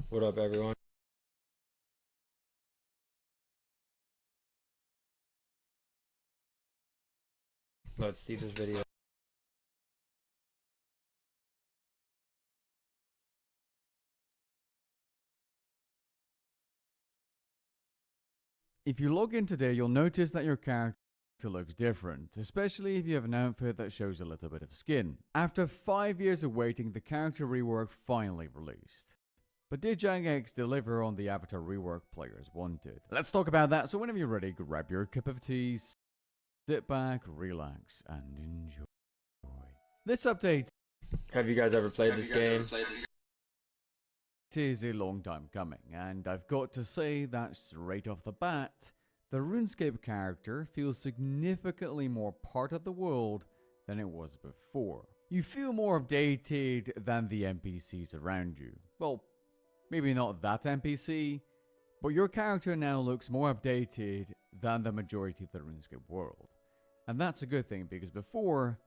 What up, everyone? Let's see this video. If you log in today, you'll notice that your character looks different, especially if you have an outfit that shows a little bit of skin. After 5 years of waiting, the character rework finally released. But did Jagex deliver on the avatar rework players wanted? Let's talk about that, so whenever you're ready, grab your cup of tea, sit back, relax, and enjoy. This update Have you guys ever played this game? is a long time coming, and I've got to say that straight off the bat, the RuneScape character feels significantly more part of the world than it was before. You feel more updated than the NPCs around you. Well, maybe not that NPC, but your character now looks more updated than the majority of the RuneScape world. And that's a good thing, because before,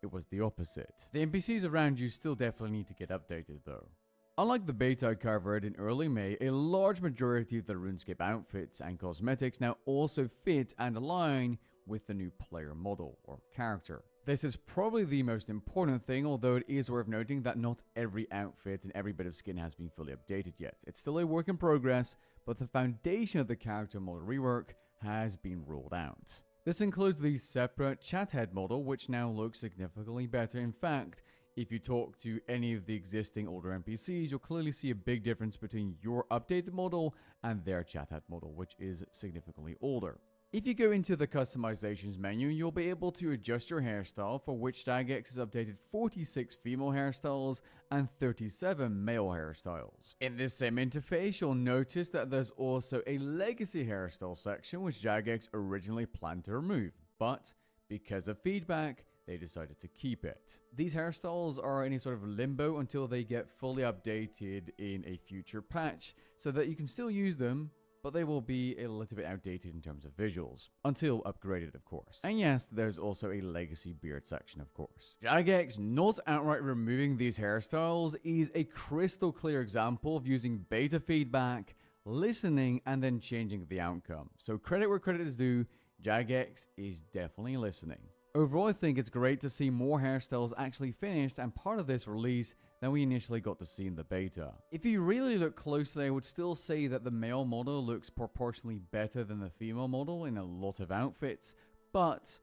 it was the opposite. The NPCs around you still definitely need to get updated though. Unlike the beta I covered in early May, a large majority of the RuneScape outfits and cosmetics now also fit and align with the new player model or character. This is probably the most important thing, although it is worth noting that not every outfit and every bit of skin has been fully updated yet. It's still a work in progress, but the foundation of the character model rework has been rolled out. This includes the separate chat head model, which now looks significantly better. In fact, if you talk to any of the existing older NPCs, you'll clearly see a big difference between your updated model and their chat head model, which is significantly older. If you go into the customizations menu, you'll be able to adjust your hairstyle, for which Jagex has updated 46 female hairstyles and 37 male hairstyles. In this same interface, you'll notice that there's also a legacy hairstyle section, which Jagex originally planned to remove, but because of feedback, they decided to keep it. These hairstyles are in a sort of limbo until they get fully updated in a future patch, so that you can still use them, but they will be a little bit outdated in terms of visuals, until upgraded of course. And yes, there's also a legacy beard section of course. Jagex not outright removing these hairstyles is a crystal clear example of using beta feedback, listening, and then changing the outcome. So credit where credit is due, Jagex is definitely listening. Overall, I think it's great to see more hairstyles actually finished and part of this release than we initially got to see in the beta. If you really look closely, I would still say that the male model looks proportionally better than the female model in a lot of outfits, but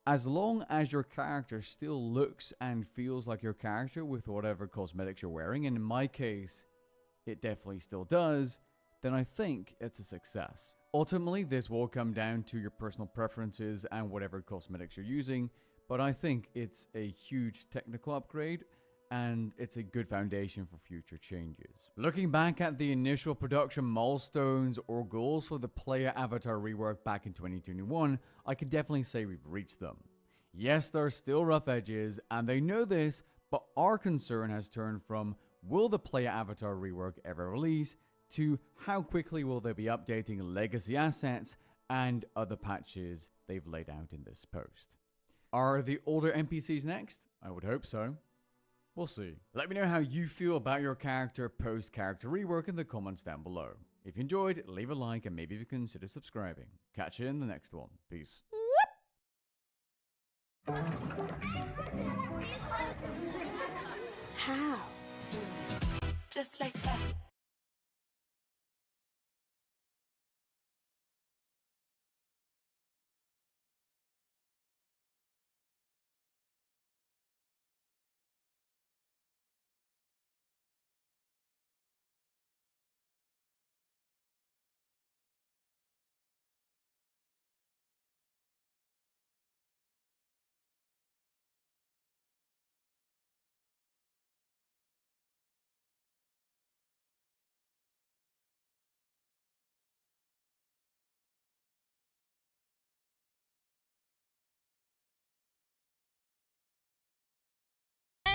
as long as your character still looks and feels like your character with whatever cosmetics you're wearing, and in my case, it definitely still does, then I think it's a success. Ultimately, this will come down to your personal preferences and whatever cosmetics you're using, but I think it's a huge technical upgrade and it's a good foundation for future changes. Looking back at the initial production milestones or goals for the player avatar rework back in 2021, I can definitely say we've reached them. Yes, there are still rough edges, and they know this, but our concern has turned from will the player avatar rework ever release to how quickly will they be updating legacy assets and other patches they've laid out in this post. Are the older NPCs next? I would hope so. We'll see. Let me know how you feel about your character post-character rework in the comments down below. If you enjoyed, leave a like and maybe you consider subscribing. Catch you in the next one. Peace. How? Just like that.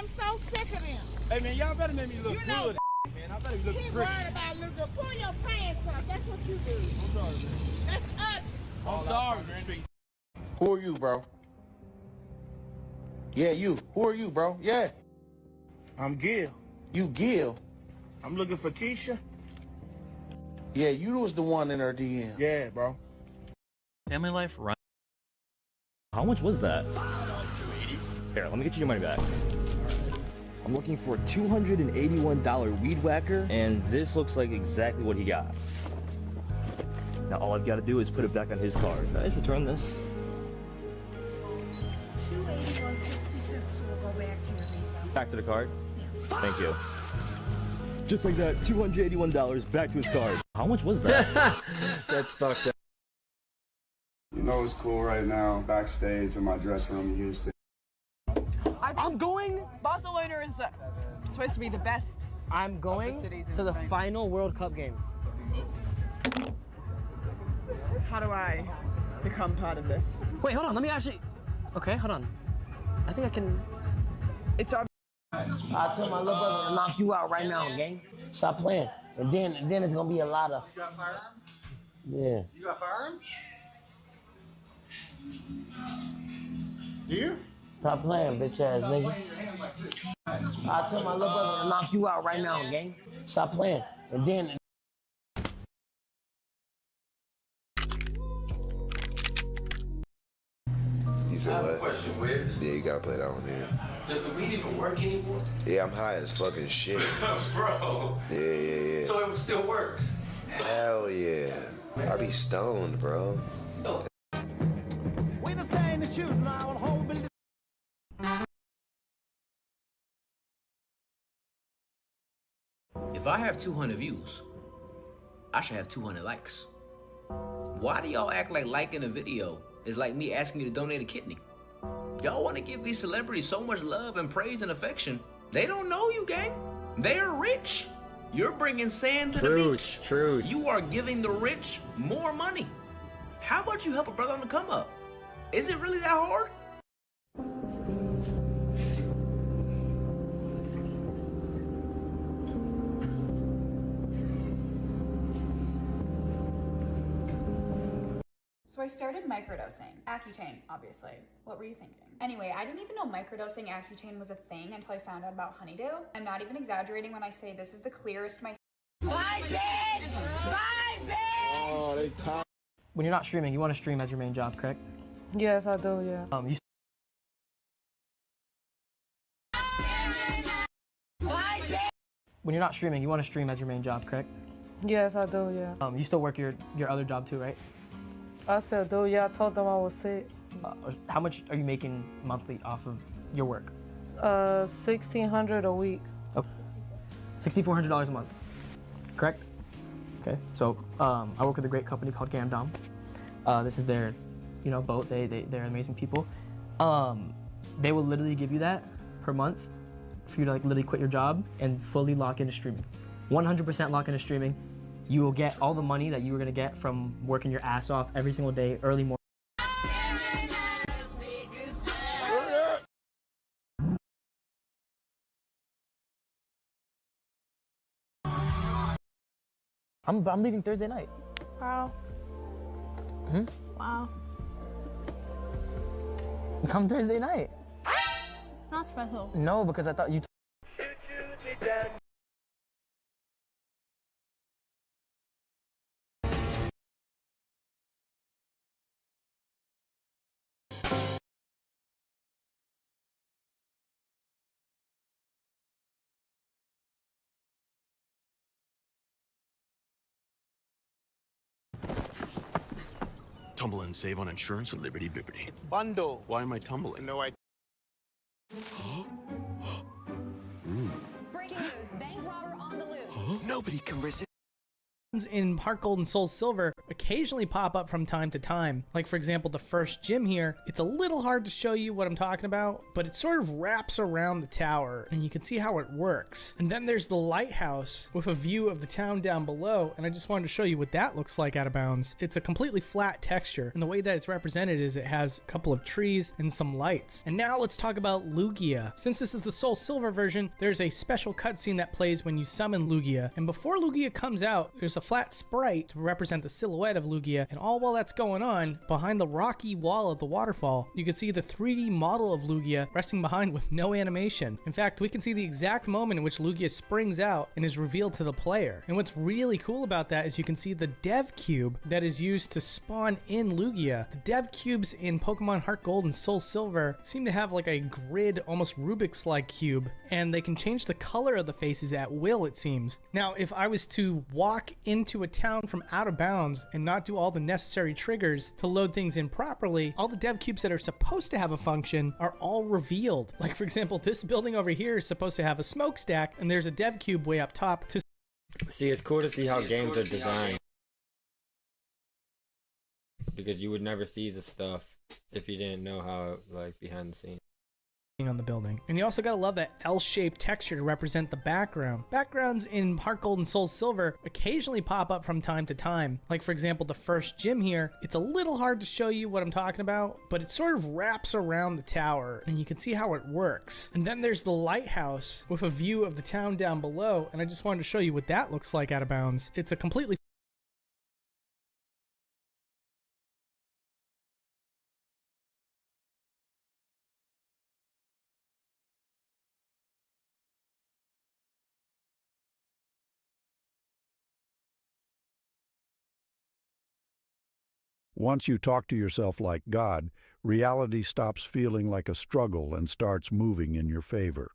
I'm so sick of them. Hey man, y'all better make me look You know, good, man. I better look Keep pretty. worried about looking good. Pull your pants up. That's what you do. I'm sorry, man. That's us. I'm sorry, man. Who are you, bro? Yeah, you. Who are you, bro? Yeah. I'm Gil. You Gil. I'm looking for Keisha. Yeah, you was the one in her DM. Yeah, bro. Family life run. How much was that? $280. Here, let me get you your money back. I'm looking for a $281 weed whacker, and this looks like exactly what he got. Now all I've got to do is put it back on his card. Can I just return this? 281.66 will go back to your visa. Back to the card? Thank you. Just like that, $281 back to his card. How much was that? That's fucked up. You know it's cool right now, backstage in my dressing room in Houston. I'm going. Barcelona is supposed to be the best. I'm going to the final World Cup game. How do I become part of this? Wait, hold on. Let me actually. Okay, hold on. I think I can. It's our. I tell my little brother to knock you out right now, gang. Stop playing. And then it's gonna be a lot of. You got firearms? Yeah. You got firearms? Do you? Stop playing, bitch ass nigga. I tell my little brother to knock you out right now, gang. Stop playing. And then. You said what? Question, Wiz. Yeah, you gotta play that one, yeah. Does the weed even work anymore? Yeah, I'm high as fucking shit. Bro. Yeah. So it still works? Hell yeah. I be stoned, bro. No. If I have 200 views, I should have 200 likes. Why do y'all act like liking a video is like me asking you to donate a kidney? Y'all want to give these celebrities so much love and praise and affection. They don't know you, gang. They're rich. You're bringing sand to the beach. Truth. You are giving the rich more money. How about you help a brother on the come up? Is it really that hard? So I started microdosing. Accutane, obviously. What were you thinking? Anyway, I didn't even know microdosing Accutane was a thing until I found out about Honeydew. I'm not even exaggerating when I say this is the clearest my— Bye, bitch! Bye, bitch! Oh, they caught. When you're not streaming, you want to stream as your main job, correct? Yes, I do, yeah. You. Bye, bitch! When you're not streaming, you want to stream as your main job, correct? Yes, I do, yeah. You still work your other job too, right? I still do, yeah. I told them I was sick. How much are you making monthly off of your work? $1,600 a week. Oh, $6,400 a month, correct? Okay, so I work with a great company called Gamdom. This is their, boat. They're amazing people. They will literally give you that per month for you to literally quit your job and fully lock into streaming. 100% lock into streaming. You will get all the money that you were gonna get from working your ass off every single day, early morning. I'm leaving Thursday night. Wow. Wow. Come Thursday night. Not special. No, because I thought you. Tumble and save on insurance with Liberty Bibbity. It's bundle. Why am I tumbling? No, I. Breaking news, bank robber on the loose. Nobody can resist. In Heart Gold and Soul Silver occasionally pop up from time to time. Like for example, the first gym here, it's a little hard to show you what I'm talking about, but it sort of wraps around the tower and you can see how it works. And then there's the lighthouse with a view of the town down below, and I just wanted to show you what that looks like out of bounds. It's a completely flat texture, and the way that it's represented is it has a couple of trees and some lights. And now let's talk about Lugia. Since this is the Soul Silver version, there's a special cutscene that plays when you summon Lugia, and before Lugia comes out, there's a flat sprite to represent the silhouette of Lugia, and all while that's going on, behind the rocky wall of the waterfall, you can see the 3D model of Lugia resting behind with no animation. In fact, we can see the exact moment in which Lugia springs out and is revealed to the player. And what's really cool about that is you can see the dev cube that is used to spawn in Lugia. The dev cubes in Pokemon Heart Gold and Soul Silver seem to have like a grid, almost Rubik's-like cube, and they can change the color of the faces at will, it seems. Now, if I was to walk into a town from out of bounds and not do all the necessary triggers to load things in properly, all the dev cubes that are supposed to have a function are all revealed. Like, for example, this building over here is supposed to have a smokestack, and there's a dev cube way up top to see. It's cool to see how games are designed, because you would never see the stuff if you didn't know how, like, behind the scenes on the building. And you also gotta love that L-shaped texture to represent the background. Backgrounds in Heart Gold and Soul Silver occasionally pop up from time to time. Like, for example, the first gym here, it's a little hard to show you what I'm talking about, but it sort of wraps around the tower and you can see how it works. And then there's the lighthouse with a view of the town down below, and I just wanted to show you what that looks like out of bounds. It's a completely Once you talk to yourself like God, reality stops feeling like a struggle and starts moving in your favor.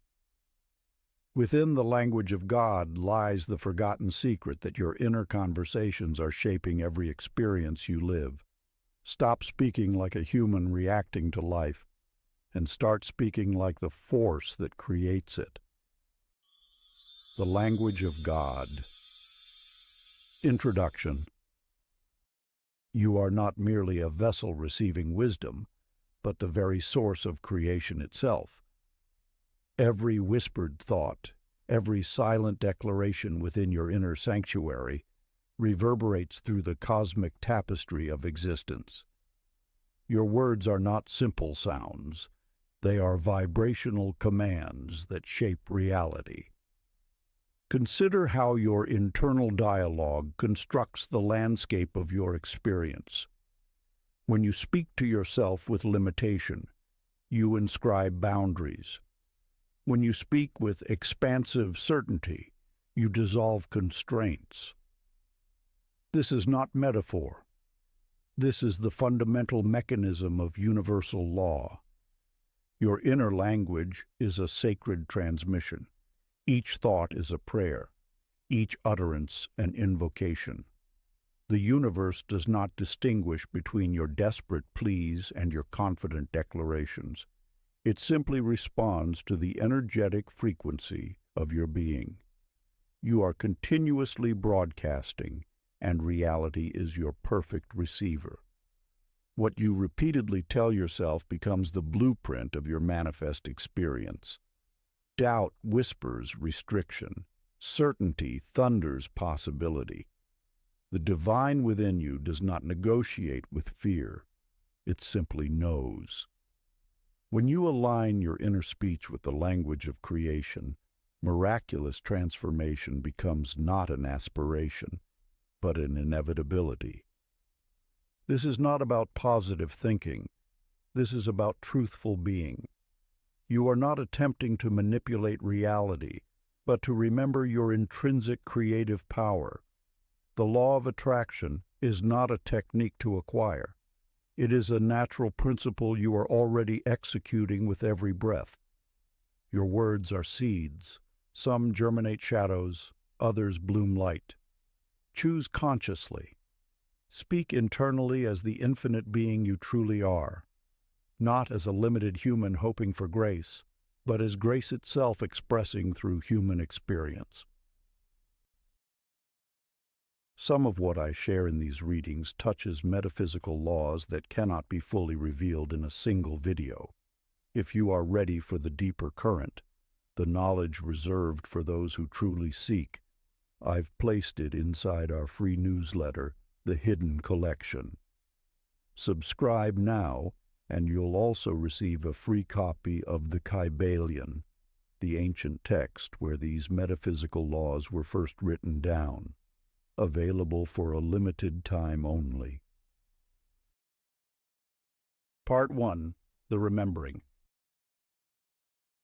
Within the language of God lies the forgotten secret that your inner conversations are shaping every experience you live. Stop speaking like a human reacting to life, and start speaking like the force that creates it. The language of God. Introduction. You are not merely a vessel receiving wisdom, but the very source of creation itself. Every whispered thought, every silent declaration within your inner sanctuary reverberates through the cosmic tapestry of existence. Your words are not simple sounds. They are vibrational commands that shape reality. Consider how your internal dialogue constructs the landscape of your experience. When you speak to yourself with limitation, you inscribe boundaries. When you speak with expansive certainty, you dissolve constraints. This is not metaphor. This is the fundamental mechanism of universal law. Your inner language is a sacred transmission. Each thought is a prayer, each utterance an invocation. The universe does not distinguish between your desperate pleas and your confident declarations. It simply responds to the energetic frequency of your being. You are continuously broadcasting, and reality is your perfect receiver. What you repeatedly tell yourself becomes the blueprint of your manifest experience. Doubt whispers restriction. Certainty thunders possibility. The divine within you does not negotiate with fear. It simply knows. When you align your inner speech with the language of creation, miraculous transformation becomes not an aspiration, but an inevitability. This is not about positive thinking. This is about truthful being. You are not attempting to manipulate reality, but to remember your intrinsic creative power. The law of attraction is not a technique to acquire. It is a natural principle you are already executing with every breath. Your words are seeds. Some germinate shadows, others bloom light. Choose consciously. Speak internally as the infinite being you truly are. Not as a limited human hoping for grace, but as grace itself expressing through human experience. Some of what I share in these readings touches metaphysical laws that cannot be fully revealed in a single video. If you are ready for the deeper current, the knowledge reserved for those who truly seek, I've placed it inside our free newsletter, The Hidden Collection. Subscribe now, and you'll also receive a free copy of the Kybalion, the ancient text where these metaphysical laws were first written down. available for a limited time only. Part 1. The Remembering.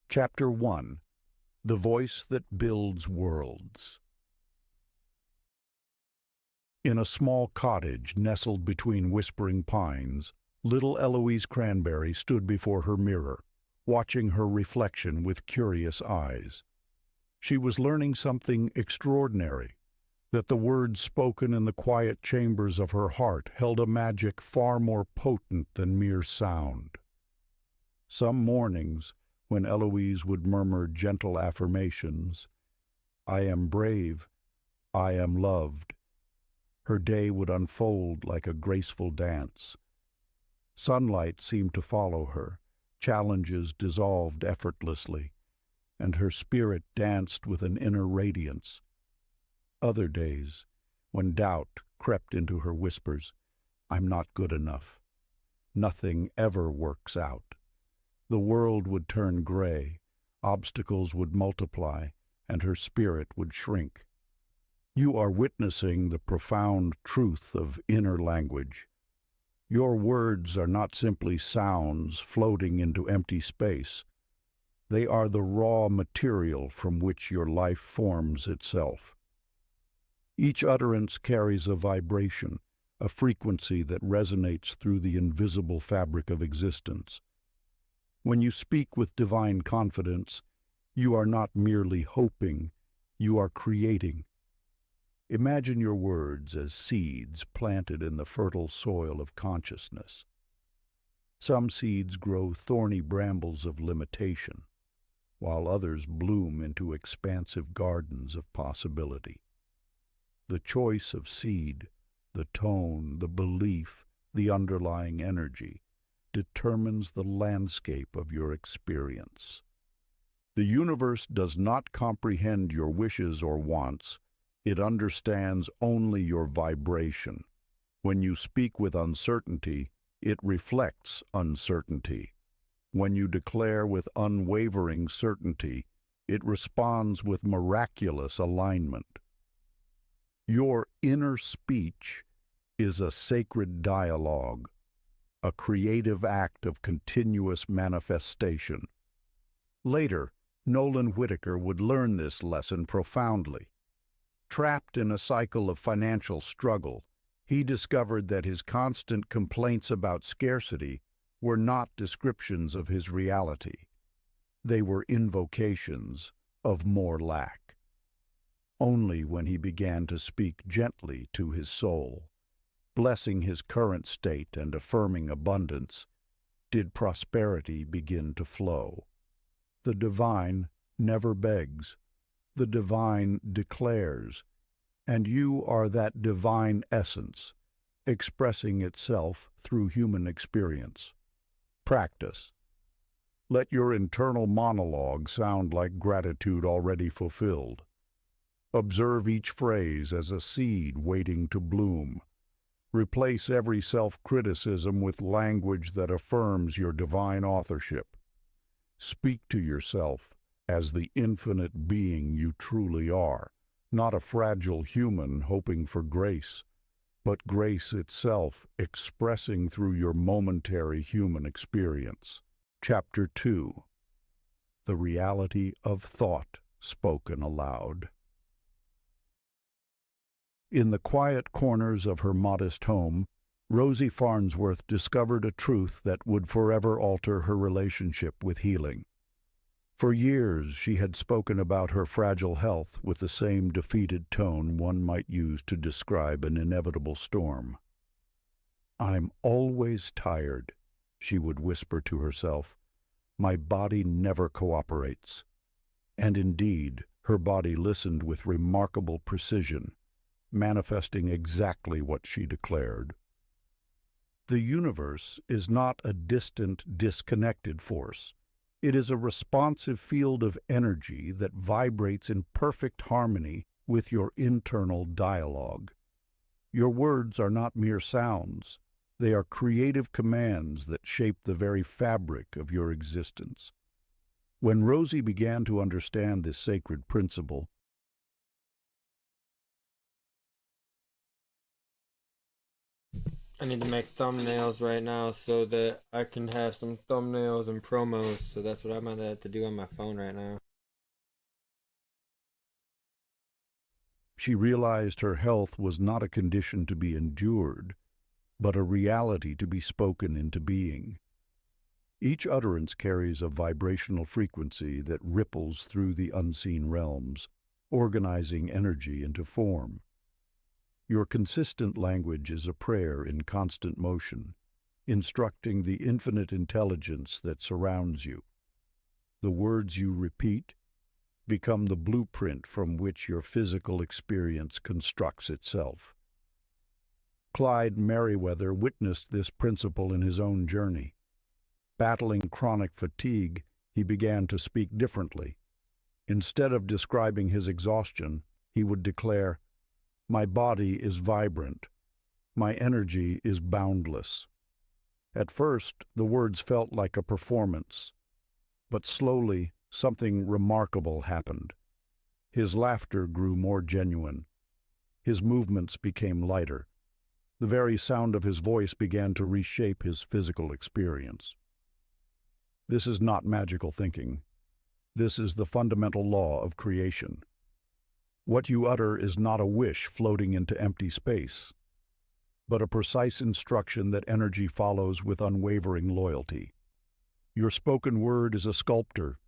Chapter 1. The Voice That Builds Worlds. In a small cottage nestled between whispering pines, little Eloise Cranberry stood before her mirror, watching her reflection with curious eyes. She was learning something extraordinary, that the words spoken in the quiet chambers of her heart held a magic far more potent than mere sound. Some mornings, when Eloise would murmur gentle affirmations, "I am brave, I am loved," her day would unfold like a graceful dance. Sunlight seemed to follow her, challenges dissolved effortlessly, and her spirit danced with an inner radiance. Other days, when doubt crept into her whispers, "I'm not good enough. Nothing ever works out," the world would turn gray, obstacles would multiply, and her spirit would shrink. You are witnessing the profound truth of inner language. Your words are not simply sounds floating into empty space. They are the raw material from which your life forms itself. Each utterance carries a vibration, a frequency that resonates through the invisible fabric of existence. When you speak with divine confidence, you are not merely hoping, you are creating. Imagine your words as seeds planted in the fertile soil of consciousness. Some seeds grow thorny brambles of limitation, while others bloom into expansive gardens of possibility. The choice of seed, the tone, the belief, the underlying energy, determines the landscape of your experience. The universe does not comprehend your wishes or wants. It understands only your vibration. When you speak with uncertainty, it reflects uncertainty. When you declare with unwavering certainty, it responds with miraculous alignment. Your inner speech is a sacred dialogue, a creative act of continuous manifestation. Later, Nolan Whitaker would learn this lesson profoundly. Trapped in a cycle of financial struggle, he discovered that his constant complaints about scarcity were not descriptions of his reality. They were invocations of more lack. Only when he began to speak gently to his soul, blessing his current state and affirming abundance, did prosperity begin to flow. The divine never begs. The divine declares, and you are that divine essence, expressing itself through human experience. Practice. Let your internal monologue sound like gratitude already fulfilled. Observe each phrase as a seed waiting to bloom. Replace every self-criticism with language that affirms your divine authorship. Speak to yourself as the infinite being you truly are, not a fragile human hoping for grace, but grace itself expressing through your momentary human experience. Chapter 2. The Reality of Thought Spoken Aloud. In the quiet corners of her modest home, Rosie Farnsworth discovered a truth that would forever alter her relationship with healing. For years she had spoken about her fragile health with the same defeated tone one might use to describe an inevitable storm. "I'm always tired," she would whisper to herself. "My body never cooperates." And indeed, her body listened with remarkable precision, manifesting exactly what she declared. The universe is not a distant, disconnected force. It is a responsive field of energy that vibrates in perfect harmony with your internal dialogue. Your words are not mere sounds. They are creative commands that shape the very fabric of your existence. When Rosie began to understand this sacred principle, I need to make thumbnails right now so that I can have some thumbnails and promos. So that's what I'm gonna have to do on my phone right now. She realized her health was not a condition to be endured, but a reality to be spoken into being. Each utterance carries a vibrational frequency that ripples through the unseen realms, organizing energy into form. Your consistent language is a prayer in constant motion, instructing the infinite intelligence that surrounds you. The words you repeat become the blueprint from which your physical experience constructs itself. Clyde Merriweather witnessed this principle in his own journey. Battling chronic fatigue, he began to speak differently. Instead of describing his exhaustion, he would declare, "My body is vibrant. My energy is boundless." At first, the words felt like a performance, but slowly something remarkable happened. His laughter grew more genuine. His movements became lighter. The very sound of his voice began to reshape his physical experience. This is not magical thinking. This is the fundamental law of creation. What you utter is not a wish floating into empty space, but a precise instruction that energy follows with unwavering loyalty. Your spoken word is a sculptor,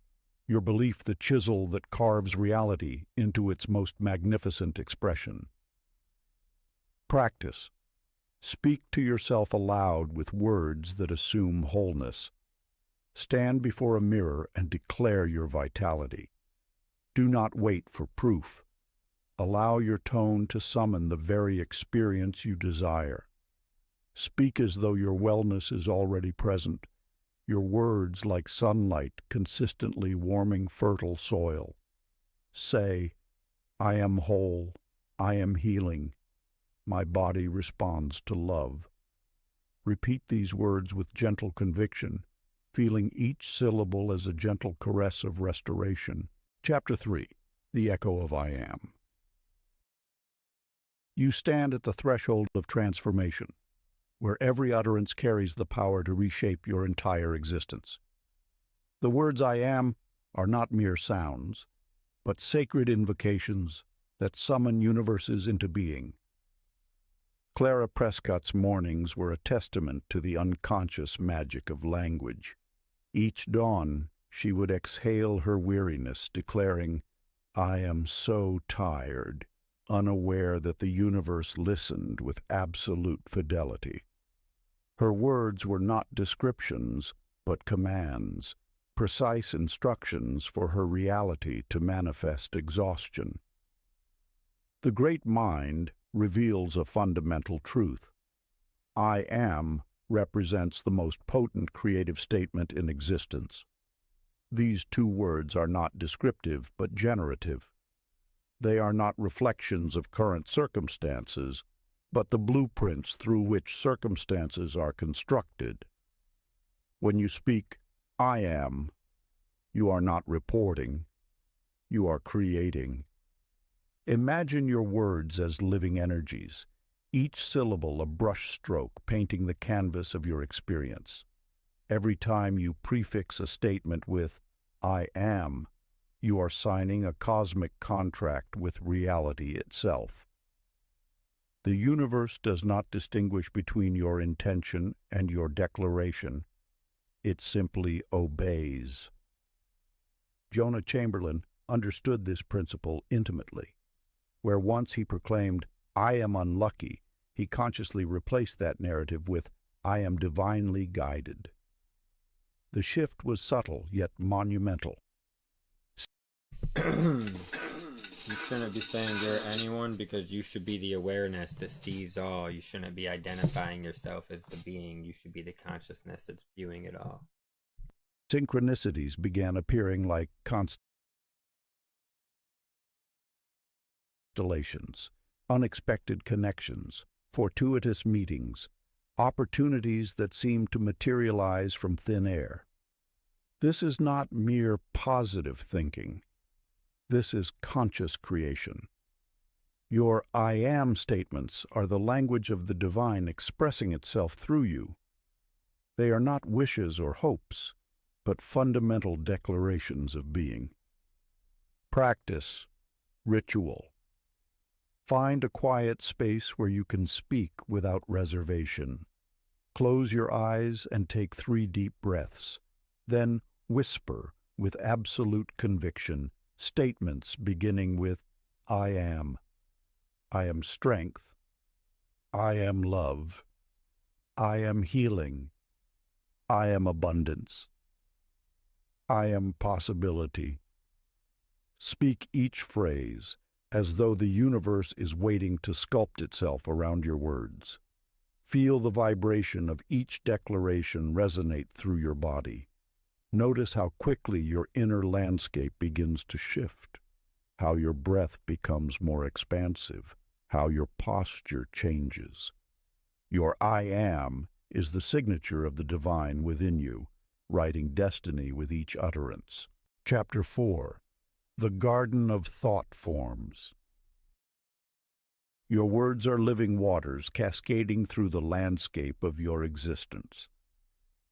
your belief the chisel that carves reality into its most magnificent expression. Practice. Speak to yourself aloud with words that assume wholeness. Stand before a mirror and declare your vitality. Do not wait for proof. Allow your tone to summon the very experience you desire. Speak as though your wellness is already present, your words like sunlight consistently warming fertile soil. Say, "I am whole, I am healing, my body responds to love." Repeat these words with gentle conviction, feeling each syllable as a gentle caress of restoration. Chapter 3. The Echo of I Am. You stand at the threshold of transformation, where every utterance carries the power to reshape your entire existence. The words I am are not mere sounds, but sacred invocations that summon universes into being. Clara Prescott's mornings were a testament to the unconscious magic of language. Each dawn, she would exhale her weariness, declaring, "I am so tired," unaware that the universe listened with absolute fidelity. Her words were not descriptions, but commands, precise instructions for her reality to manifest exhaustion. The great mind reveals a fundamental truth. I am represents the most potent creative statement in existence. These two words are not descriptive, but generative. They are not reflections of current circumstances, but the blueprints through which circumstances are constructed. When you speak, I am, you are not reporting, you are creating. Imagine your words as living energies, each syllable a brushstroke painting the canvas of your experience. Every time you prefix a statement with I am, you are signing a cosmic contract with reality itself. The universe does not distinguish between your intention and your declaration. It simply obeys. Jonah Chamberlain understood this principle intimately. Where once he proclaimed, I am unlucky, he consciously replaced that narrative with, I am divinely guided. The shift was subtle yet monumental. You shouldn't be saying you're anyone because you should be the awareness that sees all. You shouldn't be identifying yourself as the being. You should be the consciousness that's viewing it all. Synchronicities began appearing like constellations, unexpected connections, fortuitous meetings, opportunities that seemed to materialize from thin air. This is not mere positive thinking. This is conscious creation. Your I am statements are the language of the divine expressing itself through you. They are not wishes or hopes, but fundamental declarations of being. Practice, ritual. Find a quiet space where you can speak without reservation. Close your eyes and take 3 deep breaths. Then whisper with absolute conviction statements beginning with I am. I am strength. I am love. I am healing. I am abundance. I am possibility. Speak each phrase as though the universe is waiting to sculpt itself around your words. Feel the vibration of each declaration resonate through your body. Notice how quickly your inner landscape begins to shift, how your breath becomes more expansive, how your posture changes. Your I am is the signature of the divine within you, writing destiny with each utterance. Chapter 4. The Garden of Thought Forms. Your words are living waters cascading through the landscape of your existence.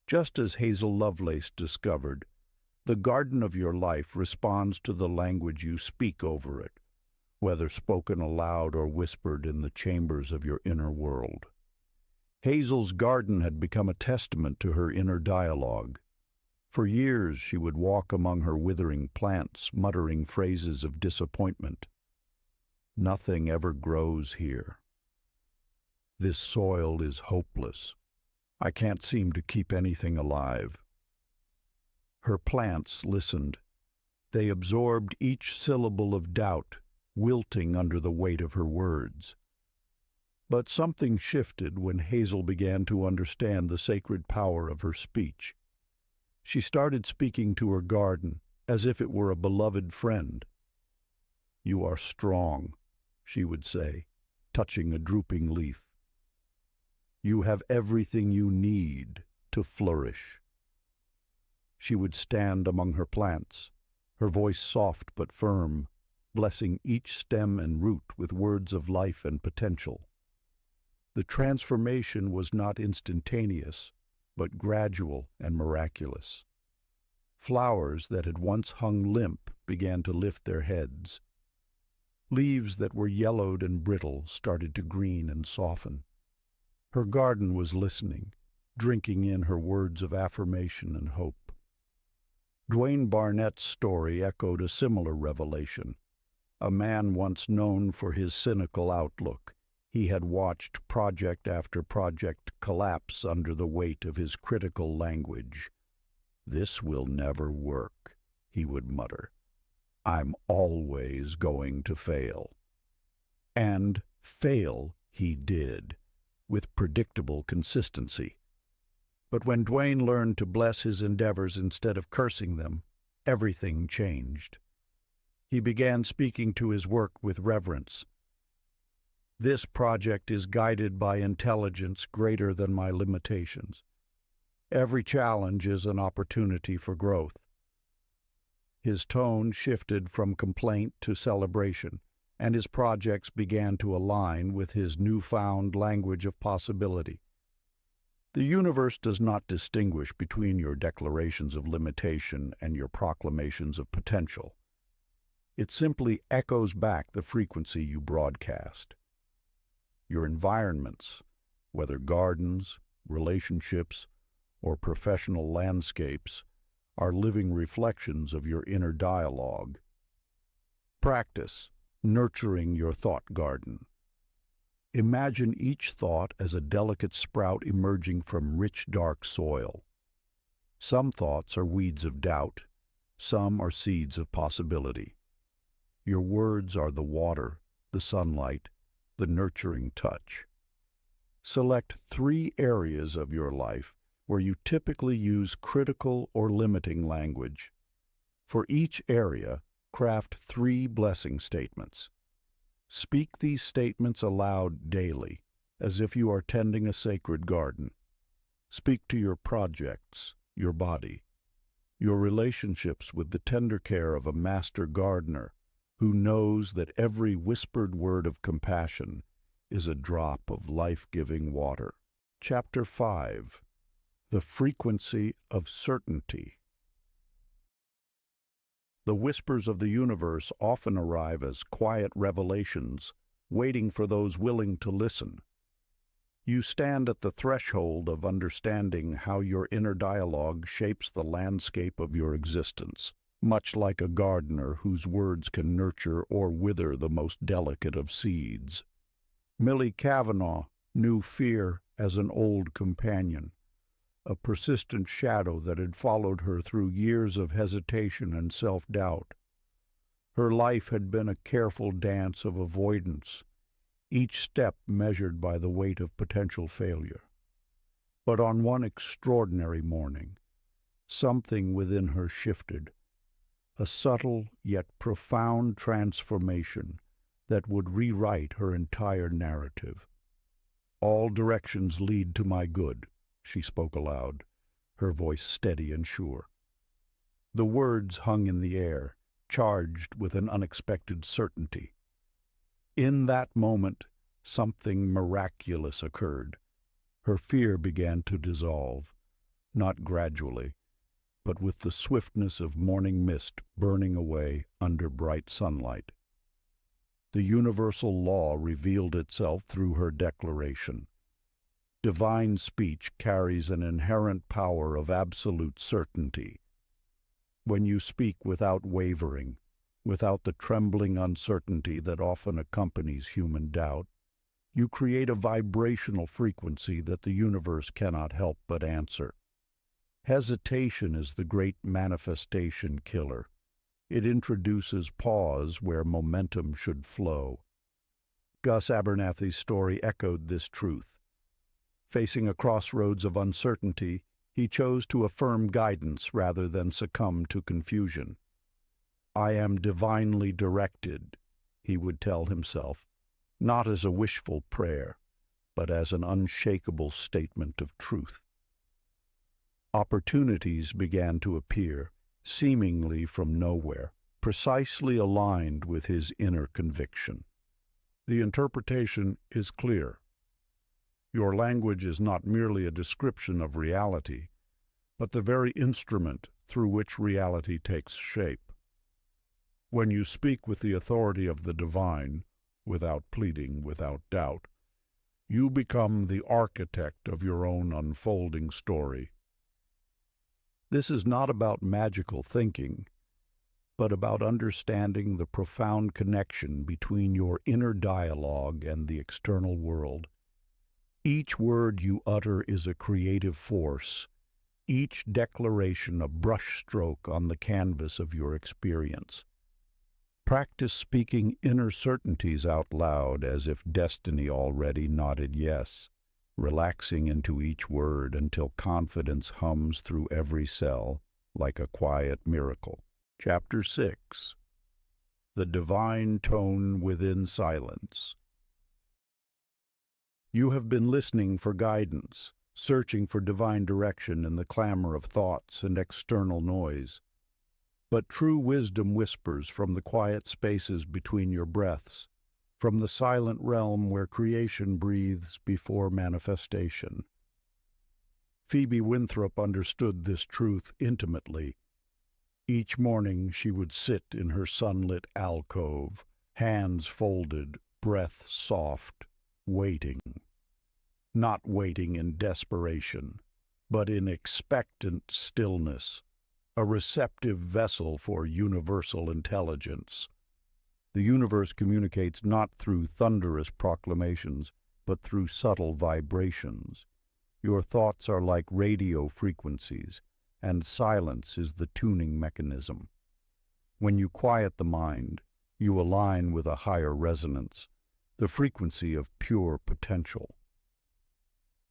Just as Hazel Lovelace discovered, the garden of your life responds to the language you speak over it, whether spoken aloud or whispered in the chambers of your inner world. Hazel's garden had become a testament to her inner dialogue. For years she would walk among her withering plants, muttering phrases of disappointment. Nothing ever grows here. This soil is hopeless. I can't seem to keep anything alive. Her plants listened. They absorbed each syllable of doubt, wilting under the weight of her words. But something shifted when Hazel began to understand the sacred power of her speech. She started speaking to her garden as if it were a beloved friend. "You are strong," she would say, touching a drooping leaf. "You have everything you need to flourish." She would stand among her plants, her voice soft but firm, blessing each stem and root with words of life and potential. The transformation was not instantaneous, but gradual and miraculous. Flowers that had once hung limp began to lift their heads. Leaves that were yellowed and brittle started to green and soften. Her garden was listening, drinking in her words of affirmation and hope. Dwayne Barnett's story echoed a similar revelation. A man once known for his cynical outlook, he had watched project after project collapse under the weight of his critical language. "This will never work," he would mutter. "I'm always going to fail." And fail he did, with predictable consistency. But when Dwayne learned to bless his endeavors instead of cursing them, everything changed. He began speaking to his work with reverence. "This project is guided by intelligence greater than my limitations. Every challenge is an opportunity for growth." His tone shifted from complaint to celebration, and his projects began to align with his newfound language of possibility. The universe does not distinguish between your declarations of limitation and your proclamations of potential. It simply echoes back the frequency you broadcast. Your environments, whether gardens, relationships, or professional landscapes, are living reflections of your inner dialogue. Practice nurturing your thought garden. Imagine each thought as a delicate sprout emerging from rich, dark soil. Some thoughts are weeds of doubt, some are seeds of possibility. Your words are the water, the sunlight, the nurturing touch. Select 3 areas of your life where you typically use critical or limiting language. For each area, craft 3 blessing statements. Speak these statements aloud daily, as if you are tending a sacred garden. Speak to your projects, your body, your relationships with the tender care of a master gardener, who knows that every whispered word of compassion is a drop of life-giving water. Chapter 5. The Frequency of Certainty. The whispers of the universe often arrive as quiet revelations, waiting for those willing to listen. You stand at the threshold of understanding how your inner dialogue shapes the landscape of your existence, much like a gardener whose words can nurture or wither the most delicate of seeds. Millie Kavanaugh knew fear as an old companion, a persistent shadow that had followed her through years of hesitation and self-doubt. Her life had been a careful dance of avoidance, each step measured by the weight of potential failure. But on one extraordinary morning, something within her shifted, a subtle yet profound transformation that would rewrite her entire narrative. "All directions lead to my good," she spoke aloud, her voice steady and sure. The words hung in the air, charged with an unexpected certainty. In that moment, something miraculous occurred. Her fear began to dissolve, not gradually, but with the swiftness of morning mist burning away under bright sunlight. The universal law revealed itself through her declaration. Divine speech carries an inherent power of absolute certainty. When you speak without wavering, without the trembling uncertainty that often accompanies human doubt, you create a vibrational frequency that the universe cannot help but answer. Hesitation is the great manifestation killer. It introduces pause where momentum should flow. Gus Abernathy's story echoed this truth. Facing a crossroads of uncertainty, he chose to affirm guidance rather than succumb to confusion. "I am divinely directed," he would tell himself, not as a wishful prayer, but as an unshakable statement of truth. Opportunities began to appear, seemingly from nowhere, precisely aligned with his inner conviction. The interpretation is clear. Your language is not merely a description of reality, but the very instrument through which reality takes shape. When you speak with the authority of the divine, without pleading, without doubt, you become the architect of your own unfolding story. This is not about magical thinking, but about understanding the profound connection between your inner dialogue and the external world. Each word you utter is a creative force, each declaration a brushstroke on the canvas of your experience. Practice speaking inner certainties out loud as if destiny already nodded yes, relaxing into each word until confidence hums through every cell like a quiet miracle. Chapter 6. The Divine Tone Within Silence. You have been listening for guidance, searching for divine direction in the clamor of thoughts and external noise. But true wisdom whispers from the quiet spaces between your breaths, from the silent realm where creation breathes before manifestation. Phoebe Winthrop understood this truth intimately. Each morning she would sit in her sunlit alcove, hands folded, breath soft, waiting. Not waiting in desperation, but in expectant stillness, a receptive vessel for universal intelligence. The universe communicates not through thunderous proclamations, but through subtle vibrations. Your thoughts are like radio frequencies, and silence is the tuning mechanism. When you quiet the mind, you align with a higher resonance, the frequency of pure potential.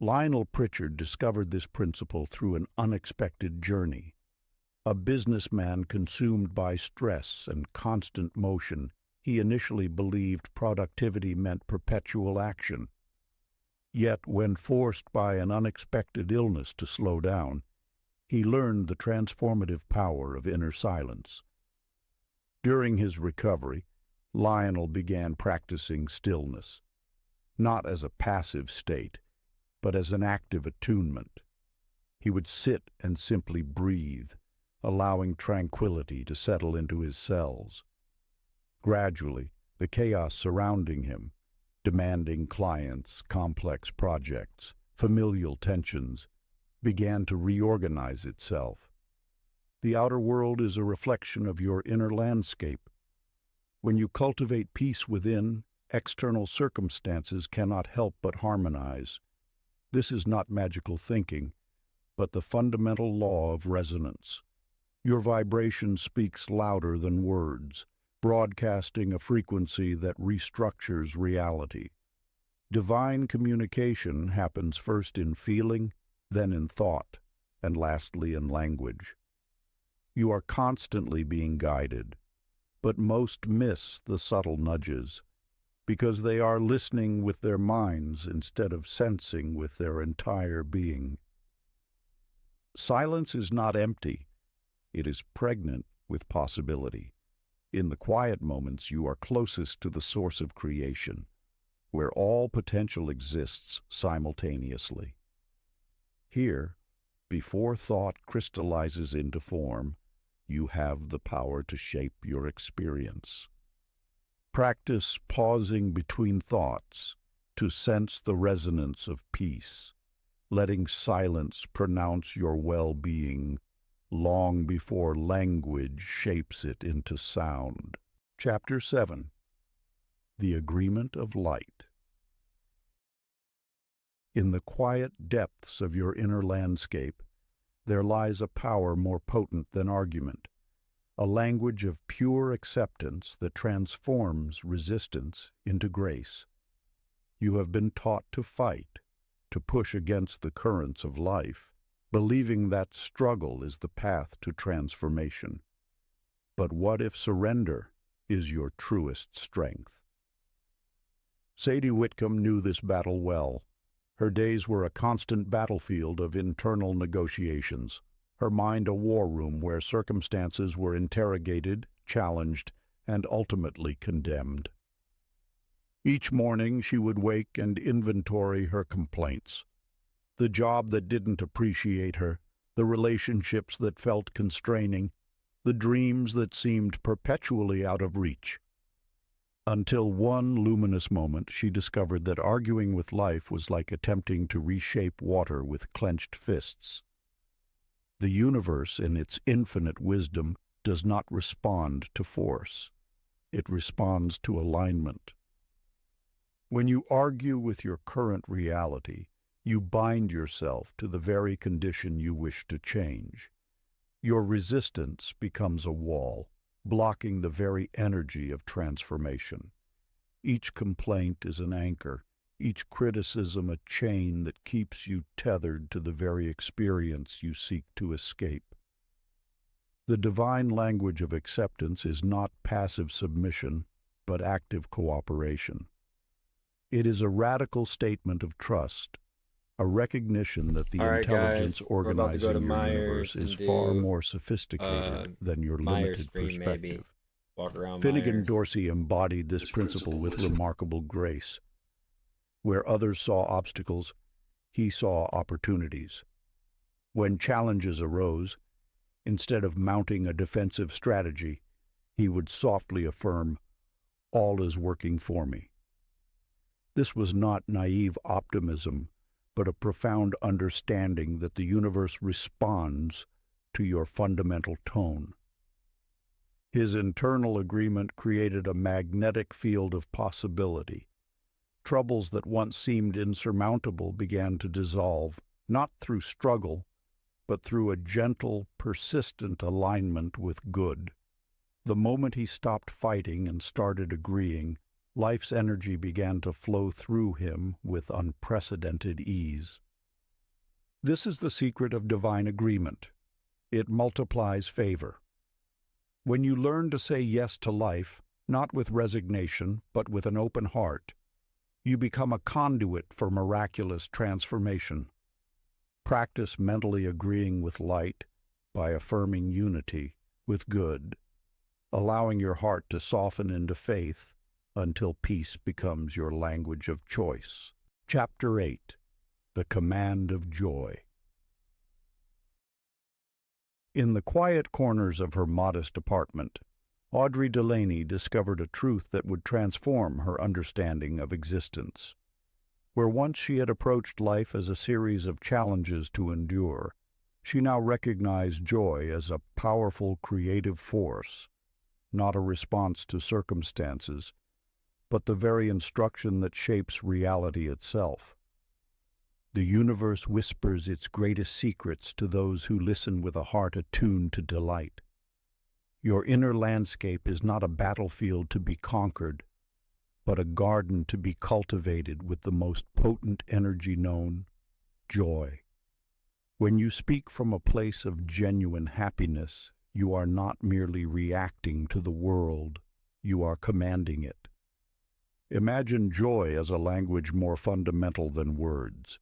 Lionel Pritchard discovered this principle through an unexpected journey. A businessman consumed by stress and constant motion, he initially believed productivity meant perpetual action. Yet, when forced by an unexpected illness to slow down, he learned the transformative power of inner silence. During his recovery, Lionel began practicing stillness, not as a passive state, but as an active attunement. He would sit and simply breathe, allowing tranquility to settle into his cells. Gradually, the chaos surrounding him, demanding clients, complex projects, familial tensions, began to reorganize itself. The outer world is a reflection of your inner landscape. When you cultivate peace within, external circumstances cannot help but harmonize. This is not magical thinking, but the fundamental law of resonance. Your vibration speaks louder than words, broadcasting a frequency that restructures reality. Divine communication happens first in feeling, then in thought, and lastly in language. You are constantly being guided, but most miss the subtle nudges, because they are listening with their minds instead of sensing with their entire being. Silence is not empty. It is pregnant with possibility. In the quiet moments, you are closest to the source of creation, where all potential exists simultaneously. Here, before thought crystallizes into form, you have the power to shape your experience. Practice pausing between thoughts to sense the resonance of peace, letting silence pronounce your well-being long before language shapes it into sound. Chapter 7. The Agreement of Light. In the quiet depths of your inner landscape, there lies a power more potent than argument, a language of pure acceptance that transforms resistance into grace. You have been taught to fight, to push against the currents of life, believing that struggle is the path to transformation. But what if surrender is your truest strength? Sadie Whitcomb knew this battle well. Her days were a constant battlefield of internal negotiations, her mind a war room where circumstances were interrogated, challenged, and ultimately condemned. Each morning she would wake and inventory her complaints. The job that didn't appreciate her, the relationships that felt constraining, the dreams that seemed perpetually out of reach. Until one luminous moment she discovered that arguing with life was like attempting to reshape water with clenched fists. The universe, in its infinite wisdom, does not respond to force. It responds to alignment. When you argue with your current reality, you bind yourself to the very condition you wish to change. Your resistance becomes a wall, blocking the very energy of transformation. Each complaint is an anchor, each criticism a chain that keeps you tethered to the very experience you seek to escape. The divine language of acceptance is not passive submission, but active cooperation. It is a radical statement of trust, a recognition that the intelligence organizing your universe is far more sophisticated than your limited perspective. Finnegan Myers. Dorsey embodied this principle with remarkable grace. Where others saw obstacles, he saw opportunities. When challenges arose, instead of mounting a defensive strategy, he would softly affirm, "All is working for me." This was not naive optimism, but a profound understanding that the universe responds to your fundamental tone. His internal agreement created a magnetic field of possibility. Troubles that once seemed insurmountable began to dissolve, not through struggle, but through a gentle, persistent alignment with good. The moment he stopped fighting and started agreeing, life's energy began to flow through him with unprecedented ease. This is the secret of divine agreement. It multiplies favor. When you learn to say yes to life, not with resignation, but with an open heart, you become a conduit for miraculous transformation. Practice mentally agreeing with light by affirming unity with good. allowing your heart to soften into faith until peace becomes your language of choice. Chapter 8: The Command of Joy. In the quiet corners of her modest apartment, Audrey Delaney discovered a truth that would transform her understanding of existence. Where once she had approached life as a series of challenges to endure, she now recognized joy as a powerful creative force, not a response to circumstances, but the very instruction that shapes reality itself. The universe whispers its greatest secrets to those who listen with a heart attuned to delight. Your inner landscape is not a battlefield to be conquered, but a garden to be cultivated with the most potent energy known, joy. When you speak from a place of genuine happiness, you are not merely reacting to the world, you are commanding it. Imagine joy as a language more fundamental than words.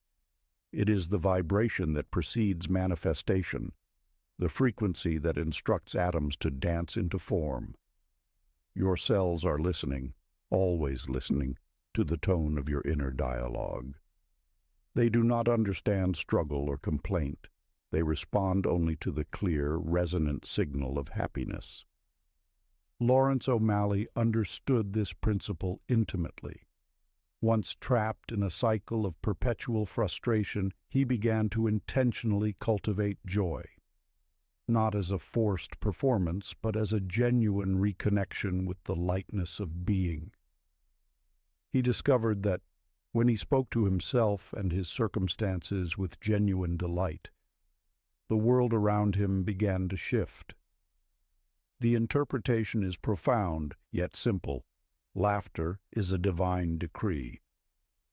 It is the vibration that precedes manifestation, the frequency that instructs atoms to dance into form. Your cells are listening, always listening, to the tone of your inner dialogue. They do not understand struggle or complaint. They respond only to the clear, resonant signal of happiness. Lawrence O'Malley understood this principle intimately. Once trapped in a cycle of perpetual frustration, he began to intentionally cultivate joy, not as a forced performance, but as a genuine reconnection with the lightness of being. He discovered that when he spoke to himself and his circumstances with genuine delight, the world around him began to shift. The interpretation is profound, yet simple. Laughter is a divine decree.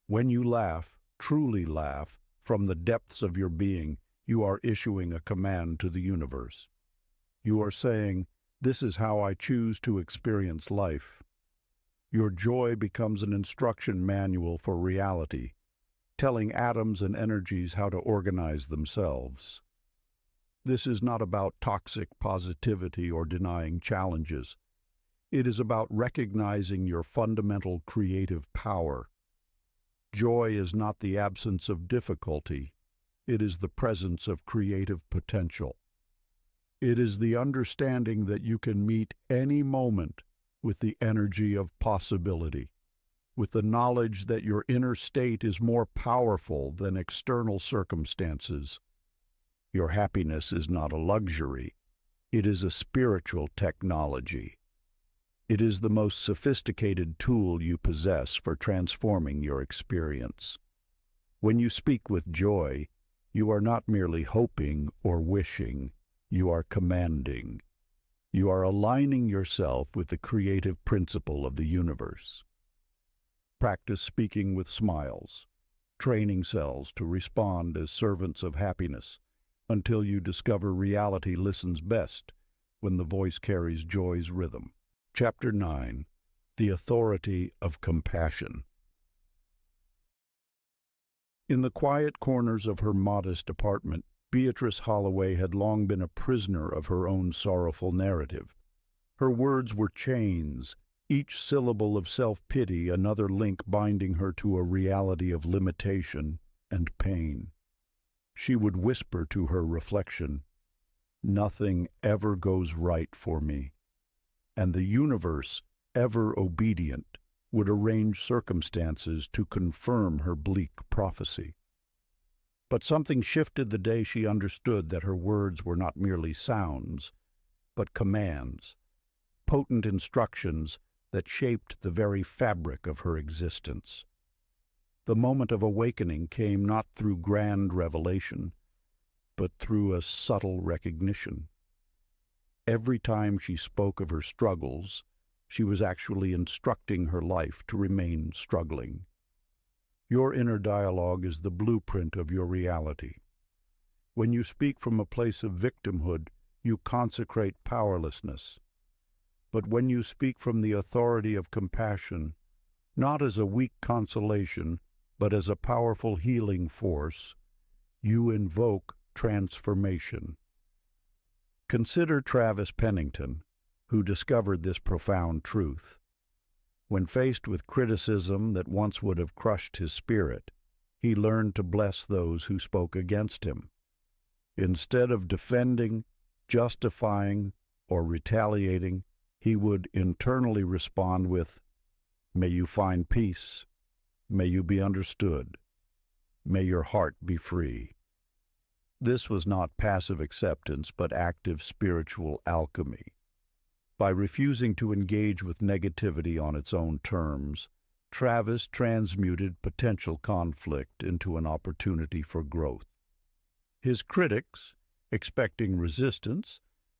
When you laugh, truly laugh, from the depths of your being, you are issuing a command to the universe. You are saying, "This is how I choose to experience life." Your joy becomes an instruction manual for reality, telling atoms and energies how to organize themselves. This is not about toxic positivity or denying challenges. It is about recognizing your fundamental creative power. Joy is not the absence of difficulty. It is the presence of creative potential. It is the understanding that you can meet any moment with the energy of possibility, with the knowledge that your inner state is more powerful than external circumstances. Your happiness is not a luxury. It is a spiritual technology. It is the most sophisticated tool you possess for transforming your experience. When you speak with joy, you are not merely hoping or wishing, you are commanding. You are aligning yourself with the creative principle of the universe. Practice speaking with smiles, training cells to respond as servants of happiness, until you discover reality listens best when the voice carries joy's rhythm. Chapter 9: The Authority of Compassion. In the quiet corners of her modest apartment, Beatrice Holloway had long been a prisoner of her own sorrowful narrative. Her words were chains, each syllable of self-pity another link binding her to a reality of limitation and pain. She would whisper to her reflection, "Nothing ever goes right for me," and the universe, ever obedient, would arrange circumstances to confirm her bleak prophecy. But something shifted the day she understood that her words were not merely sounds, but commands, potent instructions that shaped the very fabric of her existence. The moment of awakening came not through grand revelation, but through a subtle recognition. Every time she spoke of her struggles, she was actually instructing her life to remain struggling. Your inner dialogue is the blueprint of your reality. When you speak from a place of victimhood, you consecrate powerlessness. But when you speak from the authority of compassion, not as a weak consolation, but as a powerful healing force, you invoke transformation. Consider Travis Pennington, who discovered this profound truth. When faced with criticism that once would have crushed his spirit, he learned to bless those who spoke against him. Instead of defending, justifying, or retaliating, he would internally respond with, "May you find peace. May you be understood. May your heart be free." This was not passive acceptance, but active spiritual alchemy. By refusing to engage with negativity on its own terms, Travis transmuted potential conflict into an opportunity for growth. His critics, expecting resistance,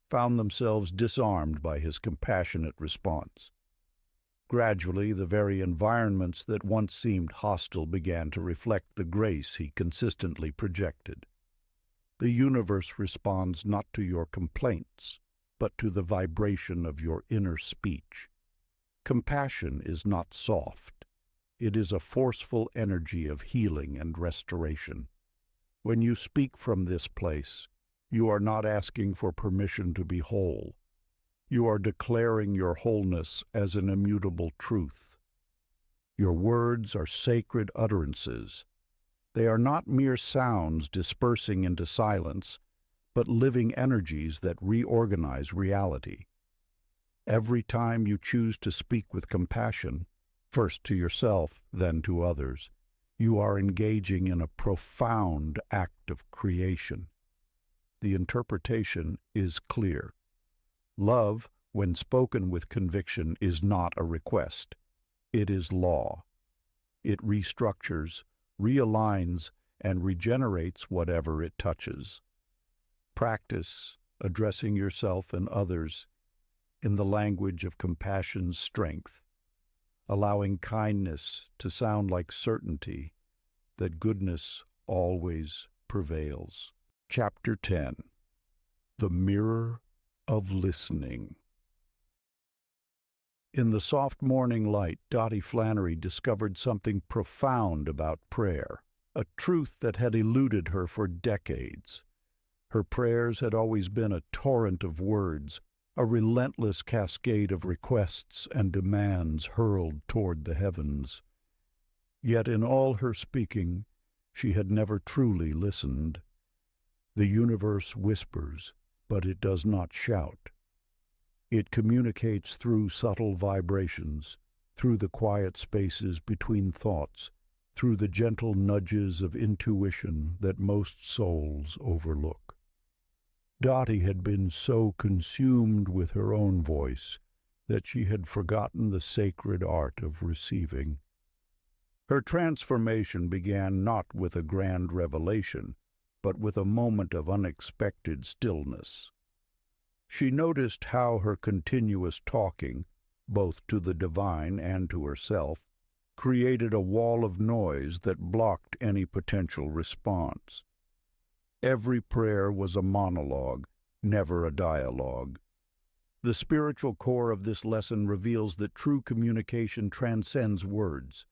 found themselves disarmed by his compassionate response. Gradually, the very environments that once seemed hostile began to reflect the grace he consistently projected. The universe responds not to your complaints, but to the vibration of your inner speech. Compassion is not soft. It is a forceful energy of healing and restoration. When you speak from this place, you are not asking for permission to be whole. You are declaring your wholeness as an immutable truth. Your words are sacred utterances. They are not mere sounds dispersing into silence, but living energies that reorganize reality. Every time you choose to speak with compassion, first to yourself, then to others, you are engaging in a profound act of creation. The interpretation is clear. Love, when spoken with conviction, is not a request. It is law. It restructures, realigns, and regenerates whatever it touches. Practice addressing yourself and others in the language of compassion's strength, allowing kindness to sound like certainty that goodness always prevails. Chapter 10. The Mirror of Listening. In the soft morning light, Dottie Flannery discovered something profound about prayer, a truth that had eluded her for decades. Her prayers had always been a torrent of words, a relentless cascade of requests and demands hurled toward the heavens. Yet in all her speaking, she had never truly listened. The universe whispers, but it does not shout. It communicates through subtle vibrations, through the quiet spaces between thoughts, through the gentle nudges of intuition that most souls overlook. Dottie had been so consumed with her own voice that she had forgotten the sacred art of receiving. Her transformation began not with a grand revelation, but with a moment of unexpected stillness. She noticed how her continuous talking, both to the divine and to herself, created a wall of noise that blocked any potential response. Every prayer was a monologue, never a dialogue. The spiritual core of this lesson reveals that true communication transcends words.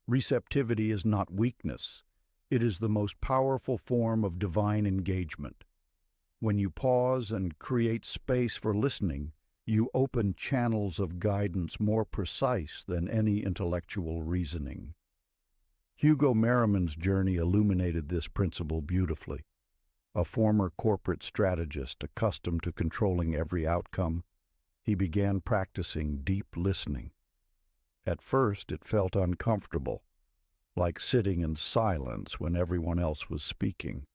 Receptivity is not weakness. It is the most powerful form of divine engagement. When you pause and create space for listening, you open channels of guidance more precise than any intellectual reasoning. Hugo Merriman's journey illuminated this principle beautifully. A former corporate strategist accustomed to controlling every outcome, he began practicing deep listening. At first, it felt uncomfortable, like sitting in silence when everyone else was speaking.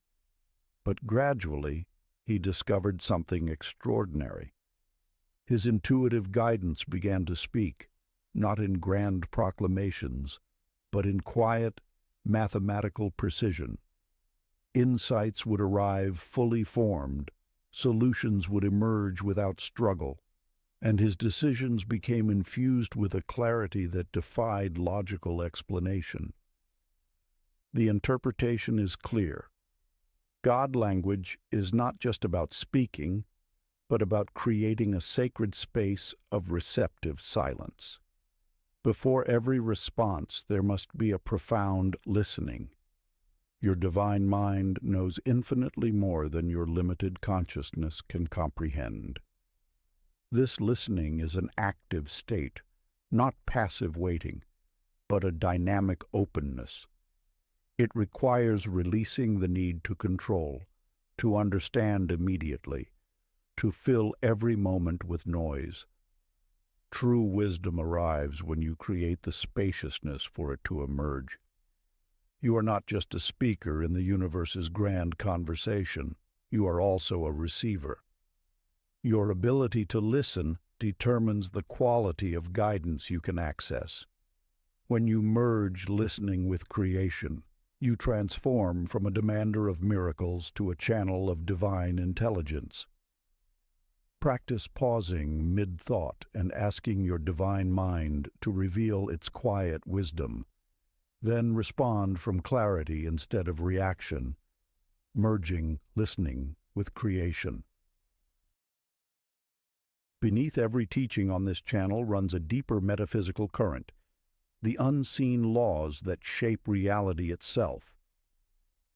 But gradually, he discovered something extraordinary. His intuitive guidance began to speak, not in grand proclamations, but in quiet, mathematical precision. Insights would arrive fully formed, solutions would emerge without struggle, and his decisions became infused with a clarity that defied logical explanation. The interpretation is clear. God language is not just about speaking, but about creating a sacred space of receptive silence. Before every response, there must be a profound listening. Your divine mind knows infinitely more than your limited consciousness can comprehend. This listening is an active state, not passive waiting, but a dynamic openness. It requires releasing the need to control, to understand immediately, to fill every moment with noise. True wisdom arrives when you create the spaciousness for it to emerge. You are not just a speaker in the universe's grand conversation, you are also a receiver. Your ability to listen determines the quality of guidance you can access. When you merge listening with creation, you transform from a demander of miracles to a channel of divine intelligence. Practice pausing mid-thought and asking your divine mind to reveal its quiet wisdom. Then respond from clarity instead of reaction, merging listening with creation. Beneath every teaching on this channel runs a deeper metaphysical current, the unseen laws that shape reality itself.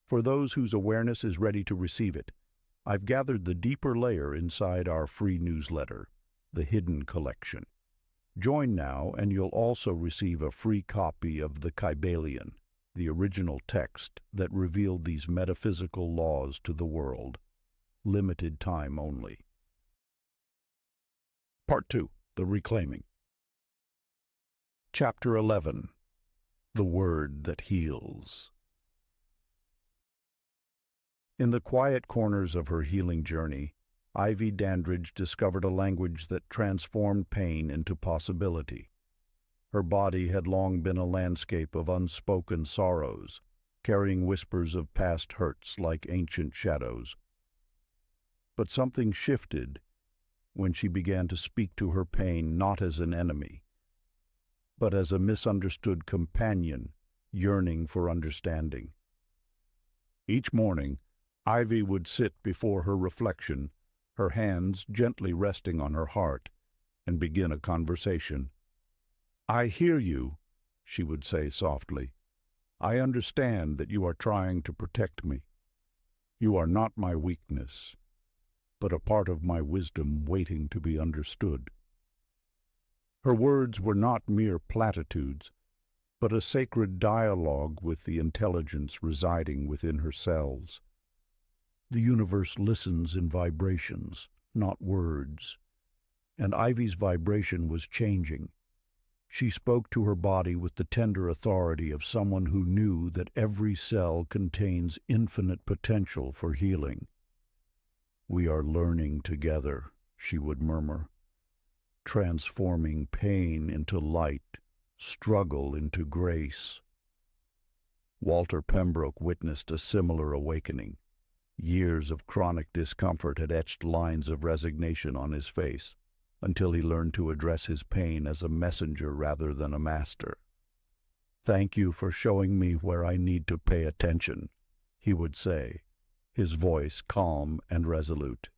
For those whose awareness is ready to receive it, I've gathered the deeper layer inside our free newsletter, The Hidden Collection. Join now and you'll also receive a free copy of the Kybalion, the original text that revealed these metaphysical laws to the world. Limited time only. Part 2, The Reclaiming. Chapter 11, The Word That Heals. In the quiet corners of her healing journey, Ivy Dandridge discovered a language that transformed pain into possibility. Her body had long been a landscape of unspoken sorrows, carrying whispers of past hurts like ancient shadows. But something shifted when she began to speak to her pain not as an enemy, but as a misunderstood companion yearning for understanding. Each morning, Ivy would sit before her reflection, her hands gently resting on her heart, and begin a conversation. "I hear you," she would say softly. "I understand that you are trying to protect me. You are not my weakness, but a part of my wisdom waiting to be understood." Her words were not mere platitudes, but a sacred dialogue with the intelligence residing within her cells. The universe listens in vibrations, not words, and Ivy's vibration was changing. She spoke to her body with the tender authority of someone who knew that every cell contains infinite potential for healing. "We are learning together," she would murmur, "transforming pain into light, struggle into grace." Walter Pembroke witnessed a similar awakening. Years of chronic discomfort had etched lines of resignation on his face, until he learned to address his pain as a messenger rather than a master. "Thank you for showing me where I need to pay attention," he would say, his voice calm and resolute.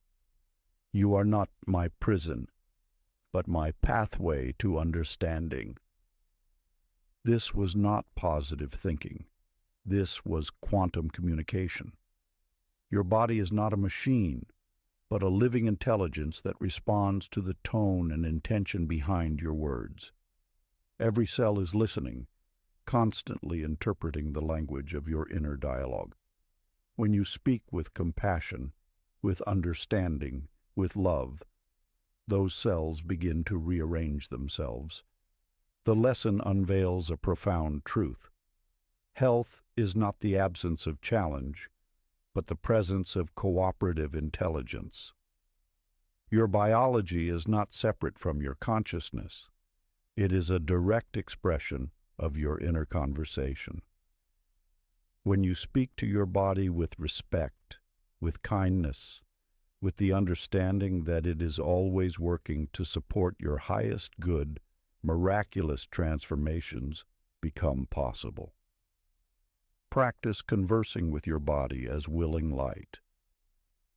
"You are not my prison, but my pathway to understanding." This was not positive thinking. This was quantum communication. Your body is not a machine, but a living intelligence that responds to the tone and intention behind your words. Every cell is listening, constantly interpreting the language of your inner dialogue. When you speak with compassion, with understanding, with love, those cells begin to rearrange themselves. The lesson unveils a profound truth. Health is not the absence of challenge, but the presence of cooperative intelligence. Your biology is not separate from your consciousness. It is a direct expression of your inner conversation. When you speak to your body with respect, with kindness, with the understanding that it is always working to support your highest good, miraculous transformations become possible. Practice conversing with your body as willing light.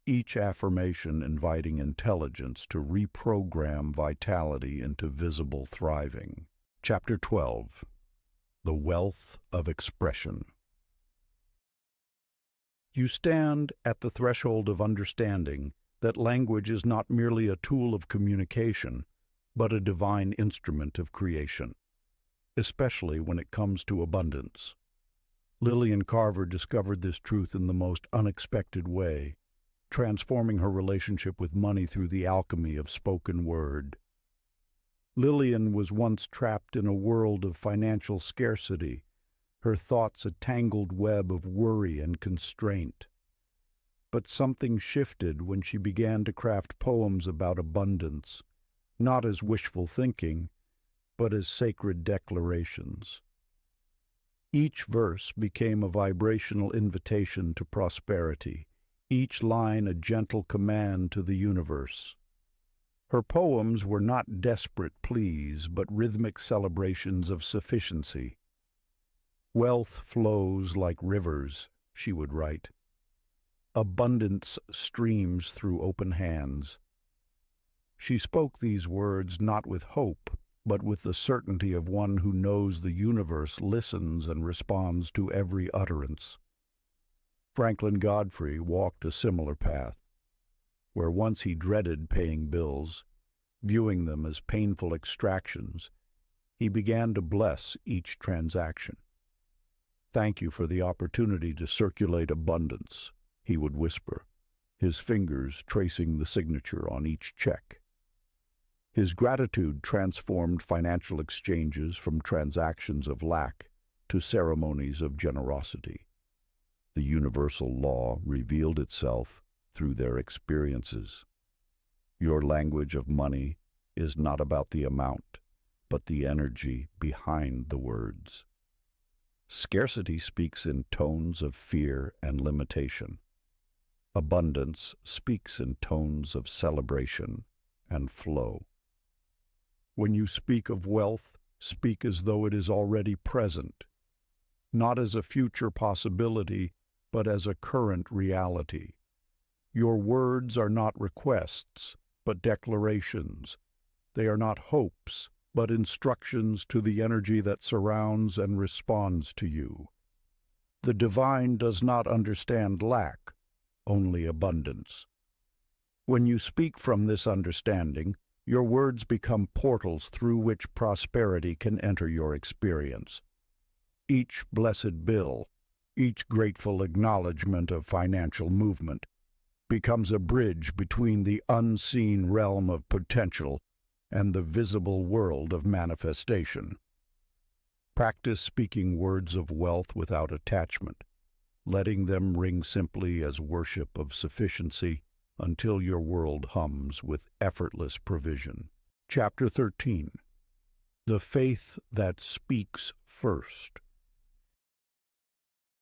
Each affirmation inviting intelligence to reprogram vitality into visible thriving. Chapter 12, The Wealth of Expression. You stand at the threshold of understanding that language is not merely a tool of communication, but a divine instrument of creation, especially when it comes to abundance. Lillian Carver discovered this truth in the most unexpected way, transforming her relationship with money through the alchemy of spoken word. Lillian was once trapped in a world of financial scarcity, her thoughts a tangled web of worry and constraint. But something shifted when she began to craft poems about abundance, not as wishful thinking, but as sacred declarations. Each verse became a vibrational invitation to prosperity, each line a gentle command to the universe. Her poems were not desperate pleas, but rhythmic celebrations of sufficiency. "Wealth flows like rivers," she would write. "Abundance streams through open hands." She spoke these words not with hope, but with the certainty of one who knows the universe listens and responds to every utterance. Franklin Godfrey walked a similar path, where once he dreaded paying bills, viewing them as painful extractions, he began to bless each transaction. "Thank you for the opportunity to circulate abundance," he would whisper, his fingers tracing the signature on each check. His gratitude transformed financial exchanges from transactions of lack to ceremonies of generosity. The universal law revealed itself through their experiences. Your language of money is not about the amount, but the energy behind the words. Scarcity speaks in tones of fear and limitation. Abundance speaks in tones of celebration and flow. When you speak of wealth, speak as though it is already present, not as a future possibility, but as a current reality. Your words are not requests, but declarations. They are not hopes, but instructions to the energy that surrounds and responds to you. The divine does not understand lack, only abundance. When you speak from this understanding, your words become portals through which prosperity can enter your experience. Each blessed bill, each grateful acknowledgement of financial movement, becomes a bridge between the unseen realm of potential and the visible world of manifestation. Practice speaking words of wealth without attachment, letting them ring simply as worship of sufficiency until your world hums with effortless provision. Chapter 13. The Faith That Speaks First.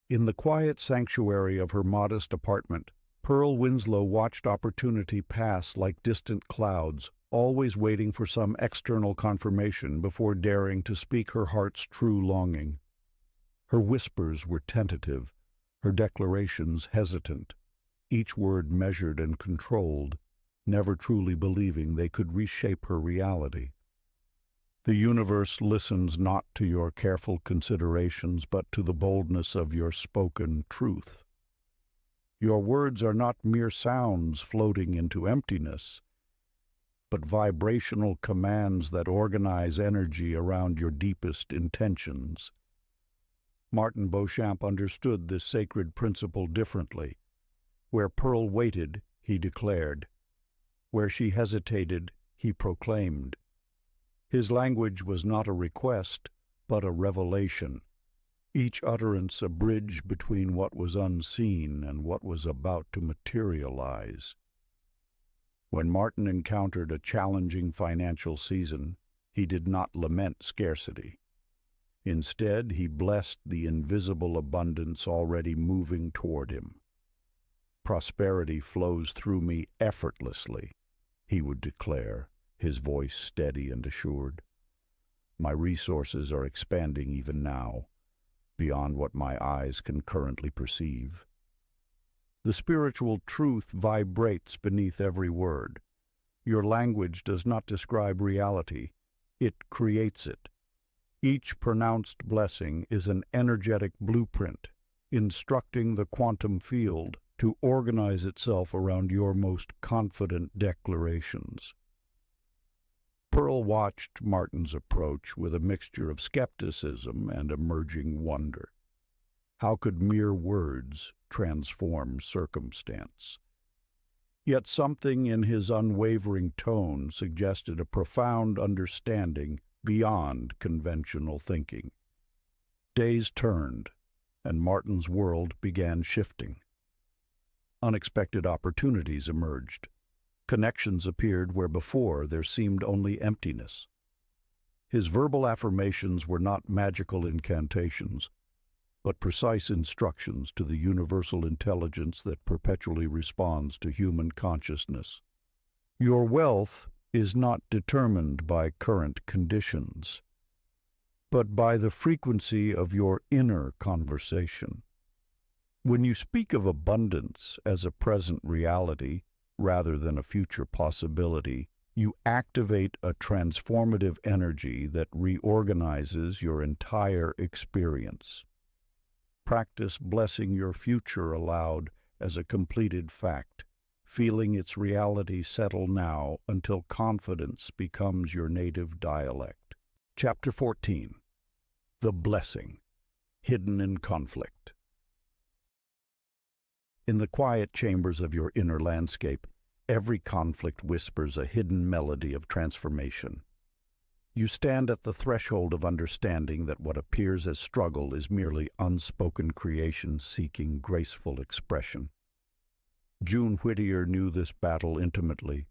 In the quiet sanctuary of her modest apartment, Pearl Winslow watched opportunity pass like distant clouds, always waiting for some external confirmation before daring to speak her heart's true longing. Her whispers were tentative, her declarations hesitant, each word measured and controlled, never truly believing they could reshape her reality. The universe listens not to your careful considerations, but to the boldness of your spoken truth. Your words are not mere sounds floating into emptiness, but vibrational commands that organize energy around your deepest intentions. Martin Beauchamp understood this sacred principle differently. Where Pearl waited, he declared. Where she hesitated, he proclaimed. His language was not a request, but a revelation, each utterance a bridge between what was unseen and what was about to materialize. When Martin encountered a challenging financial season, he did not lament scarcity. Instead, he blessed the invisible abundance already moving toward him. "Prosperity flows through me effortlessly," he would declare, his voice steady and assured. "My resources are expanding even now, beyond what my eyes can currently perceive." The spiritual truth vibrates beneath every word. Your language does not describe reality, it creates it. Each pronounced blessing is an energetic blueprint, instructing the quantum field to organize itself around your most confident declarations. Pearl watched Martin's approach with a mixture of skepticism and emerging wonder. How could mere words transform circumstance? Yet something in his unwavering tone suggested a profound understanding beyond conventional thinking. Days turned, and Martin's world began shifting. Unexpected opportunities emerged. Connections appeared where before there seemed only emptiness. His verbal affirmations were not magical incantations, but precise instructions to the universal intelligence that perpetually responds to human consciousness. Your wealth is not determined by current conditions, but by the frequency of your inner conversation. When you speak of abundance as a present reality rather than a future possibility, you activate a transformative energy that reorganizes your entire experience. Practice blessing your future aloud as a completed fact, feeling its reality settle now until confidence becomes your native dialect. Chapter 14. The Blessing, Hidden in Conflict. In the quiet chambers of your inner landscape, every conflict whispers a hidden melody of transformation. You stand at the threshold of understanding that what appears as struggle is merely unspoken creation seeking graceful expression. June Whittier knew this battle intimately.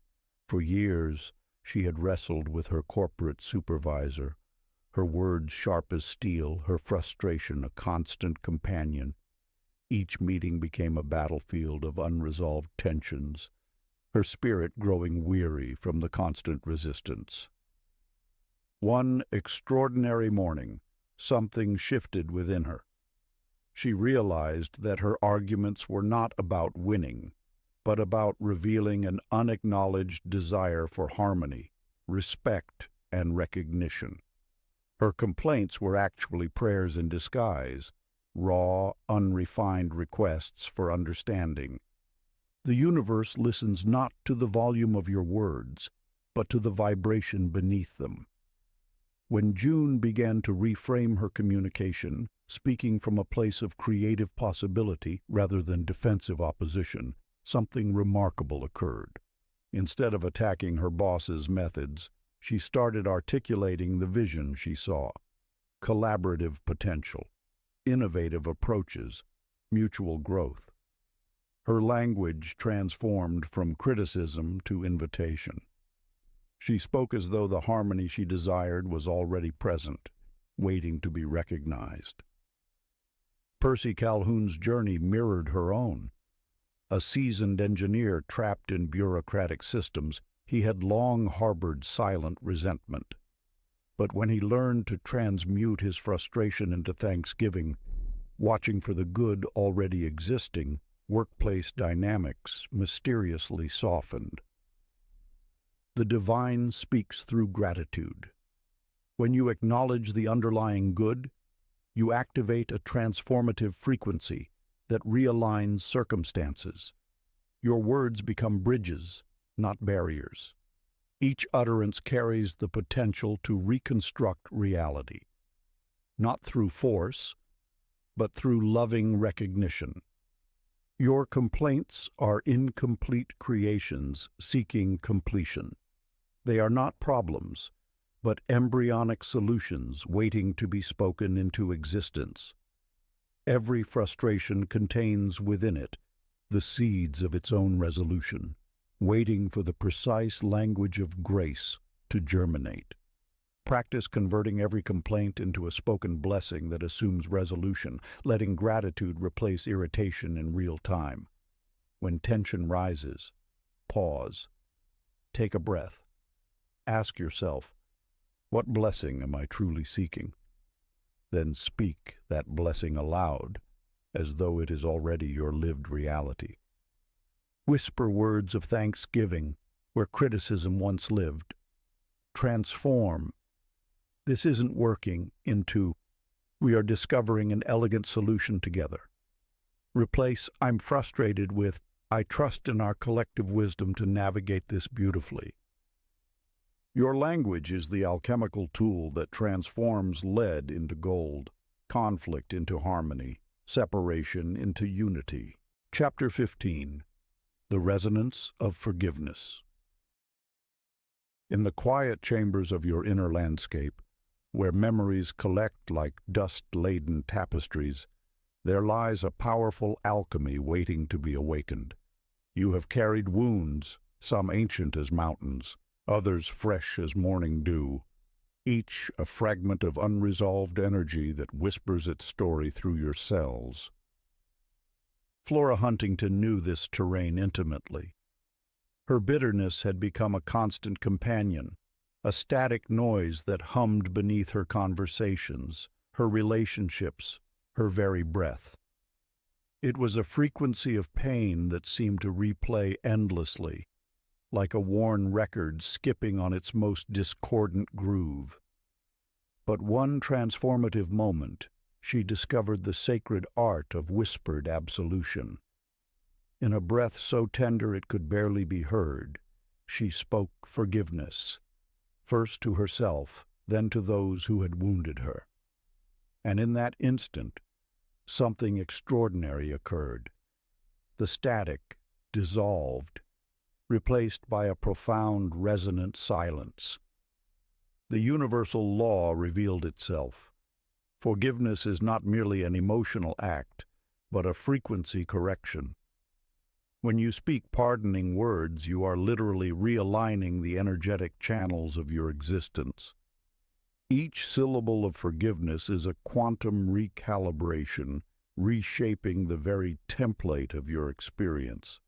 For years, she had wrestled with her corporate supervisor, her words sharp as steel, her frustration a constant companion. Each meeting became a battlefield of unresolved tensions, her spirit growing weary from the constant resistance. One extraordinary morning, something shifted within her. She realized that her arguments were not about winning, but about revealing an unacknowledged desire for harmony, respect, and recognition. Her complaints were actually prayers in disguise, raw, unrefined requests for understanding. The universe listens not to the volume of your words, but to the vibration beneath them. When June began to reframe her communication, speaking from a place of creative possibility rather than defensive opposition, something remarkable occurred. Instead of attacking her boss's methods, she started articulating the vision she saw: collaborative potential, innovative approaches, mutual growth. Her language transformed from criticism to invitation. She spoke as though the harmony she desired was already present, waiting to be recognized. Percy Calhoun's journey mirrored her own. A seasoned engineer trapped in bureaucratic systems, he had long harbored silent resentment. But when he learned to transmute his frustration into thanksgiving, watching for the good already existing, workplace dynamics mysteriously softened. The divine speaks through gratitude. When you acknowledge the underlying good, you activate a transformative frequency that realigns circumstances. Your words become bridges, not barriers. Each utterance carries the potential to reconstruct reality, not through force, but through loving recognition. Your complaints are incomplete creations seeking completion. They are not problems, but embryonic solutions waiting to be spoken into existence. Every frustration contains within it the seeds of its own resolution, waiting for the precise language of grace to germinate. Practice converting every complaint into a spoken blessing that assumes resolution, letting gratitude replace irritation in real time. When tension rises, pause. Take a breath. Ask yourself, what blessing am I truly seeking? Then speak that blessing aloud, as though it is already your lived reality. Whisper words of thanksgiving where criticism once lived. Transform "this isn't working" into "we are discovering an elegant solution together." Replace "I'm frustrated" with "I trust in our collective wisdom to navigate this beautifully." Your language is the alchemical tool that transforms lead into gold, conflict into harmony, separation into unity. Chapter 15. The Resonance of Forgiveness. In the quiet chambers of your inner landscape, where memories collect like dust-laden tapestries, there lies a powerful alchemy waiting to be awakened. You have carried wounds, some ancient as mountains, others fresh as morning dew, each a fragment of unresolved energy that whispers its story through your cells. Flora Huntington knew this terrain intimately. Her bitterness had become a constant companion, a static noise that hummed beneath her conversations, her relationships, her very breath. It was a frequency of pain that seemed to replay endlessly, like a worn record skipping on its most discordant groove. But one transformative moment, she discovered the sacred art of whispered absolution. In a breath so tender it could barely be heard, she spoke forgiveness, first to herself, then to those who had wounded her. And in that instant, something extraordinary occurred. The static dissolved, replaced by a profound, resonant silence. The universal law revealed itself. Forgiveness is not merely an emotional act, but a frequency correction. When you speak pardoning words, you are literally realigning the energetic channels of your existence. Each syllable of forgiveness is a quantum recalibration, reshaping the very template of your experience.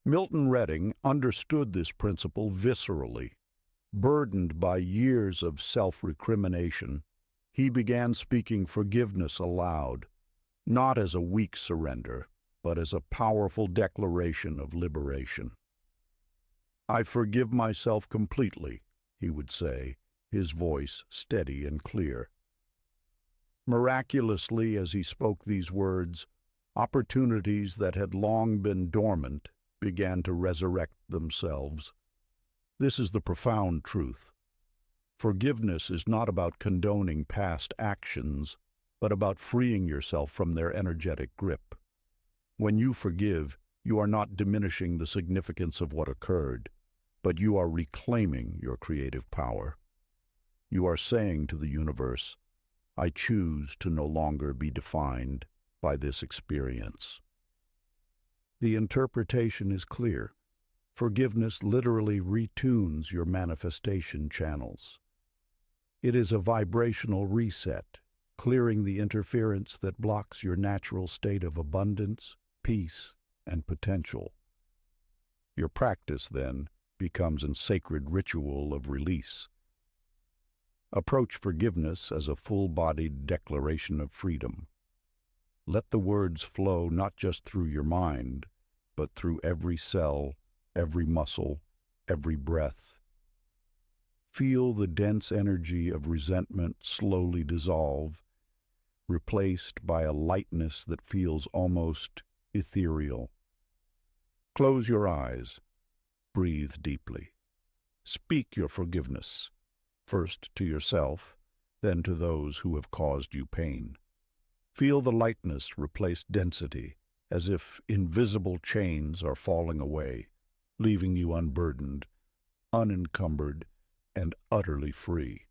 Milton Redding understood this principle viscerally. Burdened by years of self-recrimination, he began speaking forgiveness aloud, not as a weak surrender, but as a powerful declaration of liberation. "I forgive myself completely," he would say, his voice steady and clear. Miraculously, as he spoke these words, opportunities that had long been dormant began to resurrect themselves. This is the profound truth. Forgiveness is not about condoning past actions, but about freeing yourself from their energetic grip. When you forgive, you are not diminishing the significance of what occurred, but you are reclaiming your creative power. You are saying to the universe, "I choose to no longer be defined by this experience." The interpretation is clear. Forgiveness literally retunes your manifestation channels. It is a vibrational reset, clearing the interference that blocks your natural state of abundance, peace, and potential. Your practice, then, becomes a sacred ritual of release. Approach forgiveness as a full-bodied declaration of freedom. Let the words flow not just through your mind, but through every cell, every muscle, every breath. Feel the dense energy of resentment slowly dissolve, replaced by a lightness that feels almost ethereal. Close your eyes. Breathe deeply. Speak your forgiveness, first to yourself, then to those who have caused you pain. Feel the lightness replace density, as if invisible chains are falling away, leaving you unburdened, unencumbered, and utterly free.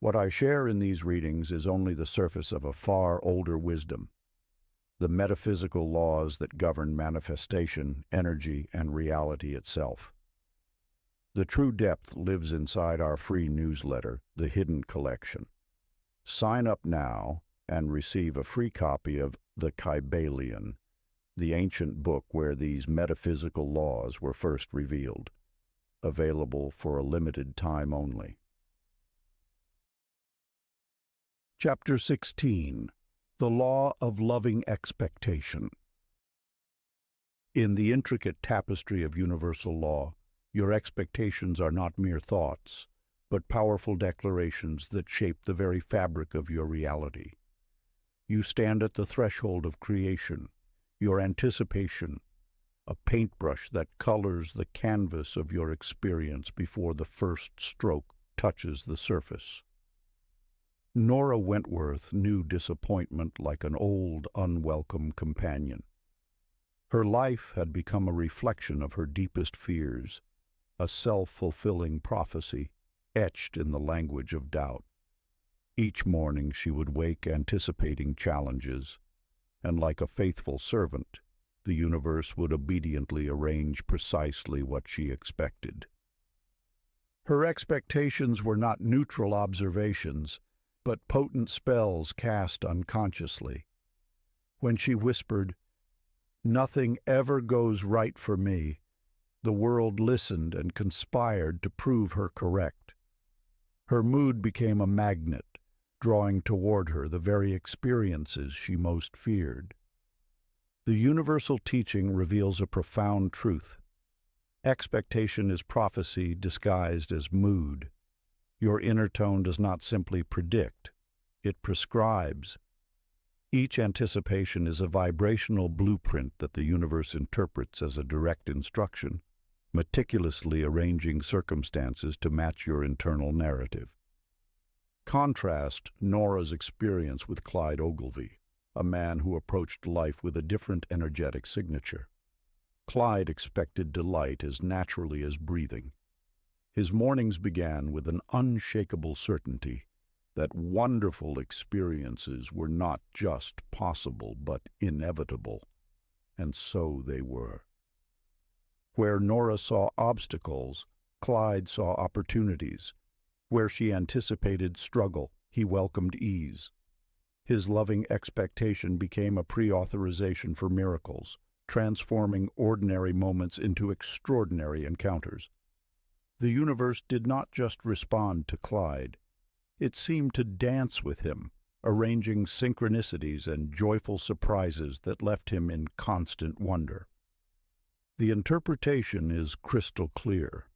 What I share in these readings is only the surface of a far older wisdom, the metaphysical laws that govern manifestation, energy, and reality itself. The true depth lives inside our free newsletter, The Hidden Collection. Sign up now and receive a free copy of The Kybalion, the ancient book where these metaphysical laws were first revealed, available for a limited time only. Chapter 16. The Law of Loving Expectation. In the intricate tapestry of universal law, your expectations are not mere thoughts, but powerful declarations that shape the very fabric of your reality. You stand at the threshold of creation, your anticipation, a paintbrush that colors the canvas of your experience before the first stroke touches the surface. Nora Wentworth knew disappointment like an old, unwelcome companion. Her life had become a reflection of her deepest fears, a self-fulfilling prophecy etched in the language of doubt. Each morning she would wake anticipating challenges, and like a faithful servant, the universe would obediently arrange precisely what she expected. Her expectations were not neutral observations, but potent spells cast unconsciously. When she whispered, "Nothing ever goes right for me," the world listened and conspired to prove her correct. Her mood became a magnet, drawing toward her the very experiences she most feared. The universal teaching reveals a profound truth. Expectation is prophecy disguised as mood. Your inner tone does not simply predict, it prescribes. Each anticipation is a vibrational blueprint that the universe interprets as a direct instruction, meticulously arranging circumstances to match your internal narrative. Contrast Nora's experience with Clyde Ogilvy, a man who approached life with a different energetic signature. Clyde expected delight as naturally as breathing. His mornings began with an unshakable certainty that wonderful experiences were not just possible but inevitable, and so they were. Where Nora saw obstacles, Clyde saw opportunities. Where she anticipated struggle, he welcomed ease. His loving expectation became a pre-authorization for miracles, transforming ordinary moments into extraordinary encounters. The universe did not just respond to Clyde. It seemed to dance with him, arranging synchronicities and joyful surprises that left him in constant wonder. The interpretation is crystal clear.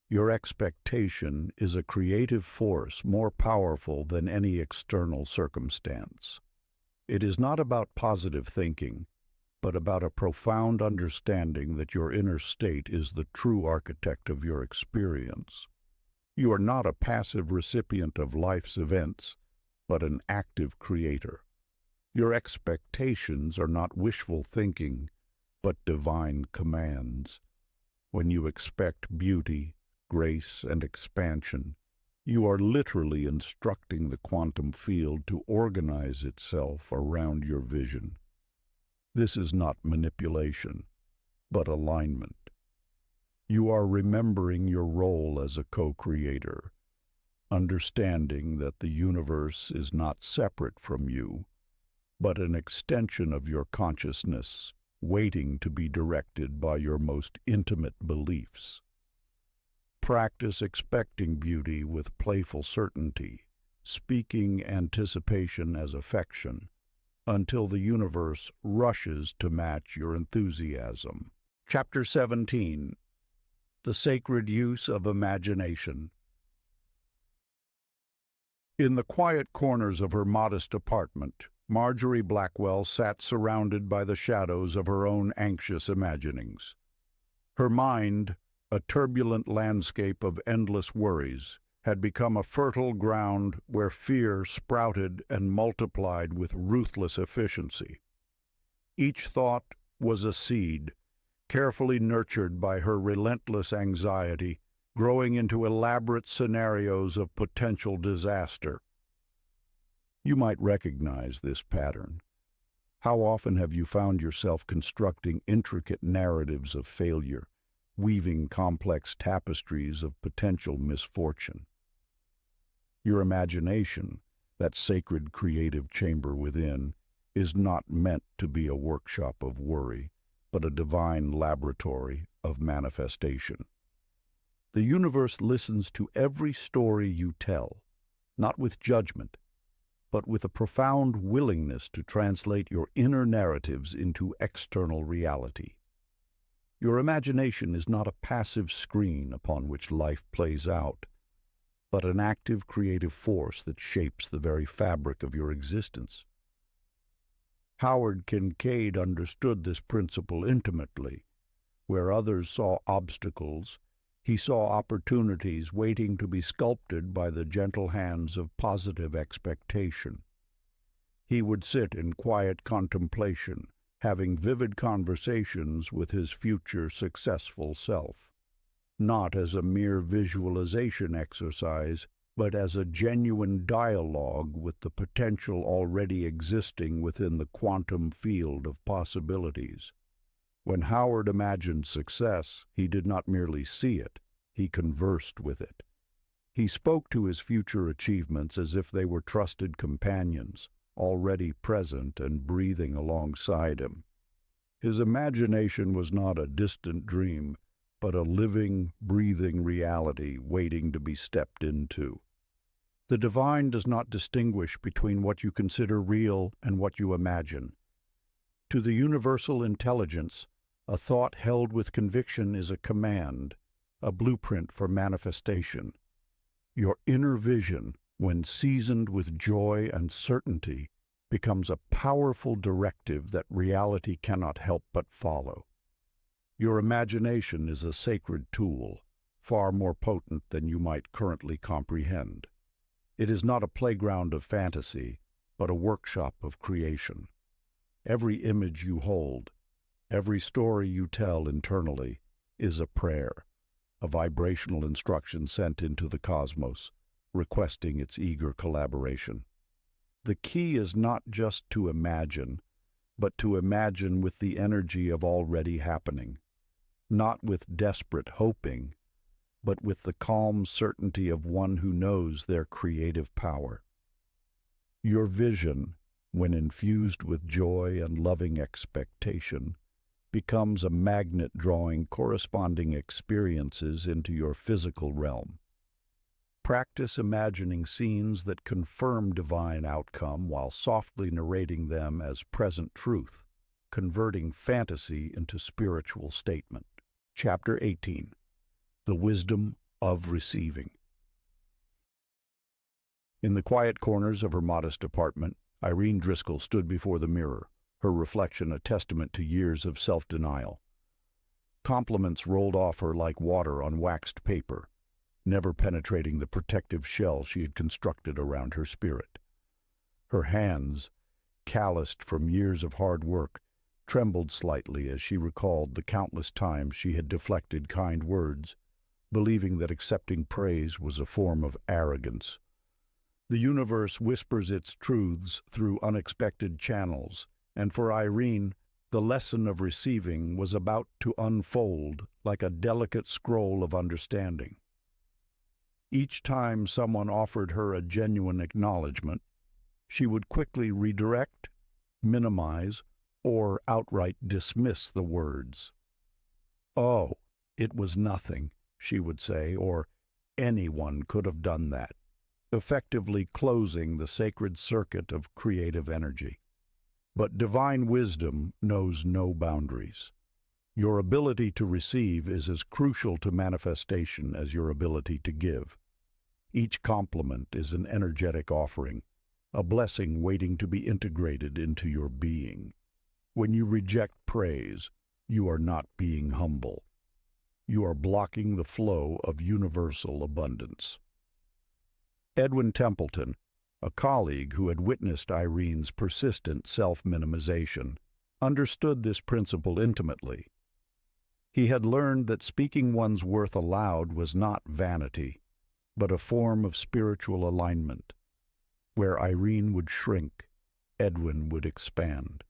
Your expectation is a creative force more powerful than any external circumstance. It is not about positive thinking, but about a profound understanding that your inner state is the true architect of your experience. You are not a passive recipient of life's events, but an active creator. Your expectations are not wishful thinking, but divine commands. When you expect beauty, grace, and expansion, you are literally instructing the quantum field to organize itself around your vision. This is not manipulation, but alignment. You are remembering your role as a co-creator, understanding that the universe is not separate from you, but an extension of your consciousness, waiting to be directed by your most intimate beliefs. Practice expecting beauty with playful certainty, speaking anticipation as affection, until the universe rushes to match your enthusiasm. Chapter 17. The Sacred Use of Imagination. In the quiet corners of her modest apartment, Marjorie Blackwell sat surrounded by the shadows of her own anxious imaginings. Her mind, a turbulent landscape of endless worries, had become a fertile ground where fear sprouted and multiplied with ruthless efficiency. Each thought was a seed, carefully nurtured by her relentless anxiety, growing into elaborate scenarios of potential disaster. You might recognize this pattern. How often have you found yourself constructing intricate narratives of failure, weaving complex tapestries of potential misfortune? Your imagination, that sacred creative chamber within, is not meant to be a workshop of worry, but a divine laboratory of manifestation. The universe listens to every story you tell, not with judgment, but with a profound willingness to translate your inner narratives into external reality. Your imagination is not a passive screen upon which life plays out, but an active creative force that shapes the very fabric of your existence. Howard Kincaid understood this principle intimately. Where others saw obstacles, he saw opportunities waiting to be sculpted by the gentle hands of positive expectation. He would sit in quiet contemplation, having vivid conversations with his future successful self, not as a mere visualization exercise, but as a genuine dialogue with the potential already existing within the quantum field of possibilities. When Howard imagined success, he did not merely see it, he conversed with it. He spoke to his future achievements as if they were trusted companions, already present and breathing alongside him. His imagination was not a distant dream, but a living, breathing reality waiting to be stepped into. The divine does not distinguish between what you consider real and what you imagine. To the universal intelligence, a thought held with conviction is a command, a blueprint for manifestation. Your inner vision, when seasoned with joy and certainty, becomes a powerful directive that reality cannot help but follow. Your imagination is a sacred tool, far more potent than you might currently comprehend. It is not a playground of fantasy, but a workshop of creation. Every image you hold, every story you tell internally, is a prayer, a vibrational instruction sent into the cosmos, requesting its eager collaboration. The key is not just to imagine, but to imagine with the energy of already happening, not with desperate hoping, but with the calm certainty of one who knows their creative power. Your vision, when infused with joy and loving expectation, becomes a magnet drawing corresponding experiences into your physical realm. Practice imagining scenes that confirm divine outcome while softly narrating them as present truth, converting fantasy into spiritual statement. Chapter 18. The Wisdom of Receiving. In the quiet corners of her modest apartment, Irene Driscoll stood before the mirror, her reflection a testament to years of self-denial. Compliments rolled off her like water on waxed paper, never penetrating the protective shell she had constructed around her spirit. Her hands, calloused from years of hard work, trembled slightly as she recalled the countless times she had deflected kind words, believing that accepting praise was a form of arrogance. The universe whispers its truths through unexpected channels, and for Irene, the lesson of receiving was about to unfold like a delicate scroll of understanding. Each time someone offered her a genuine acknowledgement, she would quickly redirect, minimize, or outright dismiss the words. "Oh, it was nothing," she would say, or "anyone could have done that," effectively closing the sacred circuit of creative energy. But divine wisdom knows no boundaries. Your ability to receive is as crucial to manifestation as your ability to give. Each compliment is an energetic offering, a blessing waiting to be integrated into your being. When you reject praise, you are not being humble. You are blocking the flow of universal abundance. Edwin Templeton, a colleague who had witnessed Irene's persistent self-minimization, understood this principle intimately. He had learned that speaking one's worth aloud was not vanity, but a form of spiritual alignment. Where Irene would shrink, Edwin would expand.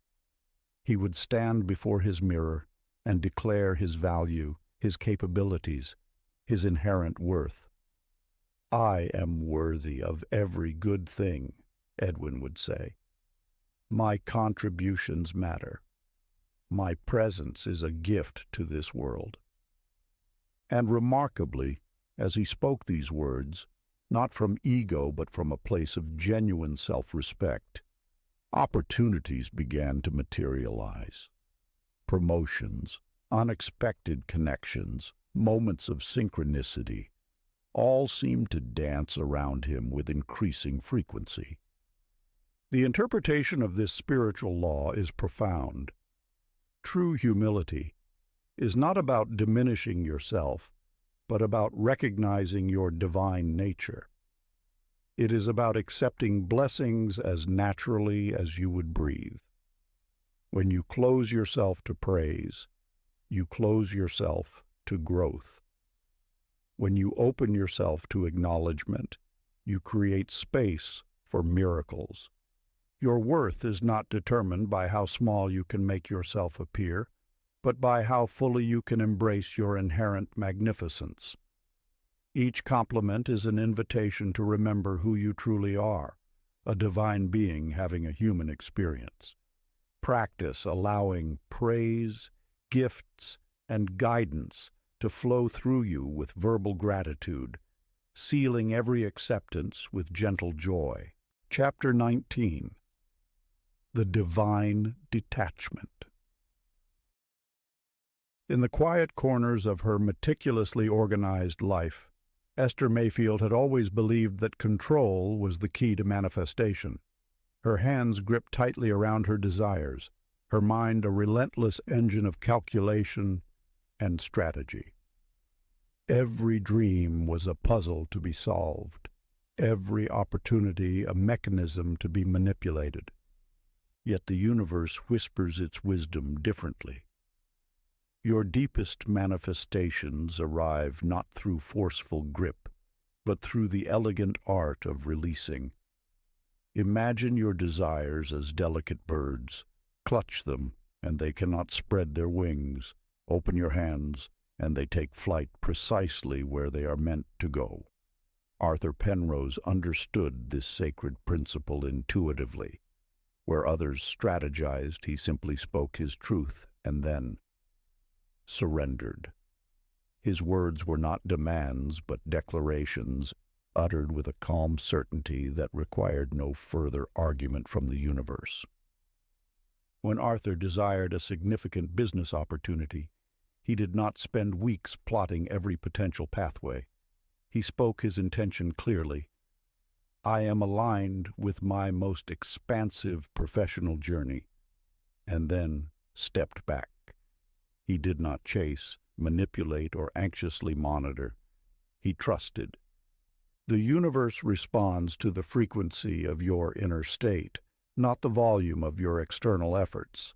He would stand before his mirror and declare his value, his capabilities, his inherent worth. "I am worthy of every good thing," Edwin would say. "My contributions matter. My presence is a gift to this world." And remarkably, as he spoke these words, not from ego but from a place of genuine self-respect, opportunities began to materialize. Promotions, unexpected connections, moments of synchronicity, all seemed to dance around him with increasing frequency. The interpretation of this spiritual law is profound. True humility is not about diminishing yourself, but about recognizing your divine nature. It is about accepting blessings as naturally as you would breathe. When you close yourself to praise, you close yourself to growth. When you open yourself to acknowledgement, you create space for miracles. Your worth is not determined by how small you can make yourself appear, but by how fully you can embrace your inherent magnificence. Each compliment is an invitation to remember who you truly are, a divine being having a human experience. Practice allowing praise, gifts, and guidance to flow through you with verbal gratitude, sealing every acceptance with gentle joy. Chapter 19. The Divine Detachment. In the quiet corners of her meticulously organized life, Esther Mayfield had always believed that control was the key to manifestation. Her hands gripped tightly around her desires, her mind a relentless engine of calculation and strategy. Every dream was a puzzle to be solved, every opportunity a mechanism to be manipulated. Yet the universe whispers its wisdom differently. Your deepest manifestations arrive not through forceful grip, but through the elegant art of releasing. Imagine your desires as delicate birds. Clutch them, and they cannot spread their wings. Open your hands, and they take flight precisely where they are meant to go. Arthur Penrose understood this sacred principle intuitively. Where others strategized, he simply spoke his truth and then surrendered. His words were not demands, but declarations, uttered with a calm certainty that required no further argument from the universe. When Arthur desired a significant business opportunity, he did not spend weeks plotting every potential pathway. He spoke his intention clearly. I am aligned with my most expansive professional journey, and then stepped back. He did not chase, manipulate, or anxiously monitor. He trusted. The universe responds to the frequency of your inner state, not the volume of your external efforts.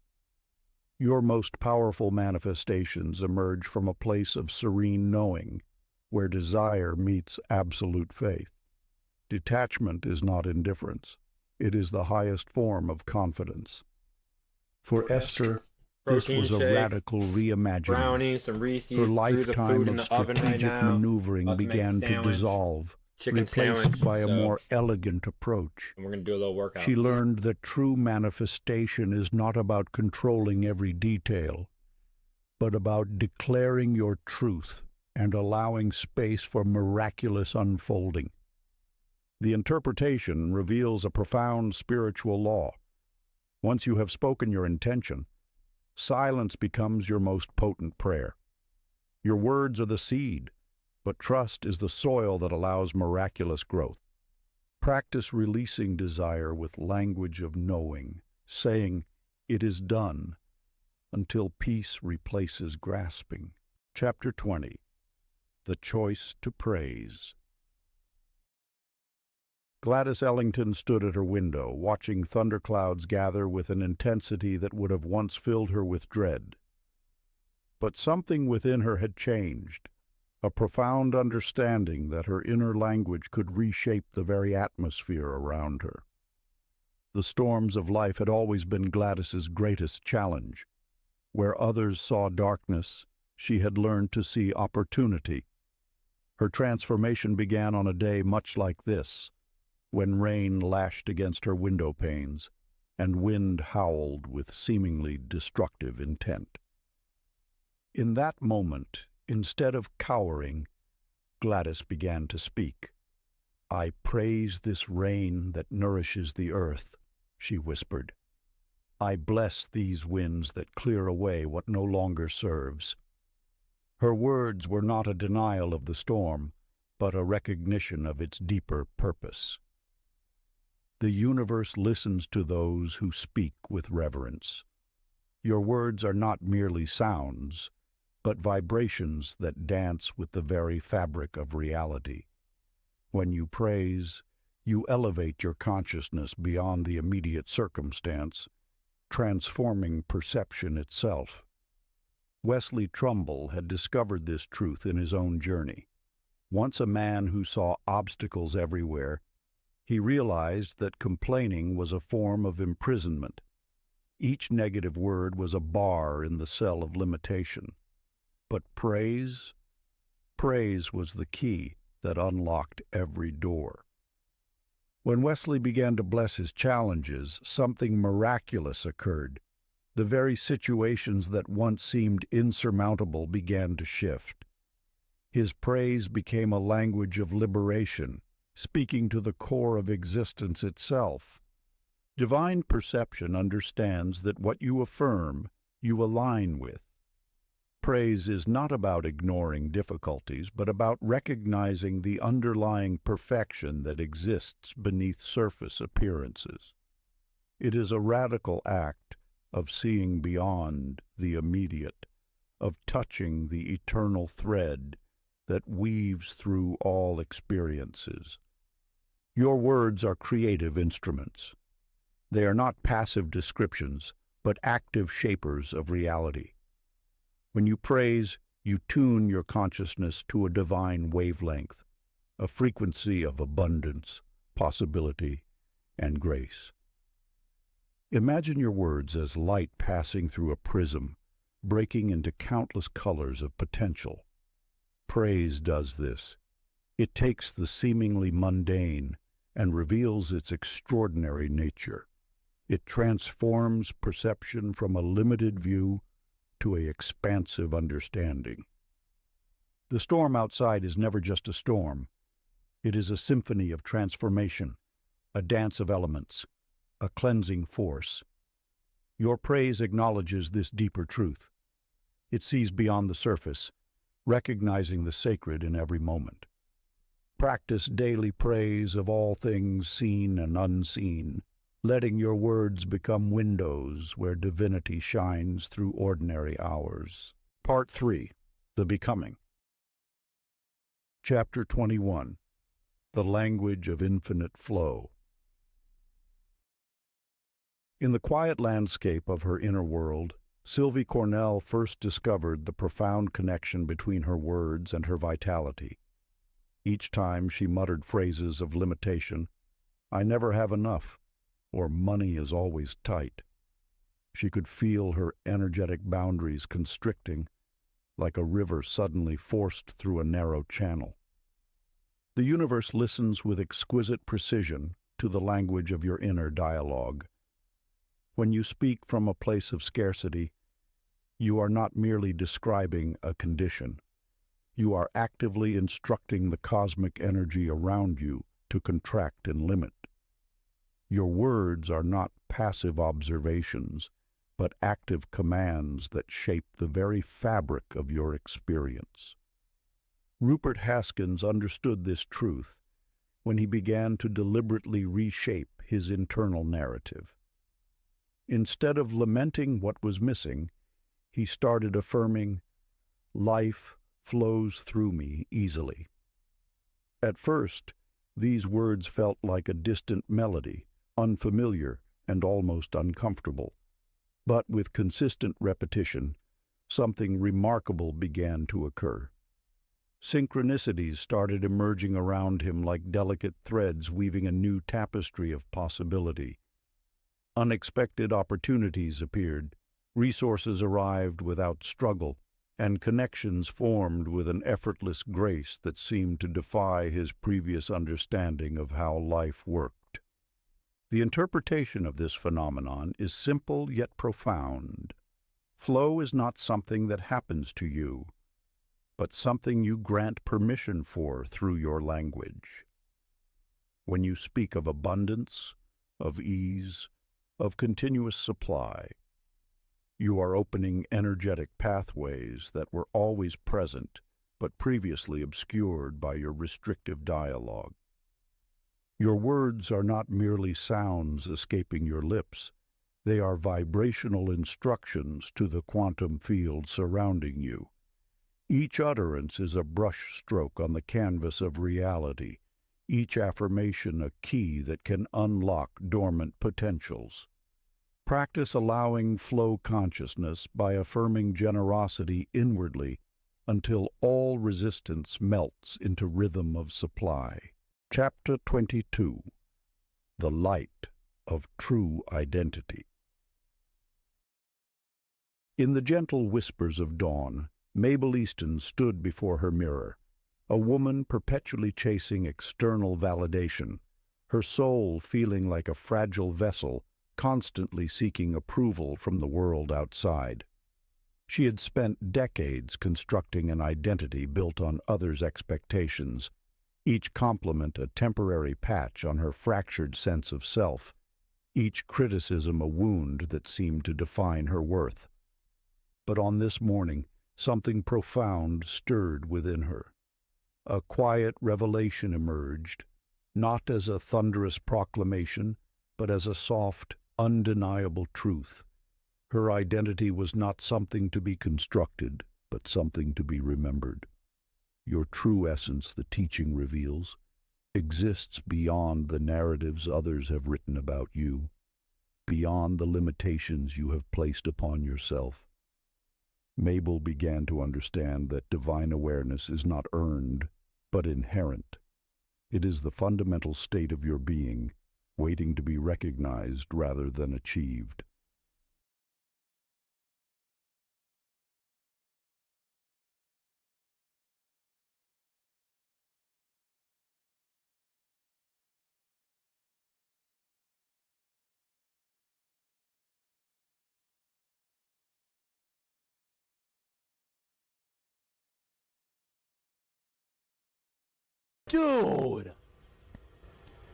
Your most powerful manifestations emerge from a place of serene knowing, where desire meets absolute faith. Detachment is not indifference. It is the highest form of confidence. For Esther, this Protein was a shake, radical reimagining. brownies, some Reese's, Her threw the lifetime food in of the oven right strategic now. maneuvering About to make a began to sandwich, dissolve, chicken replaced sandwich, by a so- more elegant approach. And we're going to do a little workout. She learned that true manifestation is not about controlling every detail, but about declaring your truth and allowing space for miraculous unfolding. The interpretation reveals a profound spiritual law. Once you have spoken your intention, silence becomes your most potent prayer. Your words are the seed, but trust is the soil that allows miraculous growth. Practice releasing desire with language of knowing, saying, "It is done," until peace replaces grasping. Chapter 20. The Choice to Praise. Gladys Ellington stood at her window, watching thunderclouds gather with an intensity that would have once filled her with dread. But something within her had changed, a profound understanding that her inner language could reshape the very atmosphere around her. The storms of life had always been Gladys's greatest challenge. Where others saw darkness, she had learned to see opportunity. Her transformation began on a day much like this, when rain lashed against her window panes and wind howled with seemingly destructive intent. In that moment, instead of cowering, Gladys began to speak. "I praise this rain that nourishes the earth," she whispered. "I bless these winds that clear away what no longer serves." Her words were not a denial of the storm, but a recognition of its deeper purpose. The universe listens to those who speak with reverence. Your words are not merely sounds, but vibrations that dance with the very fabric of reality. When you praise, you elevate your consciousness beyond the immediate circumstance, transforming perception itself. Wesley Trumbull had discovered this truth in his own journey. Once a man who saw obstacles everywhere, he realized that complaining was a form of imprisonment. Each negative word was a bar in the cell of limitation. But praise was the key that unlocked every door. When Wesley began to bless his challenges, something miraculous occurred. The very situations that once seemed insurmountable began to shift. His praise became a language of liberation, speaking to the core of existence itself. Divine perception understands that what you affirm, you align with. Praise is not about ignoring difficulties, but about recognizing the underlying perfection that exists beneath surface appearances. It is a radical act of seeing beyond the immediate, of touching the eternal thread that weaves through all experiences. Your words are creative instruments. They are not passive descriptions, but active shapers of reality. When you praise, you tune your consciousness to a divine wavelength, a frequency of abundance, possibility, and grace. Imagine your words as light passing through a prism, breaking into countless colors of potential. Praise does this. It takes the seemingly mundane and reveals its extraordinary nature. It transforms perception from a limited view to an expansive understanding. The storm outside is never just a storm. It is a symphony of transformation, a dance of elements, a cleansing force. Your praise acknowledges this deeper truth. It sees beyond the surface, recognizing the sacred in every moment. Practice daily praise of all things seen and unseen, letting your words become windows where divinity shines through ordinary hours. Part 3. The Becoming. Chapter 21. The Language of Infinite Flow. In the quiet landscape of her inner world, Sylvie Cornell first discovered the profound connection between her words and her vitality. Each time she muttered phrases of limitation, "I never have enough," or "money is always tight," she could feel her energetic boundaries constricting, like a river suddenly forced through a narrow channel. The universe listens with exquisite precision to the language of your inner dialogue. When you speak from a place of scarcity, you are not merely describing a condition. You are actively instructing the cosmic energy around you to contract and limit. Your words are not passive observations, but active commands that shape the very fabric of your experience. Rupert Haskins understood this truth when he began to deliberately reshape his internal narrative. Instead of lamenting what was missing, he started affirming, "Life flows through me easily." At first, these words felt like a distant melody, unfamiliar and almost uncomfortable. But with consistent repetition, something remarkable began to occur. Synchronicities started emerging around him like delicate threads weaving a new tapestry of possibility. Unexpected opportunities appeared, resources arrived without struggle, and connections formed with an effortless grace that seemed to defy his previous understanding of how life worked. The interpretation of this phenomenon is simple yet profound. Flow is not something that happens to you, but something you grant permission for through your language. When you speak of abundance, of ease, of continuous supply, you are opening energetic pathways that were always present but previously obscured by your restrictive dialogue. Your words are not merely sounds escaping your lips. They are vibrational instructions to the quantum field surrounding you. Each utterance is a brush stroke on the canvas of reality, each affirmation a key that can unlock dormant potentials. Practice allowing flow consciousness by affirming generosity inwardly until all resistance melts into rhythm of supply. Chapter 22. The Light of True Identity. In the gentle whispers of dawn, Mabel Easton stood before her mirror, a woman perpetually chasing external validation, her soul feeling like a fragile vessel constantly seeking approval from the world outside. She had spent decades constructing an identity built on others' expectations, each compliment a temporary patch on her fractured sense of self, each criticism a wound that seemed to define her worth. But on this morning, something profound stirred within her. A quiet revelation emerged, not as a thunderous proclamation, but as a soft, undeniable truth. Her identity was not something to be constructed, but something to be remembered. Your true essence, the teaching reveals, exists beyond the narratives others have written about you, beyond the limitations you have placed upon yourself. Mabel began to understand that divine awareness is not earned, but inherent. It is the fundamental state of your being, waiting to be recognized rather than achieved. Dude!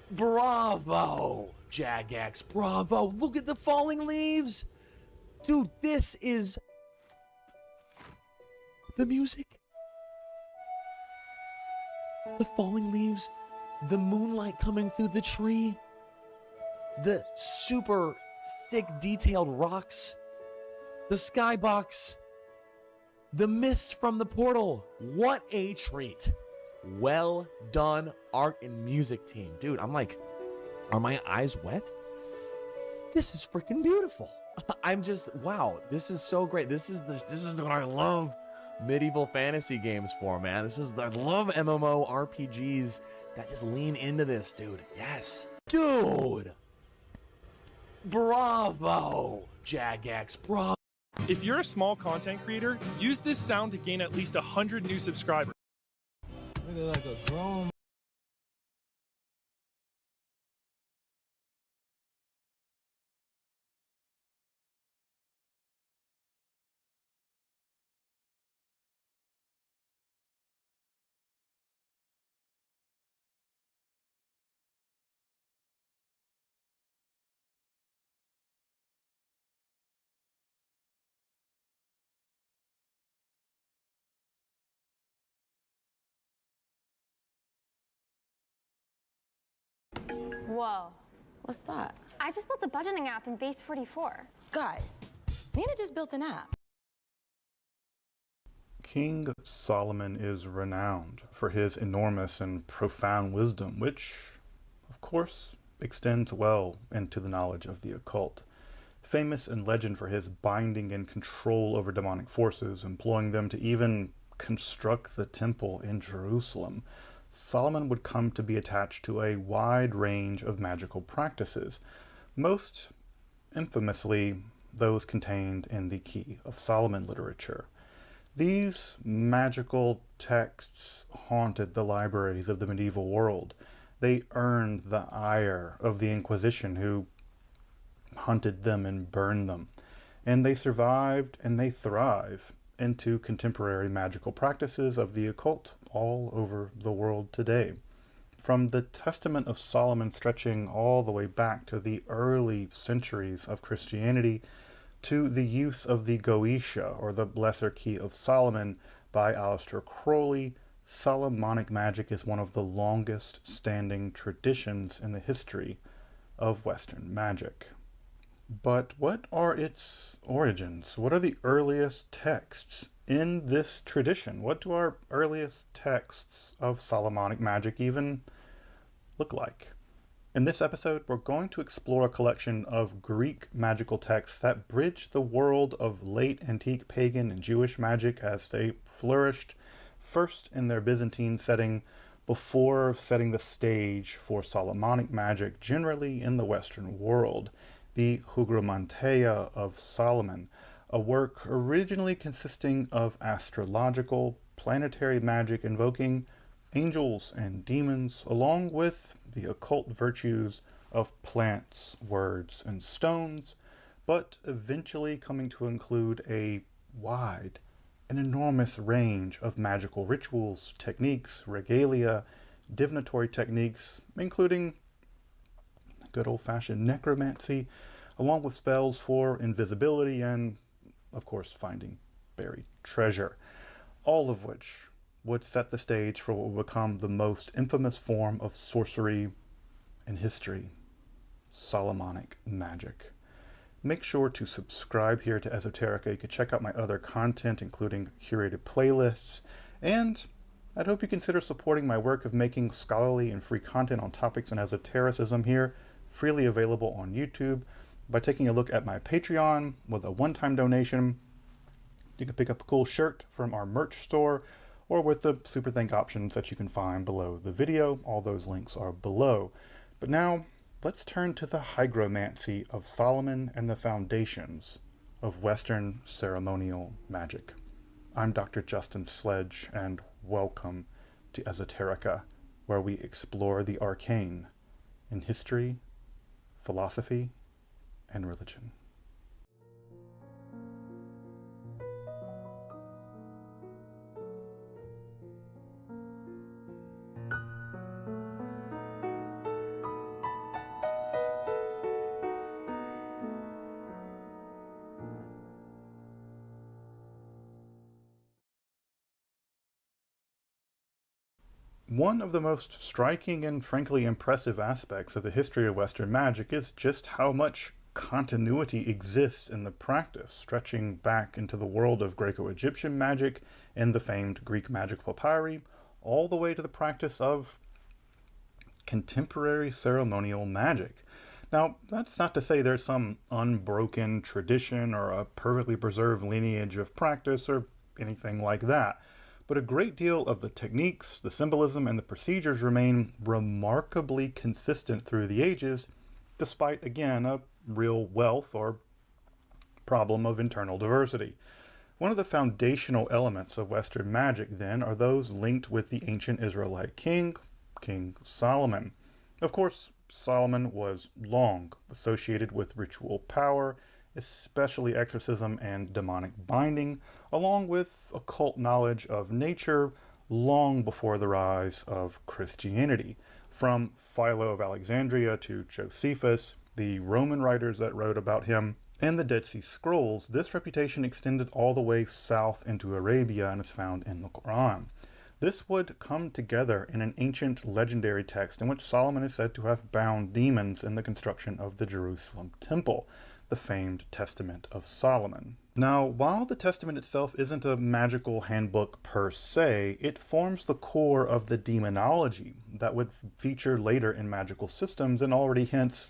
Bravo, Jagex, bravo. Look at the falling leaves. Dude, this is the music. The falling leaves, the moonlight coming through the tree, the super sick detailed rocks, the skybox, the mist from the portal. What a treat. Well done, art and music team. Dude, I'm like, are my eyes wet? This is freaking beautiful. I'm just, wow, this is so great. This is what I love medieval fantasy games for, man. I love MMO RPGs that just lean into this, dude. Yes. Dude. Bravo, Jagex, bravo. If you're a small content creator, use this sound to gain at least 100 new subscribers. Really like a grown. Whoa. What's that? I just built a budgeting app in Base 44. Guys, Nina just built an app. King Solomon is renowned for his enormous and profound wisdom, which, of course, extends well into the knowledge of the occult. Famous in legend for his binding and control over demonic forces, employing them to even construct the temple in Jerusalem, Solomon would come to be attached to a wide range of magical practices, most infamously those contained in the Key of Solomon literature. These magical texts haunted the libraries of the medieval world. They earned the ire of the Inquisition, who hunted them and burned them. And they survived and they thrive into contemporary magical practices of the occult all over the world today. From the Testament of Solomon stretching all the way back to the early centuries of Christianity, to the use of the Goetia, or the Lesser Key of Solomon, by Aleister Crowley, Solomonic magic is one of the longest standing traditions in the history of Western magic. But what are its origins? What are the earliest texts in this tradition? What do our earliest texts of Solomonic magic even look like? In this episode, we're going to explore a collection of Greek magical texts that bridge the world of late antique pagan and Jewish magic as they flourished first in their Byzantine setting before setting the stage for Solomonic magic generally in the Western world. The Hygromanteia of Solomon, a work originally consisting of astrological, planetary magic invoking angels and demons, along with the occult virtues of plants, words, and stones, but eventually coming to include a wide and enormous range of magical rituals, techniques, regalia, divinatory techniques, including good old-fashioned necromancy, along with spells for invisibility and, of course, finding buried treasure, all of which would set the stage for what would become the most infamous form of sorcery in history, Solomonic magic. Make sure to subscribe here to Esoterica. You can check out my other content, including curated playlists, and I'd hope you consider supporting my work of making scholarly and free content on topics in esotericism here, freely available on YouTube, by taking a look at my Patreon with a one-time donation. You can pick up a cool shirt from our merch store, or with the super thank options that you can find below the video. All those links are below. But now, let's turn to the hygromancy of Solomon and the foundations of Western ceremonial magic. I'm Dr. Justin Sledge, and welcome to Esoterica, where we explore the arcane in history, philosophy, and religion. One of the most striking and frankly impressive aspects of the history of Western magic is just how much continuity exists in the practice, stretching back into the world of Greco-Egyptian magic and the famed Greek magic papyri, all the way to the practice of contemporary ceremonial magic. Now, that's not to say there's some unbroken tradition or a perfectly preserved lineage of practice or anything like that. But a great deal of the techniques, the symbolism, and the procedures remain remarkably consistent through the ages, despite, again, a real wealth or problem of internal diversity. One of the foundational elements of Western magic, then, are those linked with the ancient Israelite king, King Solomon. Of course, Solomon was long associated with ritual power, especially exorcism and demonic binding, along with occult knowledge of nature long before the rise of Christianity. From Philo of Alexandria to Josephus, the Roman writers that wrote about him, and the Dead Sea Scrolls, this reputation extended all the way south into Arabia and is found in the Quran. This would come together in an ancient legendary text in which Solomon is said to have bound demons in the construction of the Jerusalem temple, the famed Testament of Solomon. Now, while the Testament itself isn't a magical handbook per se, it forms the core of the demonology that would feature later in magical systems and already hints,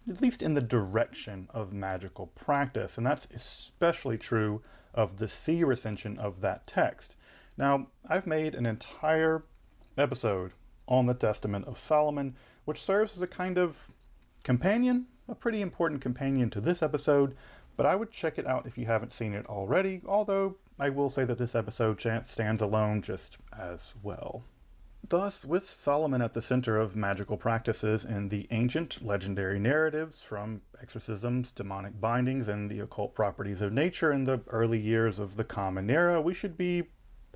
at least in the direction of magical practice, and that's especially true of the sea recension of that text. Now, I've made an entire episode on the Testament of Solomon, which serves as a kind of companion, a pretty important companion to this episode, but I would check it out if you haven't seen it already, although I will say that this episode stands alone just as well. Thus, with Solomon at the center of magical practices in the ancient legendary narratives, from exorcisms, demonic bindings, and the occult properties of nature in the early years of the Common Era, we should be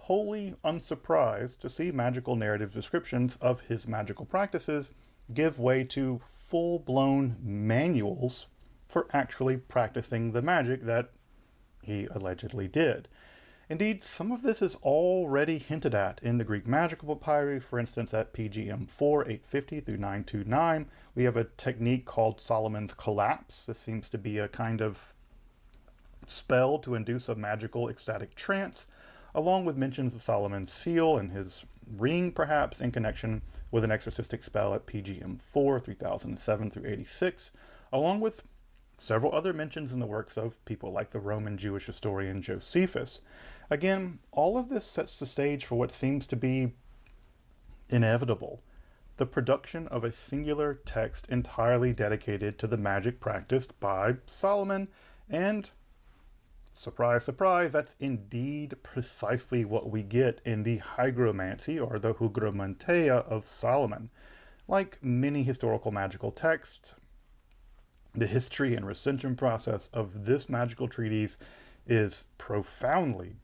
wholly unsurprised to see magical narrative descriptions of his magical practices give way to full-blown manuals for actually practicing the magic that he allegedly did. Indeed, some of this is already hinted at in the Greek magical papyri. For instance, at PGM 4, 850 through 929, we have a technique called Solomon's Collapse. This seems to be a kind of spell to induce a magical ecstatic trance, along with mentions of Solomon's seal and his ring, perhaps, in connection with an exorcistic spell at PGM 4, 3007 through 86, along with several other mentions in the works of people like the Roman Jewish historian Josephus. Again, all of this sets the stage for what seems to be inevitable: the production of a singular text entirely dedicated to the magic practiced by Solomon. And surprise, surprise, that's indeed precisely what we get in the hygromancy, or the hygromanteia of Solomon. Like many historical magical texts, the history and recension process of this magical treatise is profoundly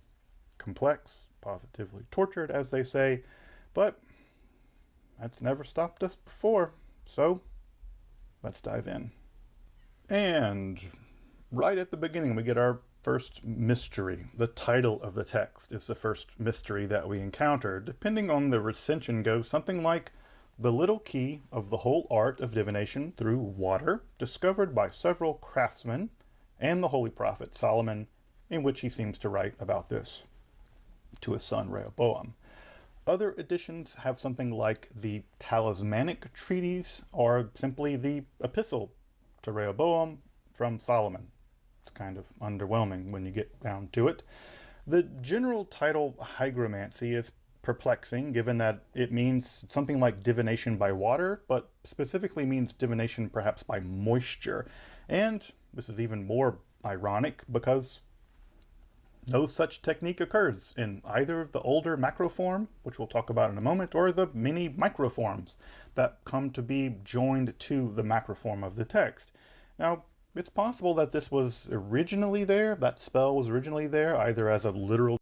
complex, positively tortured, as they say, but that's never stopped us before. So let's dive in. And right at the beginning, we get our first mystery. The title of the text is the first mystery that we encounter. Depending on the recension, goes something like "The little key of the whole art of divination through water, discovered by several craftsmen and the holy prophet Solomon," in which he seems to write about this to his son Rehoboam. Other editions have something like "The talismanic treatise," or simply "The epistle to Rehoboam from Solomon." It's kind of underwhelming when you get down to it. The general title hygromancy is perplexing, given that it means something like divination by water, but specifically means divination perhaps by moisture. And this is even more ironic because no such technique occurs in either the older macroform, which we'll talk about in a moment, or the many microforms that come to be joined to the macroform of the text. Now, it's possible that this was originally there, that spell was originally there, either as a literal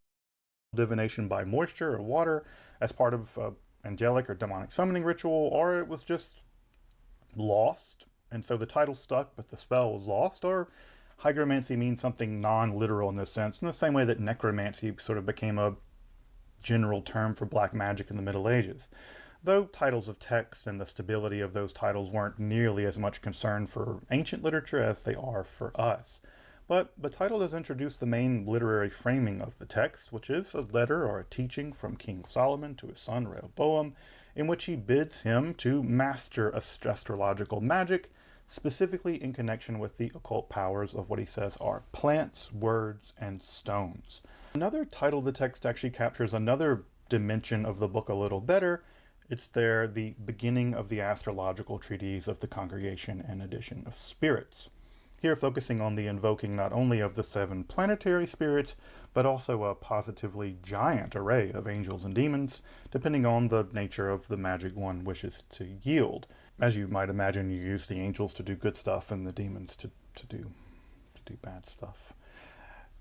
divination by moisture or water, as part of angelic or demonic summoning ritual, or it was just lost, and so the title stuck, but the spell was lost, or hygromancy means something non-literal in this sense, in the same way that necromancy sort of became a general term for black magic in the Middle Ages. Though titles of text and the stability of those titles weren't nearly as much concern for ancient literature as they are for us. But the title does introduce the main literary framing of the text, which is a letter or a teaching from King Solomon to his son Rehoboam, in which he bids him to master astrological magic, specifically in connection with the occult powers of what he says are plants, words, and stones. Another title of the text actually captures another dimension of the book a little better. It's there, the beginning of the astrological treatise of the Congregation and Edition of Spirits. Here focusing on the invoking not only of the 7 planetary spirits, but also a positively giant array of angels and demons, depending on the nature of the magic one wishes to yield. As you might imagine, you use the angels to do good stuff and the demons to do bad stuff.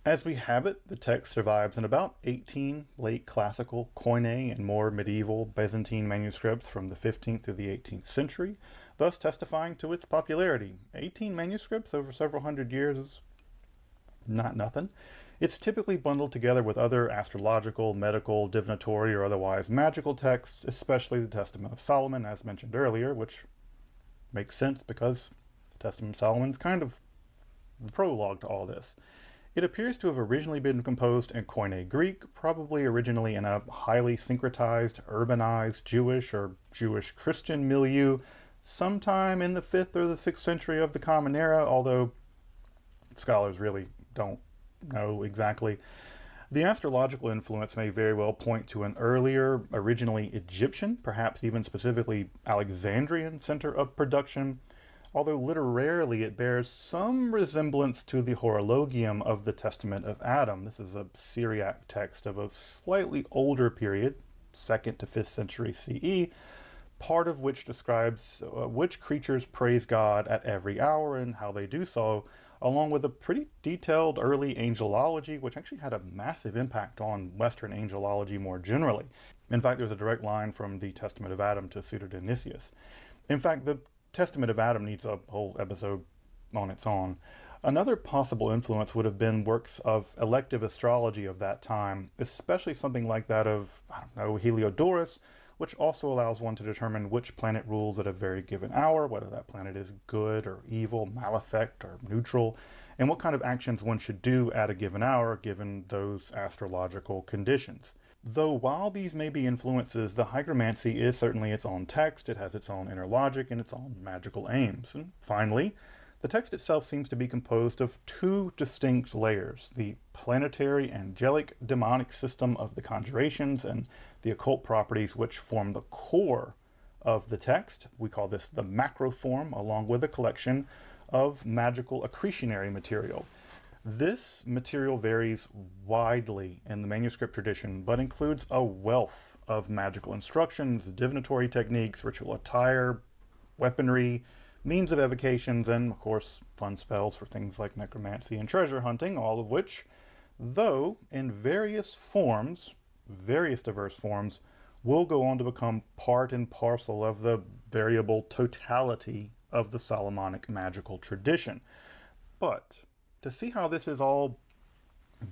As we have it, the text survives in about 18 late classical Koine and more medieval Byzantine manuscripts from the 15th to the 18th century, thus testifying to its popularity. 18 manuscripts over several hundred years is not nothing. It's typically bundled together with other astrological, medical, divinatory, or otherwise magical texts, especially the Testament of Solomon, as mentioned earlier, which makes sense because the Testament of Solomon is kind of the prologue to all this. It appears to have originally been composed in Koine Greek, probably originally in a highly syncretized, urbanized Jewish or Jewish Christian milieu, sometime in the 5th or the 6th century of the Common Era, although scholars really don't know exactly. The astrological influence may very well point to an earlier, originally Egyptian, perhaps even specifically Alexandrian center of production, although literarily it bears some resemblance to the Horologium of the Testament of Adam. This is a Syriac text of a slightly older period, 2nd to 5th century CE, part of which describes which creatures praise God at every hour and how they do so, along with a pretty detailed early angelology, which actually had a massive impact on Western angelology more generally. In fact, there's a direct line from the Testament of Adam to Pseudo-Dionysius. In fact, the Testament of Adam needs a whole episode on its own. Another possible influence would have been works of elective astrology of that time, especially something like that of, I don't know, Heliodorus, which also allows one to determine which planet rules at a very given hour, whether that planet is good or evil, malefic or neutral, and what kind of actions one should do at a given hour given those astrological conditions. Though while these may be influences, the hygromancy is certainly its own text, it has its own inner logic and its own magical aims. And finally, the text itself seems to be composed of two distinct layers, the planetary angelic demonic system of the conjurations and the occult properties which form the core of the text. We call this the macroform, along with a collection of magical accretionary material. This material varies widely in the manuscript tradition, but includes a wealth of magical instructions, divinatory techniques, ritual attire, weaponry, means of evocations, and of course fun spells for things like necromancy and treasure hunting, all of which, though in various forms, various diverse forms, will go on to become part and parcel of the variable totality of the Solomonic magical tradition. But to see how this is all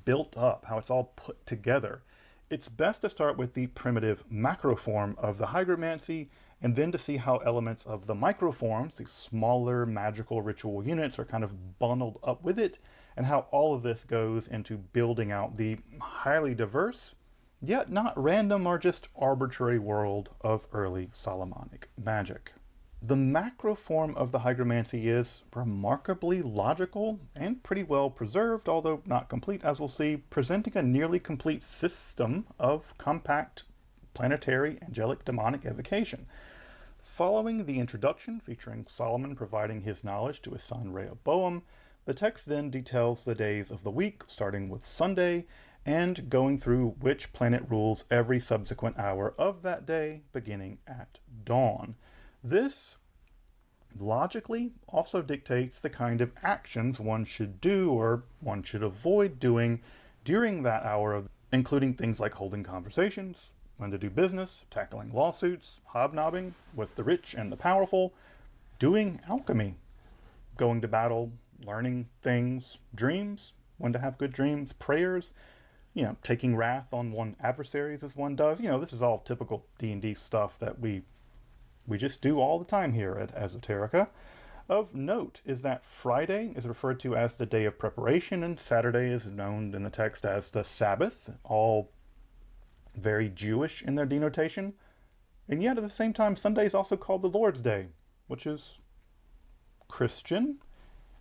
built up, how it's all put together, it's best to start with the primitive macroform of the hygromancy, and then to see how elements of the microforms, these smaller magical ritual units, are kind of bundled up with it, and how all of this goes into building out the highly diverse, yet not random or just arbitrary world of early Solomonic magic. The macroform of the hygromancy is remarkably logical and pretty well preserved, although not complete, as we'll see, presenting a nearly complete system of compact planetary angelic demonic evocation. Following the introduction, featuring Solomon providing his knowledge to his son Rehoboam, the text then details the days of the week, starting with Sunday, and going through which planet rules every subsequent hour of that day, beginning at dawn. This logically also dictates the kind of actions one should do or one should avoid doing during that hour, including things like holding conversations, when to do business, tackling lawsuits, hobnobbing with the rich and the powerful, doing alchemy, going to battle, learning things, dreams, when to have good dreams, prayers, taking wrath on one's adversaries as one does. This is all typical D&D stuff that we just do all the time here at Esoterica. Of note is that Friday is referred to as the day of preparation, and Saturday is known in the text as the Sabbath, all very Jewish in their denotation. And yet at the same time, Sunday is also called the Lord's Day, which is Christian.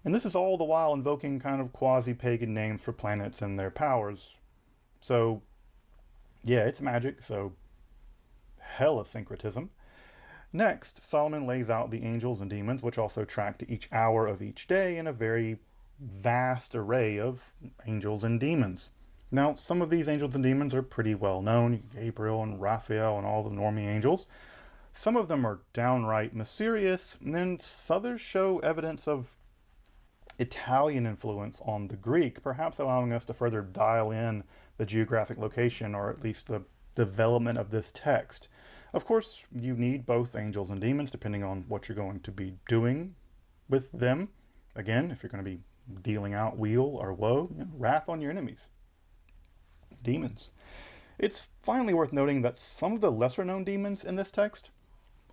And this is all the while invoking kind of quasi-pagan names for planets and their powers. So, yeah, it's magic, so hella syncretism. Next, Solomon lays out the angels and demons, which also track to each hour of each day in a very vast array of angels and demons. Now, some of these angels and demons are pretty well known, Gabriel and Raphael and all the normie angels. Some of them are downright mysterious, and then others show evidence of Italian influence on the Greek, perhaps allowing us to further dial in the geographic location, or at least the development of this text. Of course, you need both angels and demons, depending on what you're going to be doing with them. Again, if you're going to be dealing out weal or woe, wrath on your enemies. Demons. It's finally worth noting that some of the lesser-known demons in this text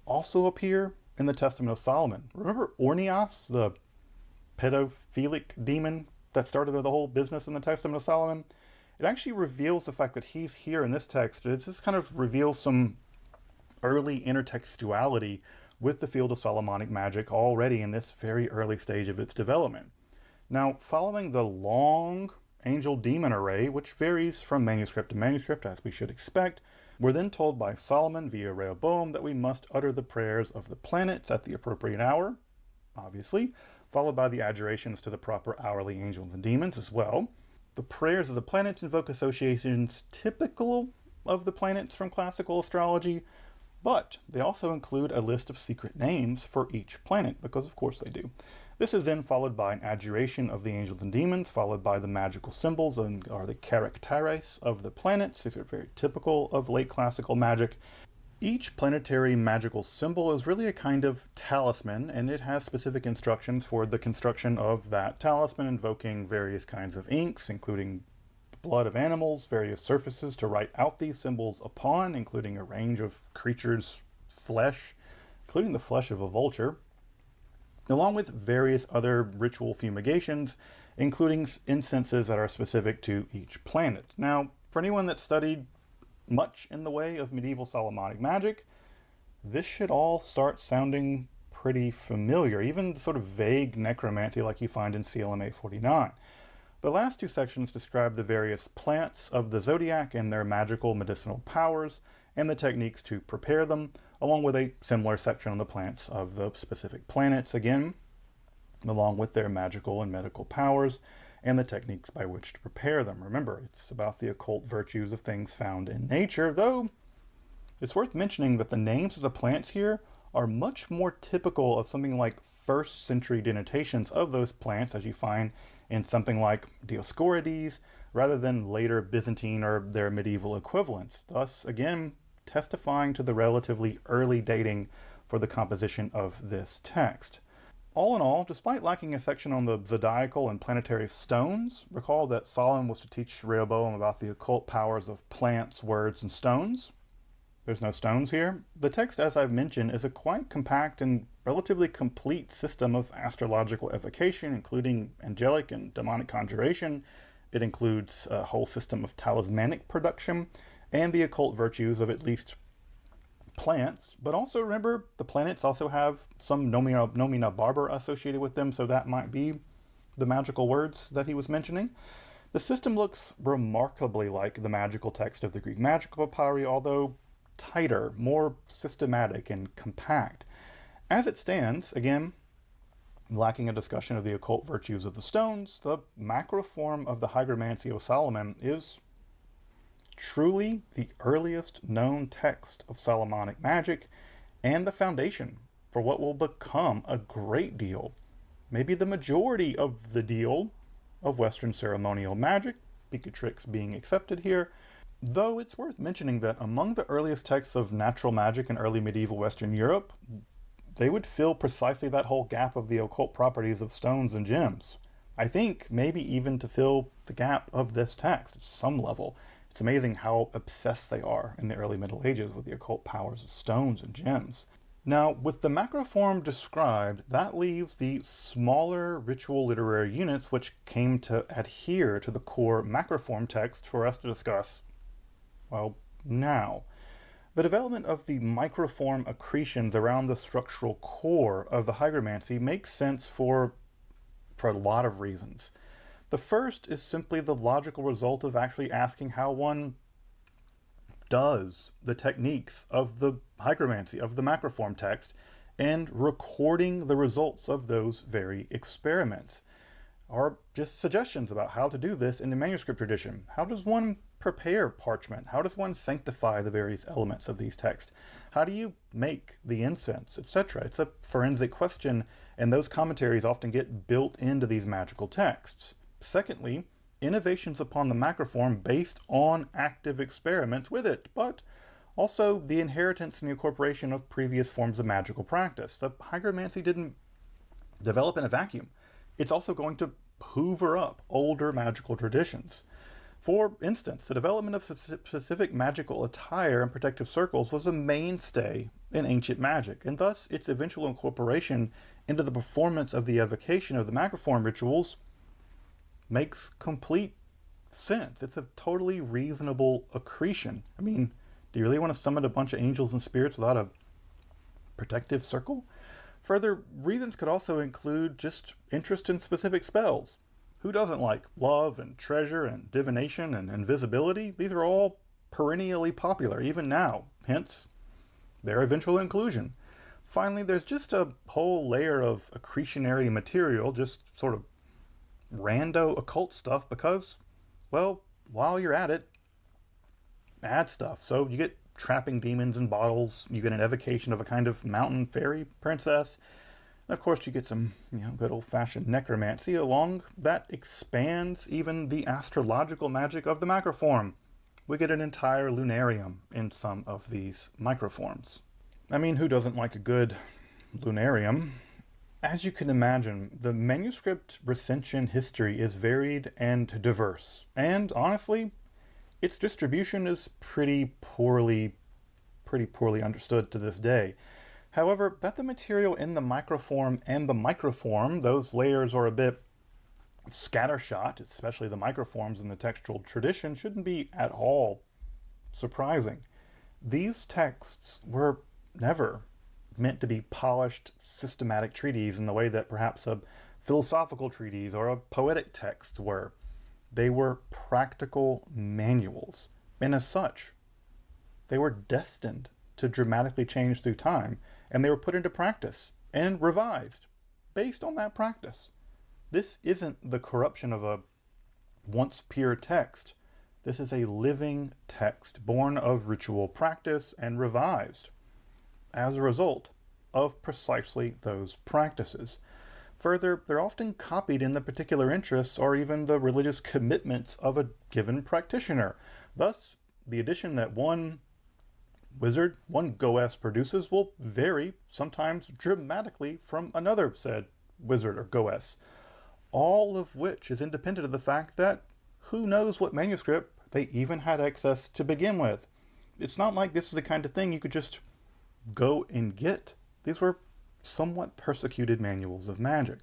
also appear in the Testament of Solomon. Remember Ornias, the pedophilic demon that started the whole business in the Testament of Solomon? It actually reveals the fact that he's here in this text. It just kind of reveals some early intertextuality with the field of Solomonic magic already in this very early stage of its development. Now, following the long angel-demon array, which varies from manuscript to manuscript, as we should expect, we're then told by Solomon via Rehoboam that we must utter the prayers of the planets at the appropriate hour, obviously, followed by the adjurations to the proper hourly angels and demons as well. The prayers of the planets invoke associations typical of the planets from classical astrology, but they also include a list of secret names for each planet, because of course they do. This is then followed by an adjuration of the angels and demons, followed by the magical symbols, or the characteres of the planets. These are very typical of late classical magic. Each planetary magical symbol is really a kind of talisman, and it has specific instructions for the construction of that talisman, invoking various kinds of inks, including blood of animals, various surfaces to write out these symbols upon, including a range of creatures' flesh, including the flesh of a vulture, along with various other ritual fumigations, including incenses that are specific to each planet. Now, for anyone that studied much in the way of medieval Solomonic magic, this should all start sounding pretty familiar, even the sort of vague necromancy like you find in CLMA 49. The last two sections describe the various plants of the zodiac and their magical medicinal powers, and the techniques to prepare them, along with a similar section on the plants of the specific planets, again, along with their magical and medical powers, and the techniques by which to prepare them. Remember, it's about the occult virtues of things found in nature, though it's worth mentioning that the names of the plants here are much more typical of something like 1st century denotations of those plants, as you find in something like Dioscorides, rather than later Byzantine or their medieval equivalents, thus again testifying to the relatively early dating for the composition of this text. All in all, despite lacking a section on the zodiacal and planetary stones, recall that Solomon was to teach Rehoboam about the occult powers of plants, words, and stones. There's no stones here. The text, as I've mentioned, is a quite compact and relatively complete system of astrological evocation, including angelic and demonic conjuration. It includes a whole system of talismanic production and the occult virtues of at least plants, but also remember the planets also have some nomina barber associated with them, so that might be the magical words that he was mentioning. The system looks remarkably like the magical text of the Greek magical papyri, although tighter, more systematic, and compact. As it stands, again, lacking a discussion of the occult virtues of the stones, the macroform of the Hygromancy of Solomon is truly the earliest known text of Solomonic magic and the foundation for what will become a great deal, maybe the majority of the deal, of Western ceremonial magic, Becatrix being accepted here, though it's worth mentioning that among the earliest texts of natural magic in early medieval Western Europe, they would fill precisely that whole gap of the occult properties of stones and gems. I think maybe even to fill the gap of this text at some level. It's amazing how obsessed they are in the early Middle Ages with the occult powers of stones and gems. Now, with the macroform described, that leaves the smaller ritual literary units which came to adhere to the core macroform text for us to discuss, well, now. The development of the microform accretions around the structural core of the hygromancy makes sense for a lot of reasons. The first is simply the logical result of actually asking how one does the techniques of the hygromancy, of the macroform text, and recording the results of those very experiments. Or just suggestions about how to do this in the manuscript tradition. How does one prepare parchment? How does one sanctify the various elements of these texts? How do you make the incense, etc.? It's a forensic question, and those commentaries often get built into these magical texts. Secondly, innovations upon the macroform based on active experiments with it, but also the inheritance and the incorporation of previous forms of magical practice. The hygromancy didn't develop in a vacuum. It's also going to hoover up older magical traditions. For instance, the development of specific magical attire and protective circles was a mainstay in ancient magic, and thus its eventual incorporation into the performance of the evocation of the macroform rituals makes complete sense. It's a totally reasonable accretion. I mean, do you really want to summon a bunch of angels and spirits without a protective circle? Further reasons could also include just interest in specific spells. Who doesn't like love and treasure and divination and invisibility? These are all perennially popular, even now, hence their eventual inclusion. Finally, there's just a whole layer of accretionary material, just sort of rando occult stuff, because, well, while you're at it, add stuff. So you get trapping demons in bottles, you get an evocation of a kind of mountain fairy princess, and of course you get some, good old-fashioned necromancy along that expands even the astrological magic of the macroform, We get an entire lunarium in some of these microforms. I mean, who doesn't like a good lunarium? As you can imagine, the manuscript recension history is varied and diverse, and honestly, its distribution is pretty poorly understood to this day. However, that the material in the microform and the microform, those layers are a bit scattershot, especially the microforms in the textual tradition, shouldn't be at all surprising. These texts were never meant to be polished, systematic treatises in the way that perhaps a philosophical treatise or a poetic text were. They were practical manuals, and as such, they were destined to dramatically change through time, and they were put into practice and revised based on that practice. This isn't the corruption of a once pure text. This is a living text born of ritual practice and revised as a result of precisely those practices. Further, they're often copied in the particular interests or even the religious commitments of a given practitioner. Thus, the edition that one wizard, one goess produces will vary, sometimes dramatically, from another said wizard or goess. All of which is independent of the fact that who knows what manuscript they even had access to begin with. It's not like this is the kind of thing you could just go and get. These were somewhat persecuted manuals of magic.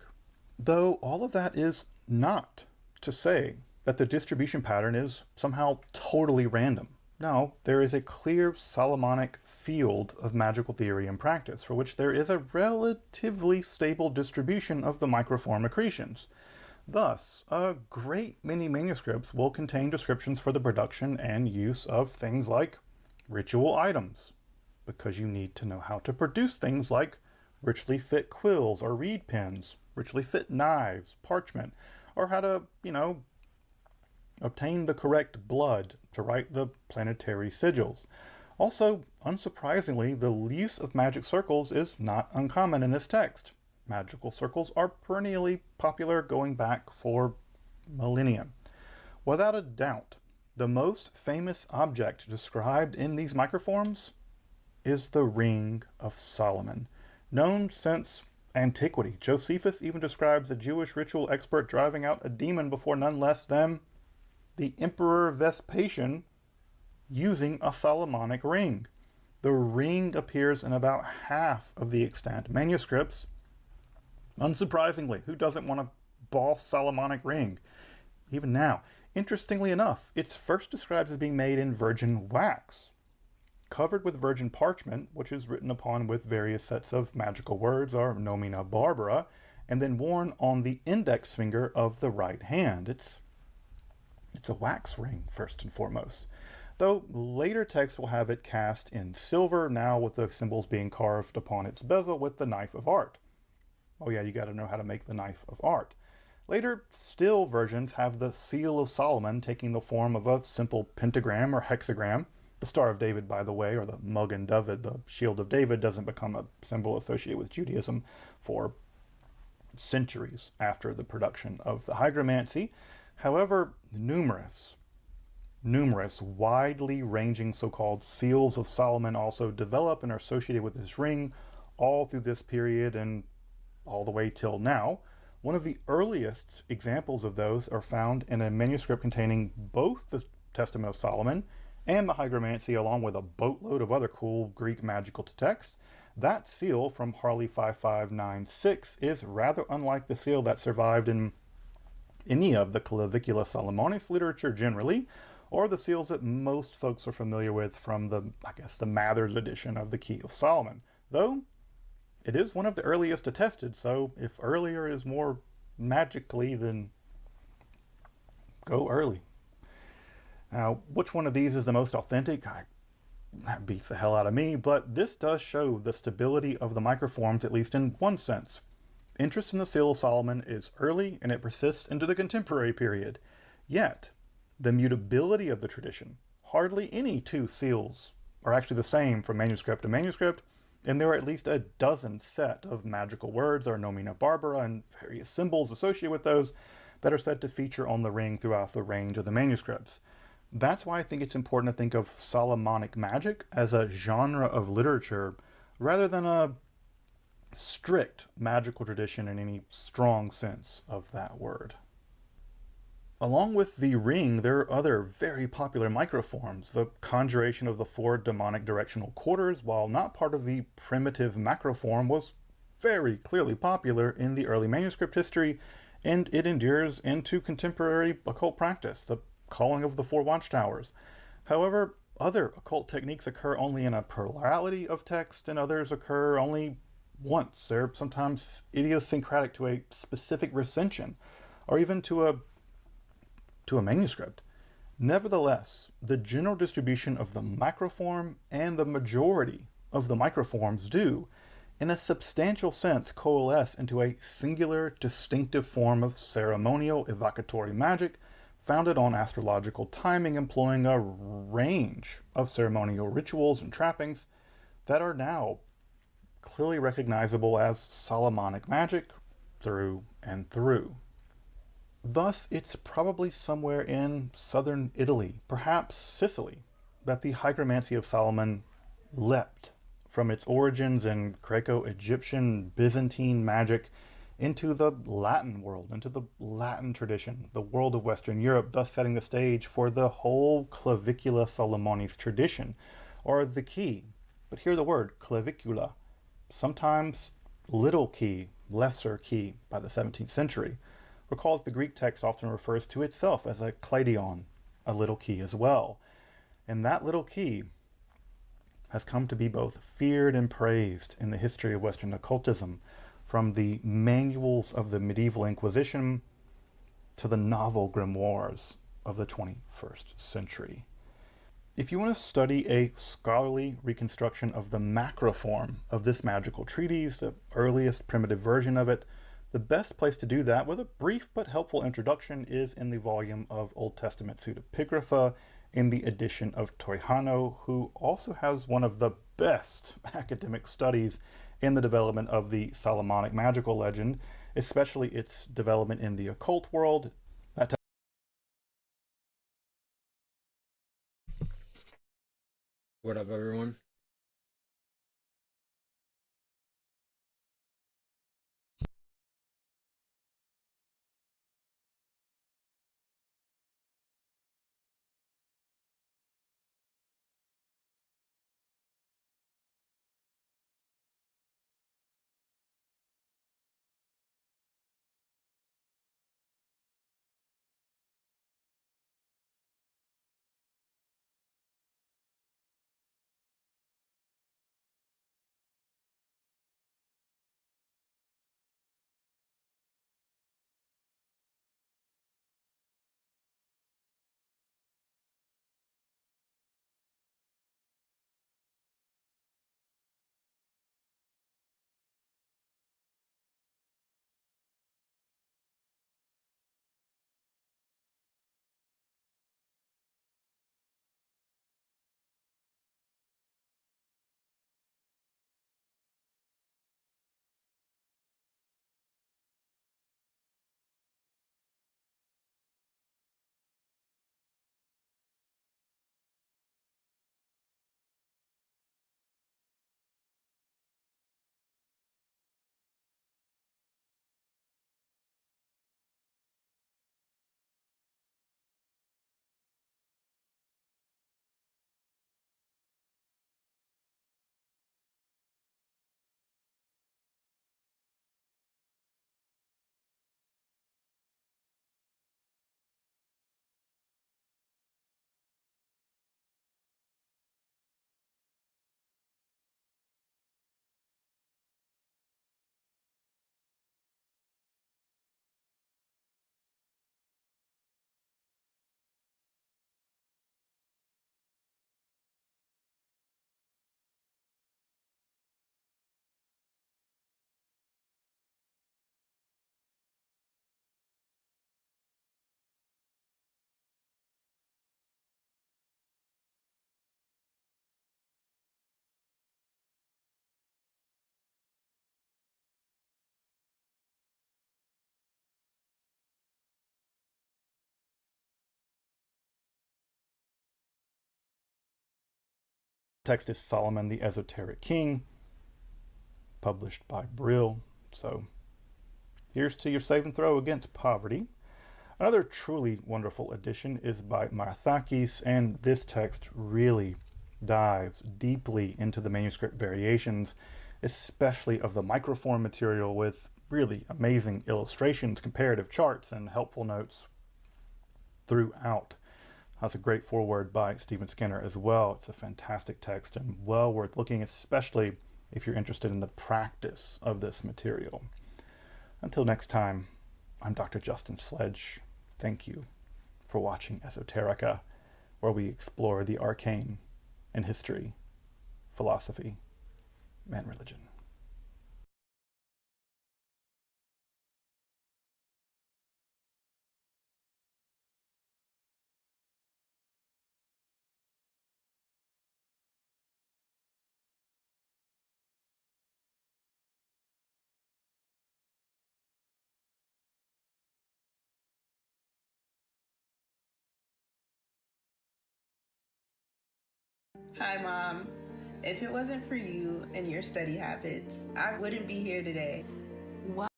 Though all of that is not to say that the distribution pattern is somehow totally random. No, there is a clear Solomonic field of magical theory and practice for which there is a relatively stable distribution of the microform accretions. Thus, a great many manuscripts will contain descriptions for the production and use of things like ritual items, because you need to know how to produce things like richly fit quills or reed pens, richly fit knives, parchment, or how to, obtain the correct blood to write the planetary sigils. Also, unsurprisingly, the use of magic circles is not uncommon in this text. Magical circles are perennially popular going back for millennia. Without a doubt, the most famous object described in these microforms is the Ring of Solomon, known since antiquity. Josephus even describes a Jewish ritual expert driving out a demon before none less than the Emperor Vespasian using a Solomonic ring. The ring appears in about half of the extant manuscripts. Unsurprisingly, who doesn't want a boss Solomonic ring? Even now, interestingly enough, it's first described as being made in virgin wax, covered with virgin parchment, which is written upon with various sets of magical words or nomina barbara, and then worn on the index finger of the right hand. It's a wax ring, first and foremost. Though later texts will have it cast in silver, now with the symbols being carved upon its bezel with the knife of art. Oh yeah, you got to know how to make the knife of art. Later, still versions have the Seal of Solomon taking the form of a simple pentagram or hexagram. The Star of David, by the way, or the Magen David, the Shield of David, doesn't become a symbol associated with Judaism for centuries after the production of the Hydromancy. However, numerous widely ranging so-called Seals of Solomon also develop and are associated with this ring all through this period and all the way till now. One of the earliest examples of those are found in a manuscript containing both the Testament of Solomon and the Hydromancy, along with a boatload of other cool Greek magical texts. That seal from Harley 5596 is rather unlike the seal that survived in any of the Clavicula Salomonis literature generally, or the seals that most folks are familiar with from the Mathers edition of the Key of Solomon. Though, it is one of the earliest attested, so if earlier is more magically, then go early. Now, which one of these is the most authentic? That beats the hell out of me, but this does show the stability of the microforms, at least in one sense. Interest in the Seal of Solomon is early, and it persists into the contemporary period. Yet, the mutability of the tradition, hardly any two seals are actually the same from manuscript to manuscript, and there are at least a dozen set of magical words or nomina barbara and various symbols associated with those that are said to feature on the ring throughout the range of the manuscripts. That's why I think it's important to think of Solomonic magic as a genre of literature rather than a strict magical tradition in any strong sense of that word. Along with the ring, there are other very popular microforms. The conjuration of the 4 demonic directional quarters, while not part of the primitive macroform, was very clearly popular in the early manuscript history, and it endures into contemporary occult practice, the calling of the 4 watchtowers. However, other occult techniques occur only in a plurality of text, and others occur only once. They're sometimes idiosyncratic to a specific recension, or even to a manuscript. Nevertheless, the general distribution of the macroform and the majority of the microforms do, in a substantial sense, coalesce into a singular, distinctive form of ceremonial evocatory magic founded on astrological timing, employing a range of ceremonial rituals and trappings that are now clearly recognizable as Solomonic magic through and through. Thus, it's probably somewhere in southern Italy, perhaps Sicily, that the hygromancy of Solomon leapt from its origins in Greco-Egyptian Byzantine magic into the Latin world, into the Latin tradition, the world of Western Europe, thus setting the stage for the whole Clavicula Solomonis tradition, or the key. But hear the word, clavicula, sometimes little key, lesser key by the 17th century. Recall that the Greek text often refers to itself as a kleidion, a little key as well. And that little key has come to be both feared and praised in the history of Western occultism, from the manuals of the medieval Inquisition to the novel grimoires of the 21st century. If you want to study a scholarly reconstruction of the macroform of this magical treatise, the earliest primitive version of it, the best place to do that with a brief but helpful introduction is in the volume of Old Testament pseudepigrapha in the edition of Toihano, who also has one of the best academic studies in the development of the Solomonic magical legend, especially its development in the occult world. What up, everyone? text is Solomon the Esoteric King, published by Brill. So here's to your save and throw against poverty. Another truly wonderful edition is by Mathakis, and this text really dives deeply into the manuscript variations, especially of the microform material, with really amazing illustrations, comparative charts, and helpful notes throughout. That's a great foreword by Stephen Skinner as well. It's a fantastic text and well worth looking, especially if you're interested in the practice of this material. Until next time, I'm Dr. Justin Sledge. Thank you for watching Esoterica, where we explore the arcane in history, philosophy, and religion. Hi, Mom. If it wasn't for you and your study habits, I wouldn't be here today. What?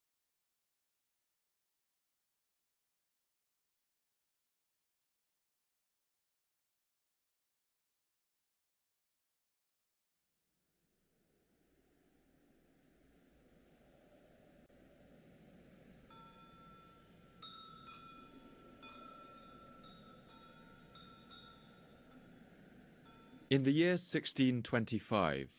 In the year 1625,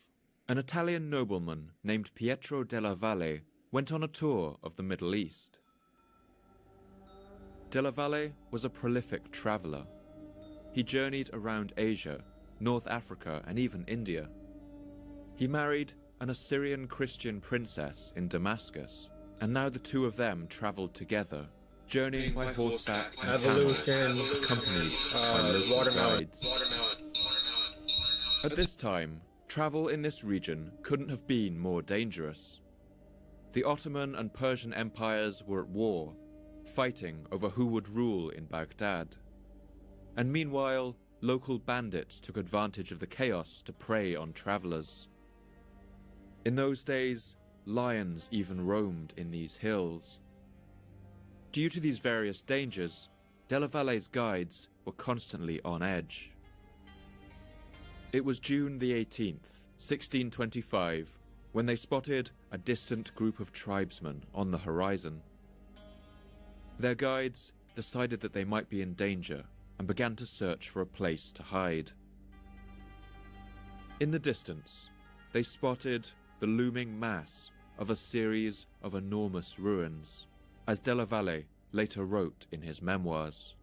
an Italian nobleman named Pietro della Valle went on a tour of the Middle East. Della Valle was a prolific traveler. He journeyed around Asia, North Africa, and even India. He married an Assyrian Christian princess in Damascus, and now the two of them traveled together, journeying by horseback and camel, accompanied by local guides. At this time, travel in this region couldn't have been more dangerous. The Ottoman and Persian empires were at war, fighting over who would rule in Baghdad. And meanwhile, local bandits took advantage of the chaos to prey on travelers. In those days, lions even roamed in these hills. Due to these various dangers, Della Valle's guides were constantly on edge. It was June the 18th, 1625, when they spotted a distant group of tribesmen on the horizon. Their guides decided that they might be in danger and began to search for a place to hide. In the distance, they spotted the looming mass of a series of enormous ruins, as Della Valle later wrote in his memoirs.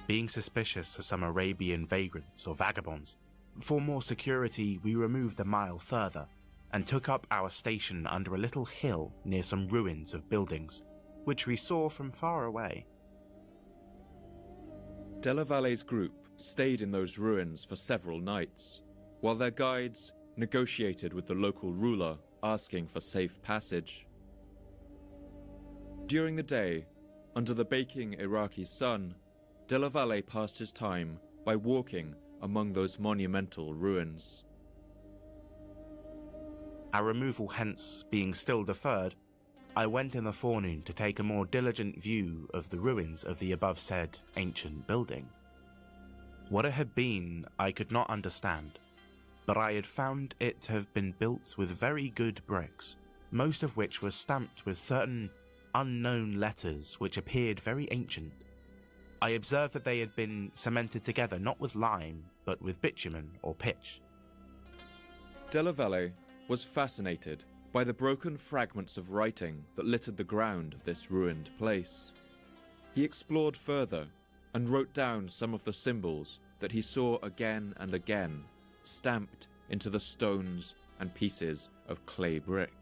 Being suspicious of some Arabian vagrants or vagabonds, for more security we removed a mile further and took up our station under a little hill near some ruins of buildings, which we saw from far away. Della Valle's group stayed in those ruins for several nights, while their guides negotiated with the local ruler, asking for safe passage. During the day, under the baking Iraqi sun, Della Valle passed his time by walking among those monumental ruins. Our removal hence being still deferred, I went in the forenoon to take a more diligent view of the ruins of the above said ancient building. What it had been I could not understand, but I had found it to have been built with very good bricks, most of which were stamped with certain unknown letters which appeared very ancient. I observed that they had been cemented together not with lime, but with bitumen or pitch. Della Valle was fascinated by the broken fragments of writing that littered the ground of this ruined place. He explored further and wrote down some of the symbols that he saw again and again, stamped into the stones and pieces of clay brick.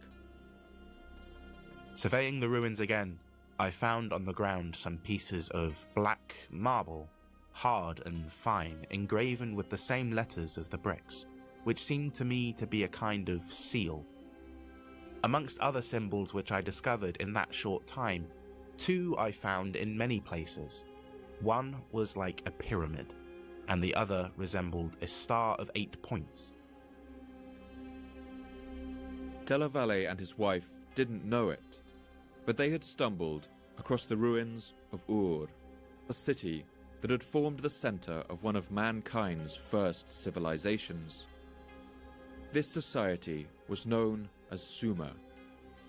Surveying the ruins again, I found on the ground some pieces of black marble, hard and fine, engraven with the same letters as the bricks, which seemed to me to be a kind of seal. Amongst other symbols which I discovered in that short time, two I found in many places. One was like a pyramid, and the other resembled a star of 8 points. Della Valle and his wife didn't know it, but they had stumbled across the ruins of Ur, a city that had formed the center of one of mankind's first civilizations. This society was known as Sumer,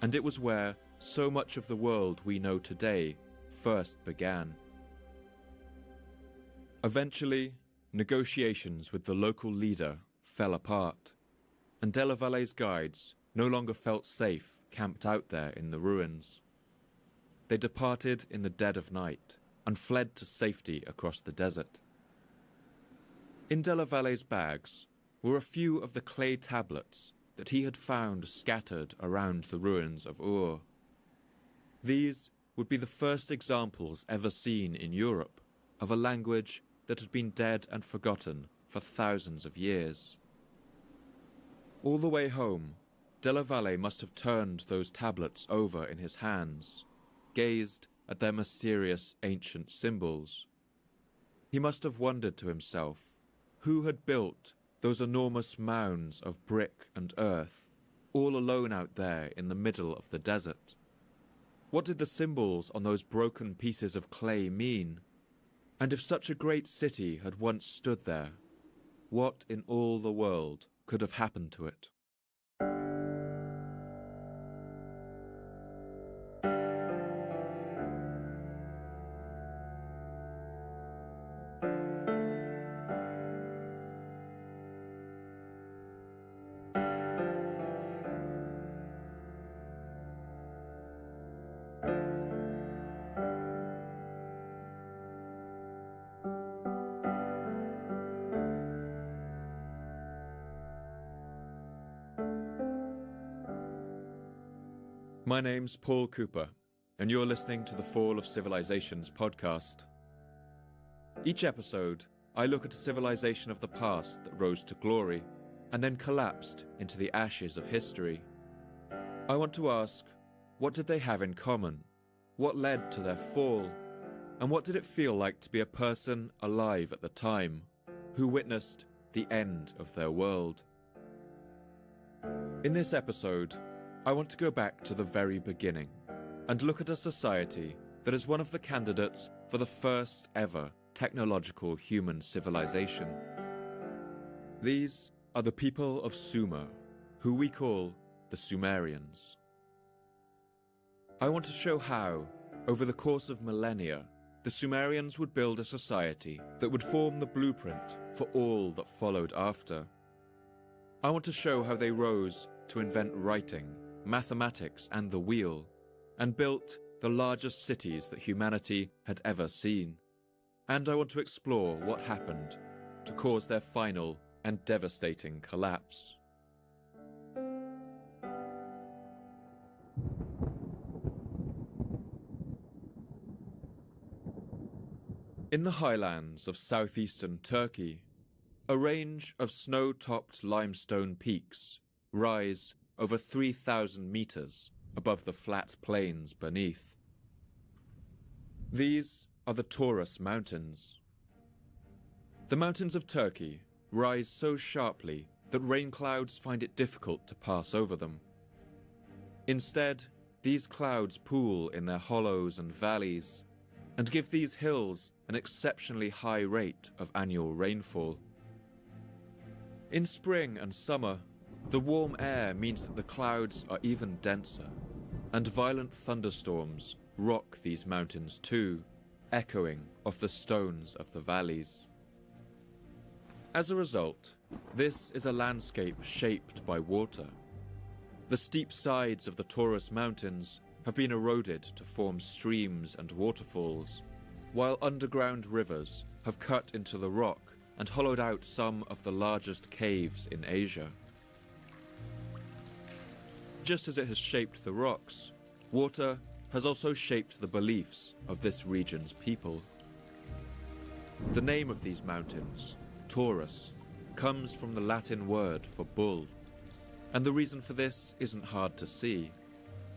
and it was where so much of the world we know today first began. Eventually, negotiations with the local leader fell apart, and Della Valle's guides no longer felt safe camped out there in the ruins. They departed in the dead of night and fled to safety across the desert. In Della Valle's bags were a few of the clay tablets that he had found scattered around the ruins of Ur. These would be the first examples ever seen in Europe of a language that had been dead and forgotten for thousands of years. All the way home, Della Valle must have turned those tablets over in his hands, gazed at their mysterious ancient symbols. He must have wondered to himself, who had built those enormous mounds of brick and earth, all alone out there in the middle of the desert? What did the symbols on those broken pieces of clay mean? And if such a great city had once stood there, what in all the world could have happened to it? My name's Paul Cooper, and you're listening to the Fall of Civilizations podcast. Each episode, I look at a civilization of the past that rose to glory and then collapsed into the ashes of history. I want to ask, what did they have in common? What led to their fall? And what did it feel like to be a person alive at the time who witnessed the end of their world? In this episode, I want to go back to the very beginning and look at a society that is one of the candidates for the first ever technological human civilization. These are the people of Sumer, who we call the Sumerians. I want to show how, over the course of millennia, the Sumerians would build a society that would form the blueprint for all that followed after. I want to show how they rose to invent writing, mathematics, and the wheel, and built the largest cities that humanity had ever seen. And I want to explore what happened to cause their final and devastating collapse. In the highlands of southeastern Turkey, a range of snow-topped limestone peaks rise over 3,000 meters above the flat plains beneath. These are the Taurus Mountains. The mountains of Turkey rise so sharply that rain clouds find it difficult to pass over them. Instead, these clouds pool in their hollows and valleys and give these hills an exceptionally high rate of annual rainfall. In spring and summer, the warm air means that the clouds are even denser, and violent thunderstorms rock these mountains too, echoing off the stones of the valleys. As a result, this is a landscape shaped by water. The steep sides of the Taurus Mountains have been eroded to form streams and waterfalls, while underground rivers have cut into the rock and hollowed out some of the largest caves in Asia. Just as it has shaped the rocks, water has also shaped the beliefs of this region's people. The name of these mountains, Taurus, comes from the Latin word for bull, and the reason for this isn't hard to see.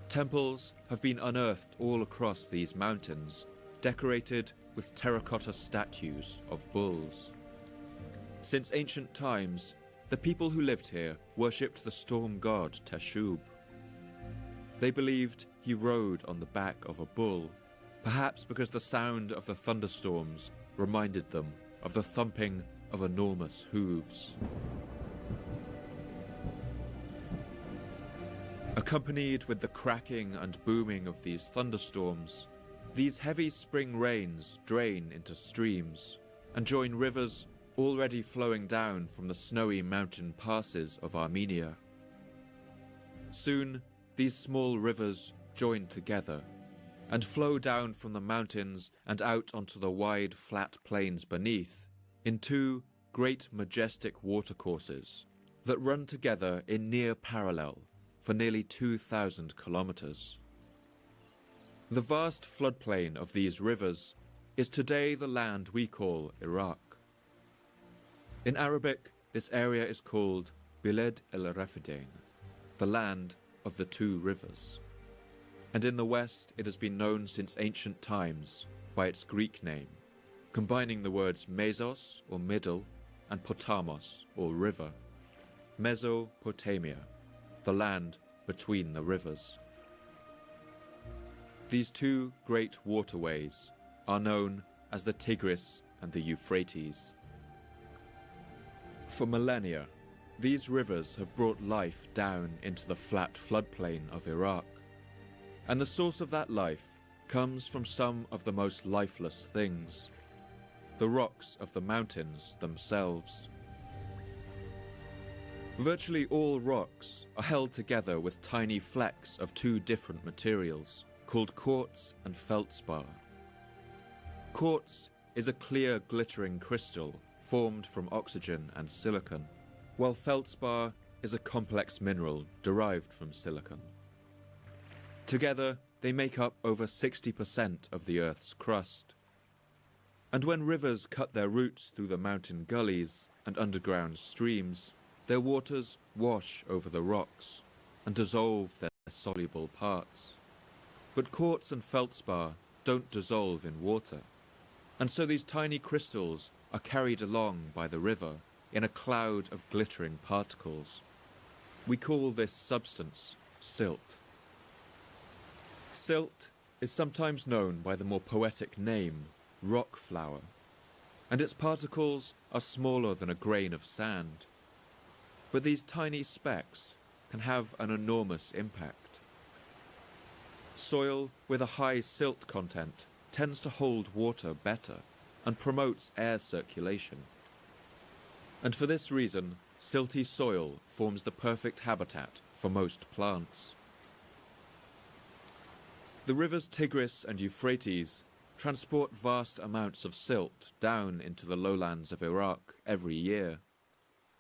Temples have been unearthed all across these mountains, decorated with terracotta statues of bulls. Since ancient times, the people who lived here worshipped the storm god Teshub. They believed he rode on the back of a bull, perhaps because the sound of the thunderstorms reminded them of the thumping of enormous hooves. Accompanied with the cracking and booming of these thunderstorms, these heavy spring rains drain into streams and join rivers already flowing down from the snowy mountain passes of Armenia. Soon, these small rivers join together and flow down from the mountains and out onto the wide flat plains beneath in two great majestic watercourses that run together in near parallel for nearly 2,000 kilometers. The vast floodplain of these rivers is today the land we call Iraq. In Arabic, this area is called Bilad el-Rafidain, the land of the two rivers. And in the West, it has been known since ancient times by its Greek name, combining the words Mesos, or middle, and Potamos, or river. Mesopotamia, the land between the rivers. These two great waterways are known as the Tigris and the Euphrates. For millennia, these rivers have brought life down into the flat floodplain of Iraq, and the source of that life comes from some of the most lifeless things, the rocks of the mountains themselves. Virtually all rocks are held together with tiny flecks of two different materials, called quartz and feldspar. Quartz is a clear, glittering crystal formed from oxygen and silicon, while feldspar is a complex mineral derived from silicon. Together, they make up over 60% of the Earth's crust. And when rivers cut their roots through the mountain gullies and underground streams, their waters wash over the rocks and dissolve their soluble parts. But quartz and feldspar don't dissolve in water, and so these tiny crystals are carried along by the river in a cloud of glittering particles. We call this substance silt. Silt is sometimes known by the more poetic name rock flour, and its particles are smaller than a grain of sand. But these tiny specks can have an enormous impact. Soil with a high silt content tends to hold water better and promotes air circulation. And for this reason, silty soil forms the perfect habitat for most plants. The rivers Tigris and Euphrates transport vast amounts of silt down into the lowlands of Iraq every year.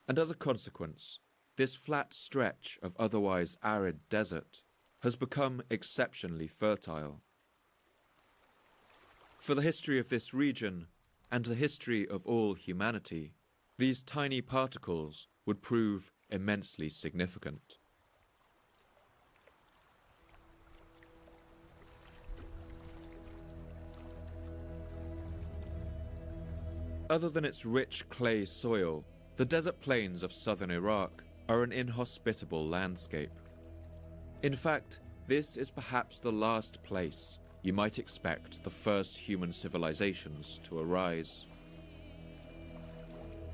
And as a consequence, this flat stretch of otherwise arid desert has become exceptionally fertile. For the history of this region, and the history of all humanity, these tiny particles would prove immensely significant. Other than its rich clay soil, the desert plains of southern Iraq are an inhospitable landscape. In fact, this is perhaps the last place you might expect the first human civilizations to arise.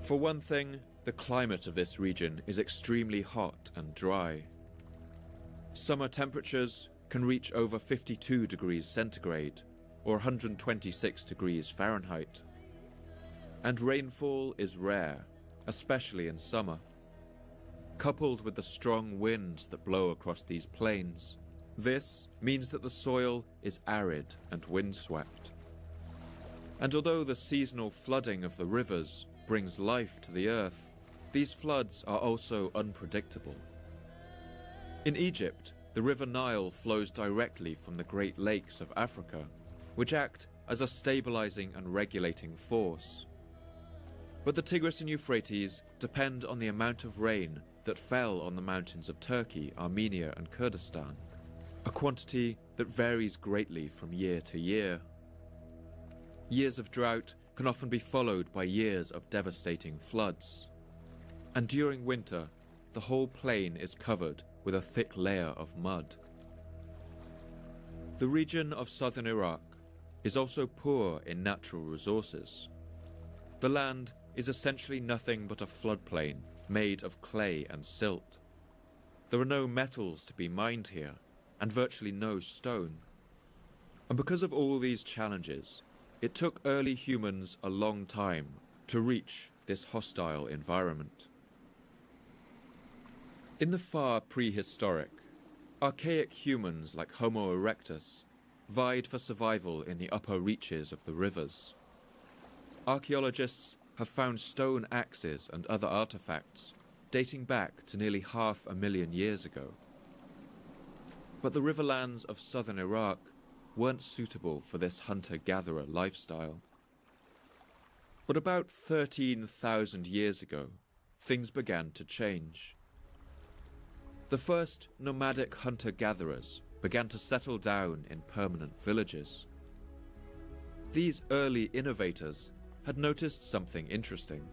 For one thing, the climate of this region is extremely hot and dry. Summer temperatures can reach over 52 degrees centigrade, or 126 degrees Fahrenheit. And rainfall is rare, especially in summer. Coupled with the strong winds that blow across these plains, this means that the soil is arid and windswept. And although the seasonal flooding of the rivers brings life to the earth, these floods are also unpredictable. In Egypt, the River Nile flows directly from the Great Lakes of Africa, which act as a stabilizing and regulating force. But the Tigris and Euphrates depend on the amount of rain that fell on the mountains of Turkey, Armenia, and Kurdistan, a quantity that varies greatly from year to year. Years of drought can often be followed by years of devastating floods. And during winter, the whole plain is covered with a thick layer of mud. The region of southern Iraq is also poor in natural resources. The land is essentially nothing but a floodplain made of clay and silt. There are no metals to be mined here, and virtually no stone. And because of all these challenges, it took early humans a long time to reach this hostile environment. In the far prehistoric, archaic humans like Homo erectus vied for survival in the upper reaches of the rivers. Archaeologists have found stone axes and other artifacts dating back to nearly 500,000 years ago. But the riverlands of southern Iraq weren't suitable for this hunter-gatherer lifestyle. But about 13,000 years ago, things began to change. The first nomadic hunter-gatherers began to settle down in permanent villages. These early innovators had noticed something interesting.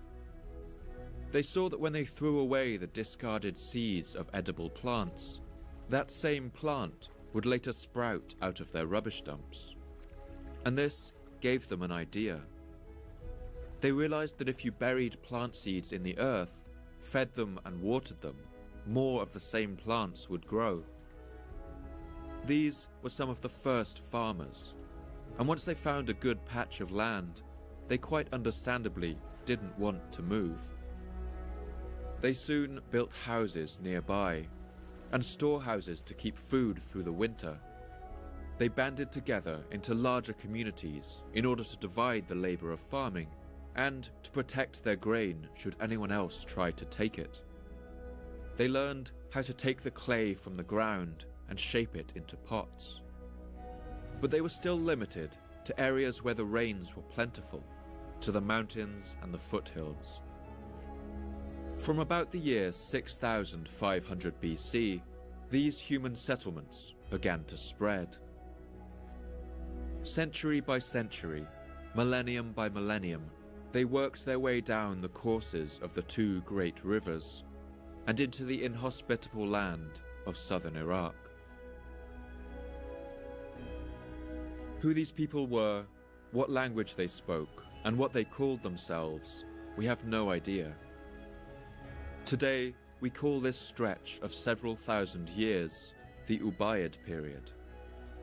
They saw that when they threw away the discarded seeds of edible plants, that same plant would later sprout out of their rubbish dumps. And this gave them an idea. They realized that if you buried plant seeds in the earth, fed them and watered them, more of the same plants would grow. These were some of the first farmers, and once they found a good patch of land, they quite understandably didn't want to move. They soon built houses nearby, and storehouses to keep food through the winter. They banded together into larger communities in order to divide the labor of farming and to protect their grain should anyone else try to take it. They learned how to take the clay from the ground and shape it into pots. But they were still limited to areas where the rains were plentiful, to the mountains and the foothills. From about the year 6500 BC, these human settlements began to spread. Century by century, millennium by millennium, they worked their way down the courses of the two great rivers and into the inhospitable land of southern Iraq. Who these people were, what language they spoke, and what they called themselves, we have no idea. Today, we call this stretch of several thousand years the Ubayyad period,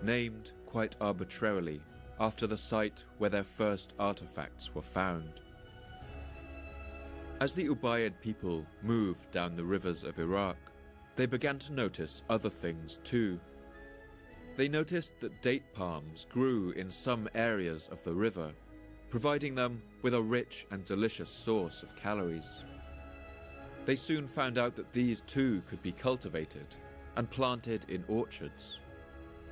named quite arbitrarily after the site where their first artifacts were found. As the Ubayyad people moved down the rivers of Iraq, they began to notice other things too. They noticed that date palms grew in some areas of the river, providing them with a rich and delicious source of calories. They soon found out that these too could be cultivated and planted in orchards.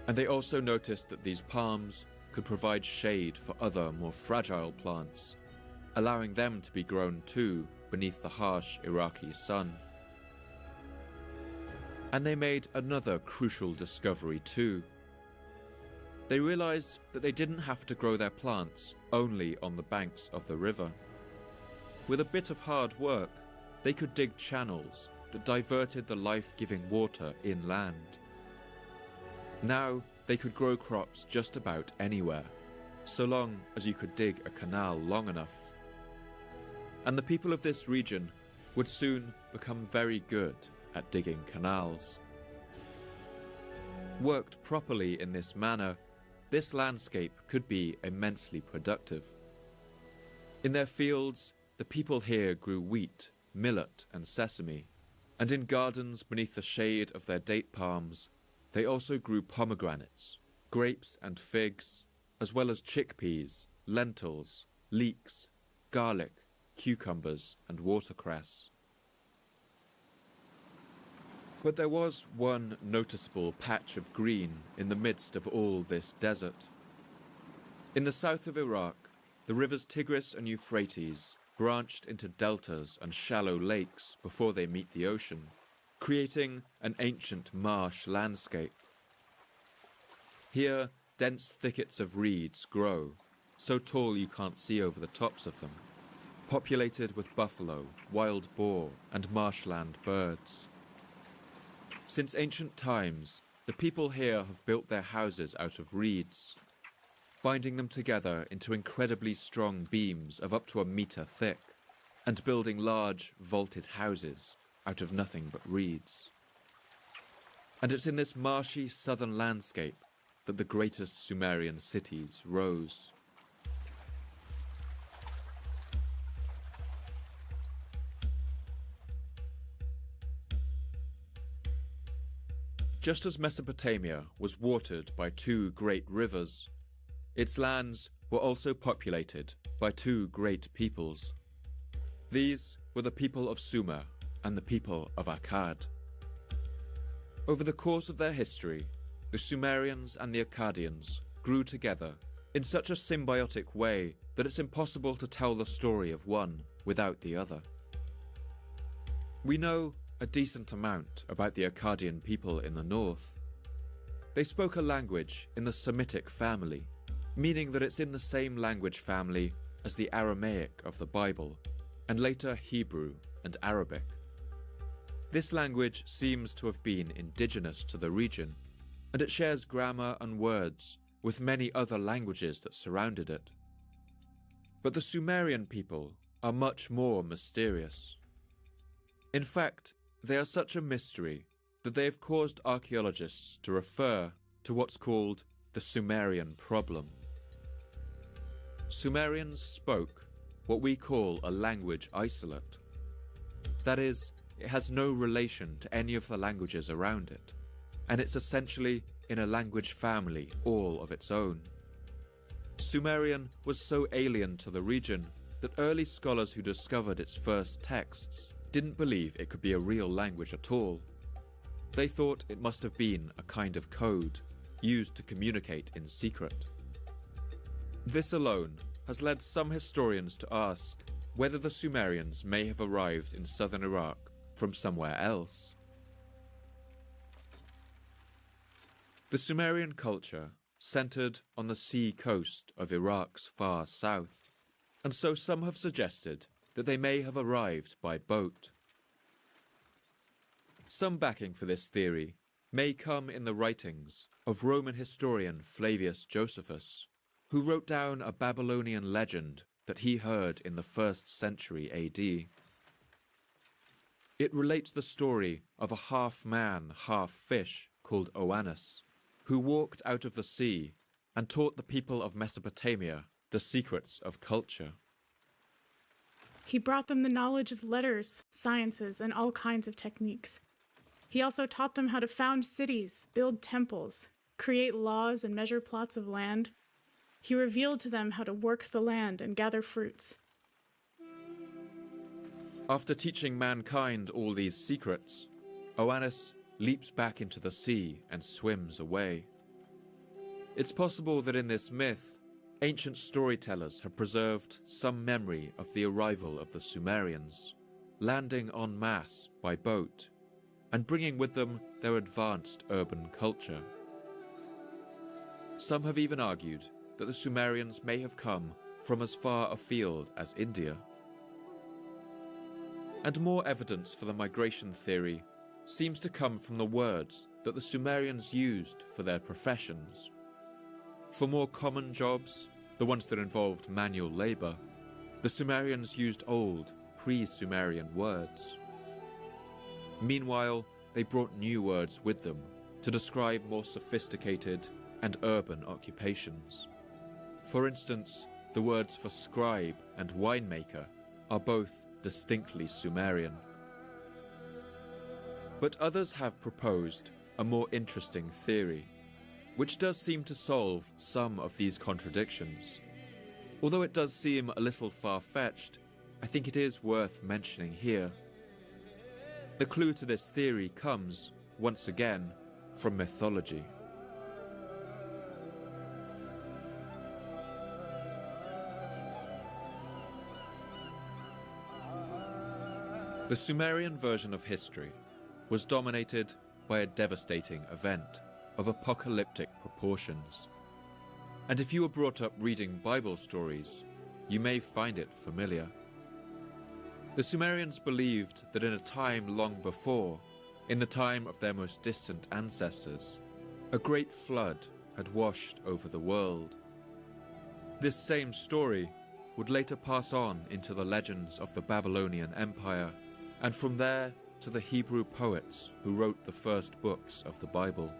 And they also noticed that these palms could provide shade for other more fragile plants, allowing them to be grown too beneath the harsh Iraqi sun. And they made another crucial discovery too. They realized that they didn't have to grow their plants only on the banks of the river. With a bit of hard work, they could dig channels that diverted the life-giving water inland. Now they could grow crops just about anywhere, so long as you could dig a canal long enough. And the people of this region would soon become very good at digging canals. Worked properly in this manner, this landscape could be immensely productive. In their fields, the people here grew wheat, millet and sesame, and in gardens beneath the shade of their date palms, they also grew pomegranates, grapes and figs, as well as chickpeas, lentils, leeks, garlic, cucumbers and watercress. But there was one noticeable patch of green in the midst of all this desert. In the south of Iraq, the rivers Tigris and Euphrates branched into deltas and shallow lakes before they meet the ocean, creating an ancient marsh landscape. Here, dense thickets of reeds grow, so tall you can't see over the tops of them, populated with buffalo, wild boar, and marshland birds. Since ancient times, the people here have built their houses out of reeds, binding them together into incredibly strong beams of up to a meter thick, and building large, vaulted houses out of nothing but reeds. And it's in this marshy southern landscape that the greatest Sumerian cities rose. Just as Mesopotamia was watered by two great rivers, its lands were also populated by two great peoples. These were the people of Sumer and the people of Akkad. Over the course of their history, the Sumerians and the Akkadians grew together in such a symbiotic way that it's impossible to tell the story of one without the other. We know a decent amount about the Akkadian people in the north. They spoke a language in the Semitic family, meaning that it's in the same language family as the Aramaic of the Bible, and later Hebrew and Arabic. This language seems to have been indigenous to the region, and it shares grammar and words with many other languages that surrounded it. But the Sumerian people are much more mysterious. In fact, they are such a mystery that they have caused archaeologists to refer to what's called the Sumerian problem. Sumerians spoke what we call a language isolate. That is, it has no relation to any of the languages around it, and it's essentially in a language family all of its own. Sumerian was so alien to the region that early scholars who discovered its first texts didn't believe it could be a real language at all. They thought it must have been a kind of code used to communicate in secret. This alone has led some historians to ask whether the Sumerians may have arrived in southern Iraq from somewhere else. The Sumerian culture centered on the sea coast of Iraq's far south, and so some have suggested that they may have arrived by boat. Some backing for this theory may come in the writings of Roman historian Flavius Josephus, who wrote down a Babylonian legend that he heard in the 1st century AD. It relates the story of a half-man, half-fish called Oannes, who walked out of the sea and taught the people of Mesopotamia the secrets of culture. He brought them the knowledge of letters, sciences, and all kinds of techniques. He also taught them how to found cities, build temples, create laws, and measure plots of land. He revealed to them how to work the land and gather fruits. After teaching mankind all these secrets, Oannes leaps back into the sea and swims away. It's possible that in this myth, ancient storytellers have preserved some memory of the arrival of the Sumerians, landing en masse by boat, and bringing with them their advanced urban culture. Some have even argued that the Sumerians may have come from as far afield as India. And more evidence for the migration theory seems to come from the words that the Sumerians used for their professions. For more common jobs, the ones that involved manual labor, the Sumerians used old, pre-Sumerian words. Meanwhile, they brought new words with them to describe more sophisticated and urban occupations. For instance, the words for scribe and winemaker are both distinctly Sumerian. But others have proposed a more interesting theory, which does seem to solve some of these contradictions. Although it does seem a little far-fetched, I think it is worth mentioning here. The clue to this theory comes, once again, from mythology. The Sumerian version of history was dominated by a devastating event of apocalyptic proportions. and if you were brought up reading Bible stories, you may find it familiar. The Sumerians believed that in a time long before, in the time of their most distant ancestors, a great flood had washed over the world. This same story would later pass on into the legends of the Babylonian Empire, and from there to the Hebrew poets who wrote the first books of the Bible.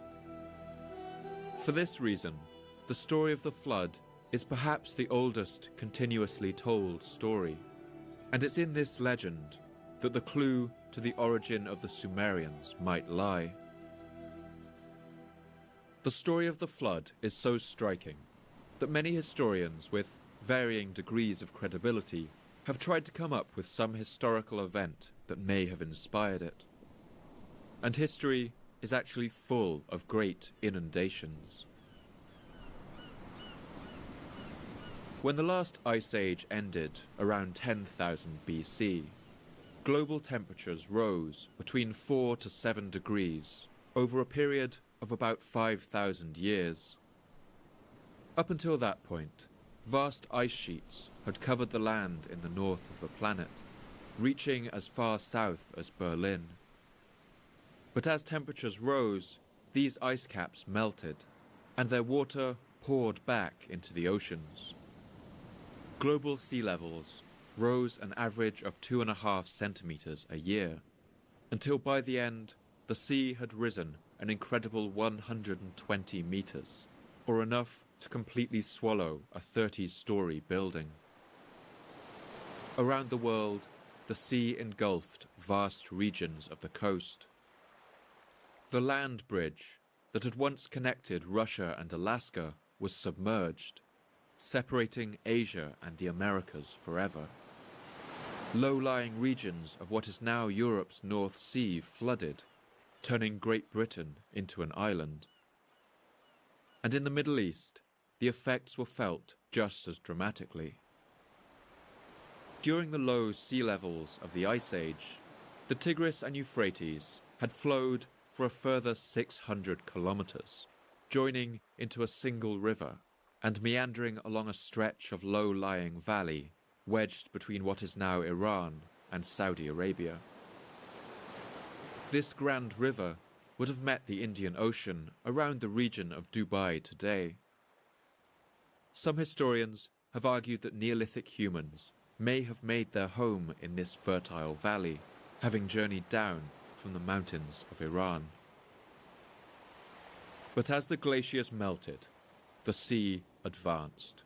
For this reason, the story of the flood is perhaps the oldest continuously told story, and it's in this legend that the clue to the origin of the Sumerians might lie. The story of the flood is so striking that many historians with varying degrees of credibility have tried to come up with some historical event that may have inspired it. And history is actually full of great inundations. When the last ice age ended around 10,000 BC, global temperatures rose between 4 to 7 degrees over a period of about 5,000 years. Up until that point, vast ice sheets had covered the land in the north of the planet, reaching as far south as Berlin. But as temperatures rose, these ice caps melted, and their water poured back into the oceans. Global sea levels rose an average of 2.5 centimeters a year, until by the end, the sea had risen an incredible 120 meters, or enough to completely swallow a 30-story building. Around the world, the sea engulfed vast regions of the coast. The land bridge that had once connected Russia and Alaska was submerged, separating Asia and the Americas forever. Low-lying regions of what is now Europe's North Sea flooded, turning Great Britain into an island. And in the Middle East, the effects were felt just as dramatically. During the low sea levels of the Ice Age, the Tigris and Euphrates had flowed for a further 600 kilometers, joining into a single river and meandering along a stretch of low-lying valley wedged between what is now Iran and Saudi Arabia. This grand river would have met the Indian Ocean around the region of Dubai today. Some historians have argued that Neolithic humans may have made their home in this fertile valley, having journeyed down from the mountains of Iran. But as the glaciers melted, the sea advanced,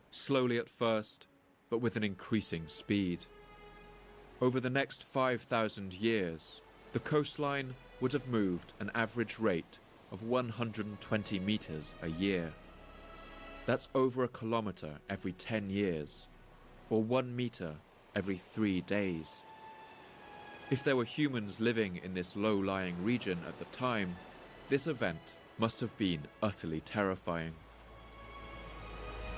slowly at first, but with an increasing speed. Over the next 5,000 years, the coastline would have moved an average rate of 120 meters a year. That's over a kilometer every 10 years, or 1 meter every 3 days. If there were humans living in this low-lying region at the time, this event must have been utterly terrifying.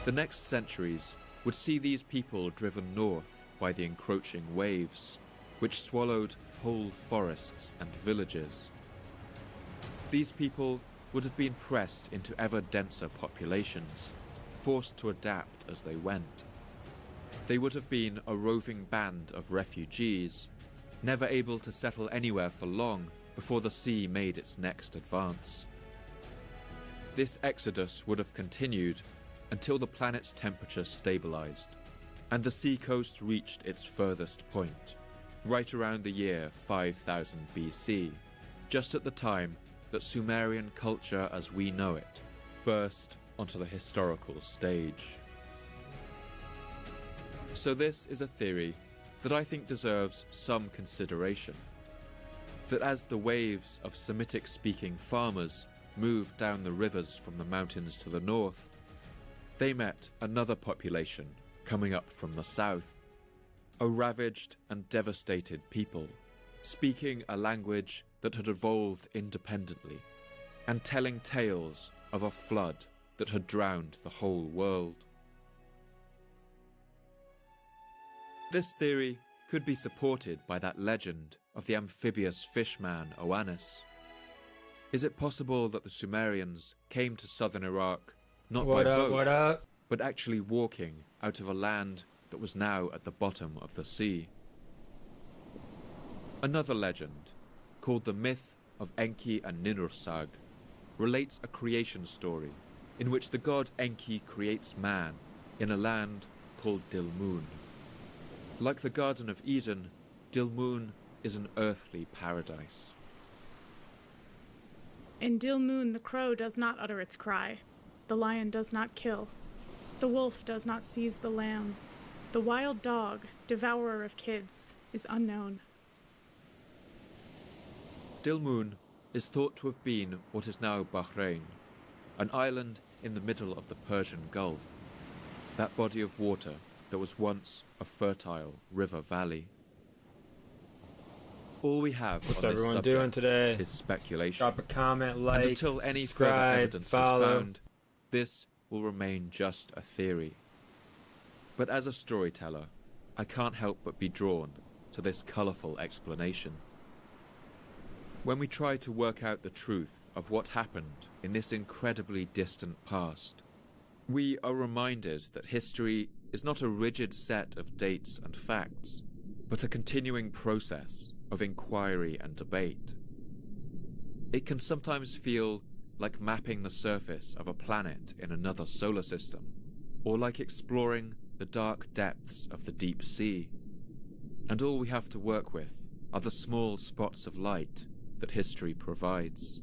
The next centuries would see these people driven north by the encroaching waves, which swallowed whole forests and villages. These people would have been pressed into ever denser populations, forced to adapt as they went. They would have been a roving band of refugees, never able to settle anywhere for long before the sea made its next advance. This exodus would have continued until the planet's temperature stabilized, and the seacoast reached its furthest point, right around the year 5000 BC, just at the time that Sumerian culture as we know it burst onto the historical stage. So this is a theory that I think deserves some consideration. That as the waves of Semitic-speaking farmers moved down the rivers from the mountains to the north, they met another population coming up from the south, a ravaged and devastated people, speaking a language that had evolved independently, and telling tales of a flood that had drowned the whole world. This theory could be supported by that legend of the amphibious fishman Oannes. Is it possible that the Sumerians came to southern Iraq not What by up, boat, what up? but actually walking out of a land that was now at the bottom of the sea. Another legend, called the myth of Enki and Ninursag, relates a creation story in which the god Enki creates man in a land called Dilmun. Like the Garden of Eden, Dilmun is an earthly paradise. In Dilmun, the crow does not utter its cry. The lion does not kill. The wolf does not seize the lamb. The wild dog, devourer of kids, is unknown. Dilmun is thought to have been what is now Bahrain, an island in the middle of the Persian Gulf, that body of water that was once a fertile river valley. All we have What's on this everyone subject doing today? is speculation. Drop a comment, like, and until any further subscribe, evidence follow. is found, this will remain just a theory. But as a storyteller, I can't help but be drawn to this colourful explanation. When we try to work out the truth of what happened in this incredibly distant past, we are reminded that history is not a rigid set of dates and facts, but a continuing process of inquiry and debate. It can sometimes feel like mapping the surface of a planet in another solar system, or like exploring the dark depths of the deep sea. And all we have to work with are the small spots of light that history provides.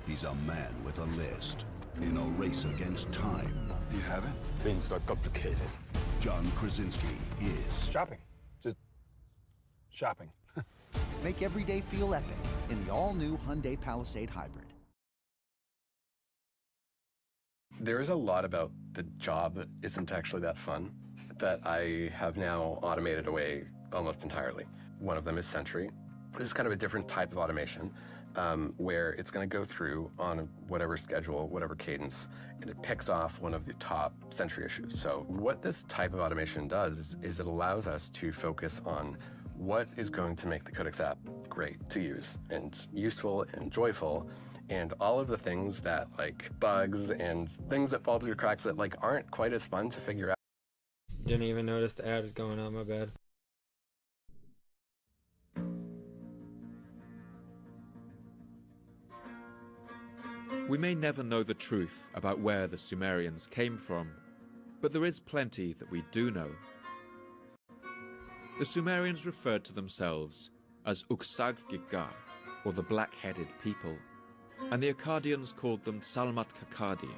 He's a man with a list in a race against time. You have it? Things are complicated. John Krasinski is Shopping. Just shopping. Make every day feel epic in the all-new Hyundai Palisade Hybrid. There is a lot about the job that isn't actually that fun that I have now automated away almost entirely. One of them is Sentry. This is kind of a different type of automation where it's going to go through on whatever schedule, whatever cadence, and it picks off one of the top Sentry issues. So what this type of automation does is it allows us to focus on what is going to make the Codex app great to use and useful and joyful, and all of the things that like bugs and things that fall through your cracks that like aren't quite as fun to figure out. Didn't even notice the ad was going on, my bad. We may never know the truth about where the Sumerians came from, but there is plenty that we do know. The Sumerians referred to themselves as Uksag Giga, or the black-headed people, and the Akkadians called them Salmat Kakadi,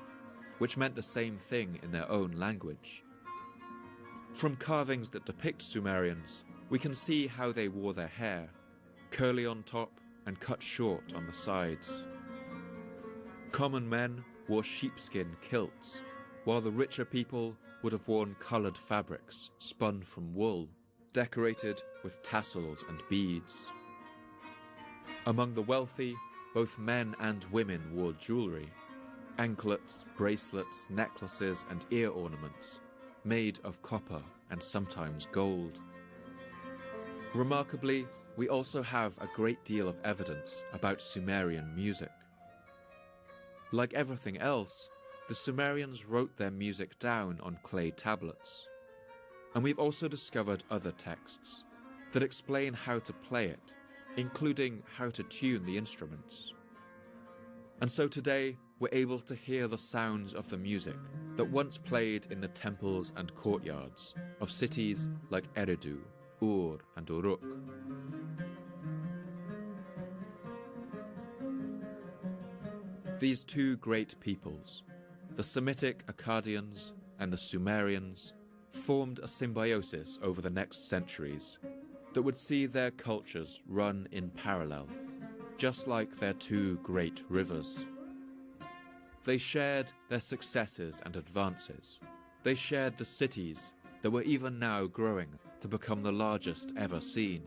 which meant the same thing in their own language. From carvings that depict Sumerians, we can see how they wore their hair, curly on top and cut short on the sides. Common men wore sheepskin kilts, while the richer people would have worn coloured fabrics spun from wool, decorated with tassels and beads. Among the wealthy, both men and women wore jewellery, anklets, bracelets, necklaces and ear ornaments, made of copper and sometimes gold. Remarkably, we also have a great deal of evidence about Sumerian music. Like everything else, the Sumerians wrote their music down on clay tablets. And we've also discovered other texts that explain how to play it, including how to tune the instruments. And so today, we're able to hear the sounds of the music that once played in the temples and courtyards of cities like Eridu, Ur, and Uruk. These two great peoples, the Semitic Akkadians and the Sumerians, formed a symbiosis over the next centuries that would see their cultures run in parallel, just like their two great rivers. They shared their successes and advances. They shared the cities that were even now growing to become the largest ever seen.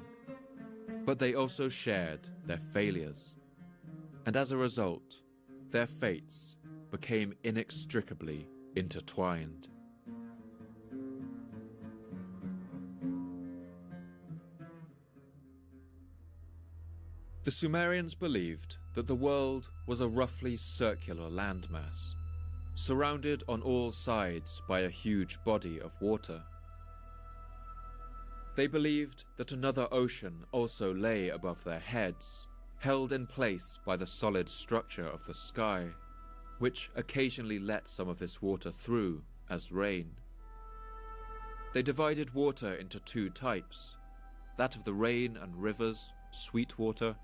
But they also shared their failures. And as a result, their fates became inextricably intertwined. The Sumerians believed that the world was a roughly circular landmass, surrounded on all sides by a huge body of water. They believed that another ocean also lay above their heads, held in place by the solid structure of the sky, which occasionally let some of this water through as rain. They divided water into two types, that of the rain and rivers, sweet water,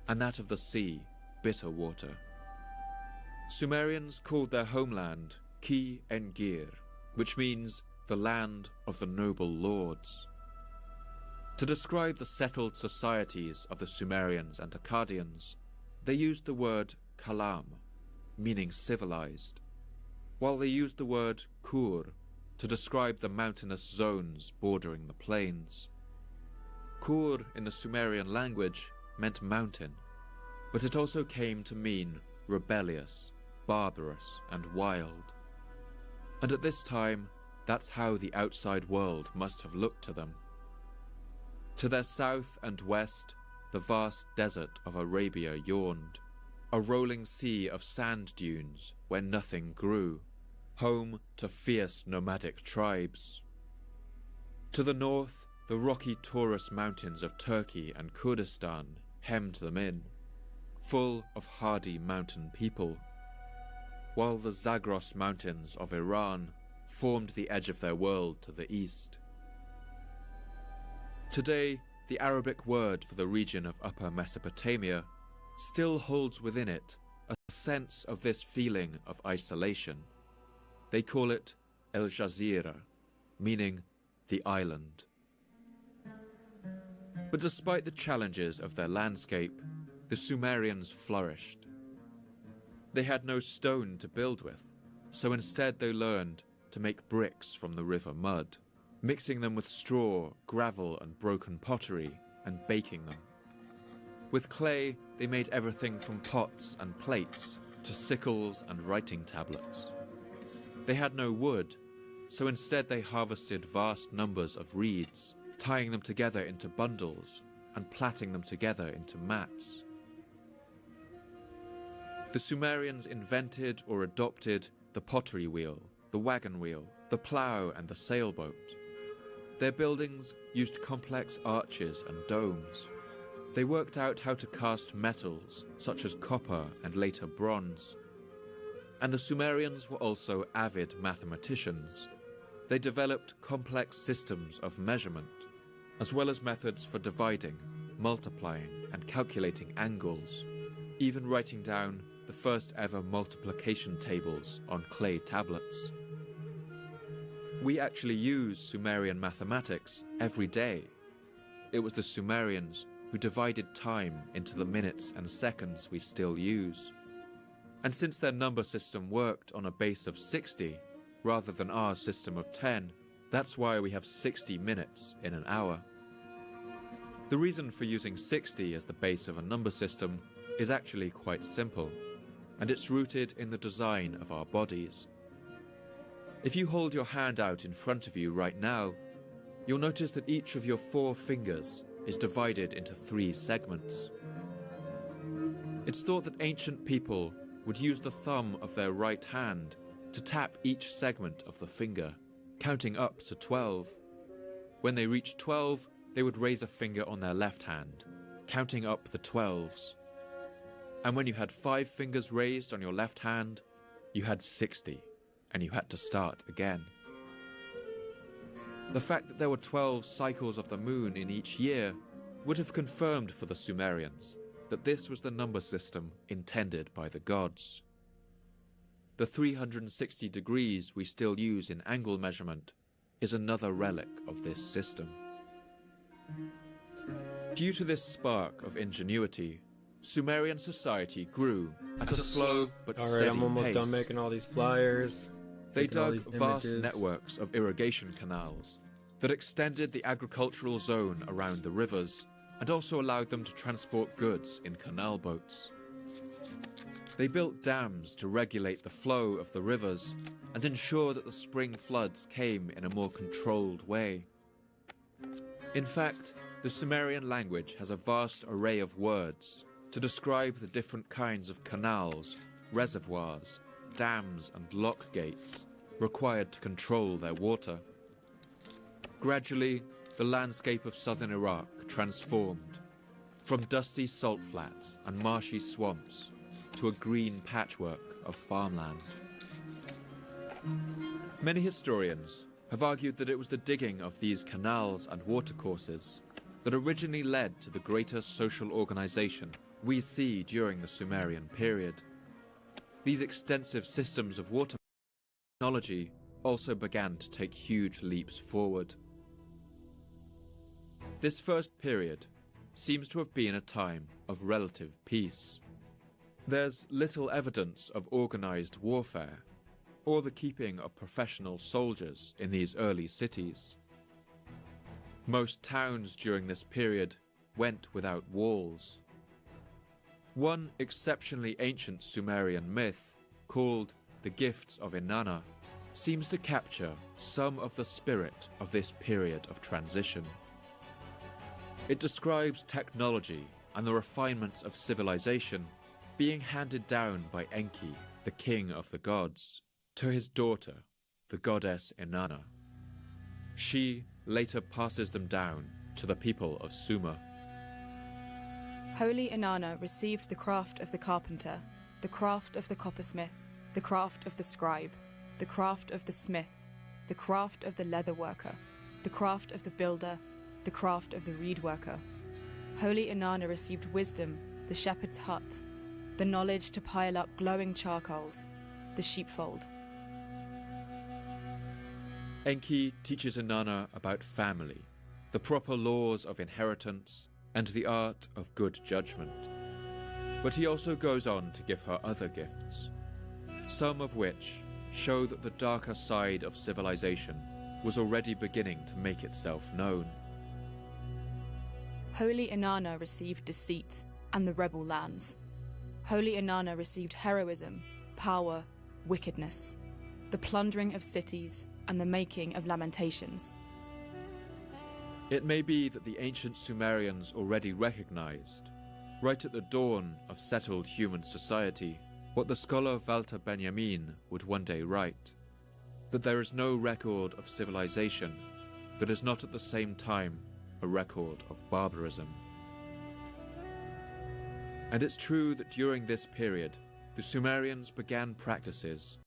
and that of the sea, bitter water. Sumerians called their homeland Ki Engir, which means the land of the noble lords. To describe the settled societies of the Sumerians and Akkadians, they used the word Kalam, meaning civilized, while they used the word Kur to describe the mountainous zones bordering the plains. Kur in the Sumerian language meant mountain, but it also came to mean rebellious, barbarous, and wild. And at this time, that's how the outside world must have looked to them. To their south and west, the vast desert of Arabia yawned, a rolling sea of sand dunes where nothing grew, home to fierce nomadic tribes. To the north, the rocky Taurus mountains of Turkey and Kurdistan hemmed them in, full of hardy mountain people, while the Zagros mountains of Iran formed the edge of their world to the east. Today, the Arabic word for the region of Upper Mesopotamia still holds within it a sense of this feeling of isolation. They call it El Jazira, meaning the island. But despite the challenges of their landscape, the Sumerians flourished. They had no stone to build with, so instead they learned to make bricks from the river mud, mixing them with straw, gravel, and broken pottery, and baking them. With clay, they made everything from pots and plates to sickles and writing tablets. They had no wood, so instead they harvested vast numbers of reeds, tying them together into bundles and plaiting them together into mats. The Sumerians invented or adopted the pottery wheel, the wagon wheel, the plough, and the sailboat. Their buildings used complex arches and domes. They worked out how to cast metals, such as copper and later bronze. And the Sumerians were also avid mathematicians. They developed complex systems of measurement, as well as methods for dividing, multiplying, and calculating angles, even writing down the first ever multiplication tables on clay tablets. We actually use Sumerian mathematics every day. It was the Sumerians who divided time into the minutes and seconds we still use. And since their number system worked on a base of 60, rather than our system of 10, that's why we have 60 minutes in an hour. The reason for using 60 as the base of a number system is actually quite simple, and it's rooted in the design of our bodies. If you hold your hand out in front of you right now, you'll notice that each of your 4 fingers is divided into 3 segments. It's thought that ancient people would use the thumb of their right hand to tap each segment of the finger, counting up to 12. When they reached 12, they would raise a finger on their left hand, counting up the 12s. And when you had 5 fingers raised on your left hand, you had 60, and you had to start again. The fact that there were 12 cycles of the moon in each year would have confirmed for the Sumerians that this was the number system intended by the gods. The 360 degrees we still use in angle measurement is another relic of this system. Due to this spark of ingenuity, Sumerian society grew at a slow but steady pace. I'm almost done making all these flyers. They dug vast networks of irrigation canals that extended the agricultural zone around the rivers and also allowed them to transport goods in canal boats. They built dams to regulate the flow of the rivers and ensure that the spring floods came in a more controlled way. In fact, the Sumerian language has a vast array of words to describe the different kinds of canals, reservoirs, dams and lock gates required to control their water. Gradually, the landscape of southern Iraq transformed from dusty salt flats and marshy swamps to a green patchwork of farmland. Many historians have argued that it was the digging of these canals and watercourses that originally led to the greater social organization we see during the Sumerian period. These extensive systems of water technology also began to take huge leaps forward. This first period seems to have been a time of relative peace. There's little evidence of organized warfare or the keeping of professional soldiers in these early cities. Most towns during this period went without walls. One exceptionally ancient Sumerian myth, called the Gifts of Inanna, seems to capture some of the spirit of this period of transition. It describes technology and the refinements of civilization being handed down by Enki, the king of the gods, to his daughter, the goddess Inanna. She later passes them down to the people of Sumer. Holy Inanna received the craft of the carpenter, the craft of the coppersmith, the craft of the scribe, the craft of the smith, the craft of the leather worker, the craft of the builder, the craft of the reed worker. Holy Inanna received wisdom, the shepherd's hut, the knowledge to pile up glowing charcoals, the sheepfold. Enki teaches Inanna about family, the proper laws of inheritance, and the art of good judgment. But he also goes on to give her other gifts, some of which show that the darker side of civilization was already beginning to make itself known. Holy Inanna received deceit and the rebel lands. Holy Inanna received heroism, power, wickedness, the plundering of cities, and the making of lamentations. It may be that the ancient Sumerians already recognized, right at the dawn of settled human society, what the scholar Walter Benjamin would one day write, that there is no record of civilization that is not at the same time a record of barbarism. And it's true that during this period, the Sumerians began practices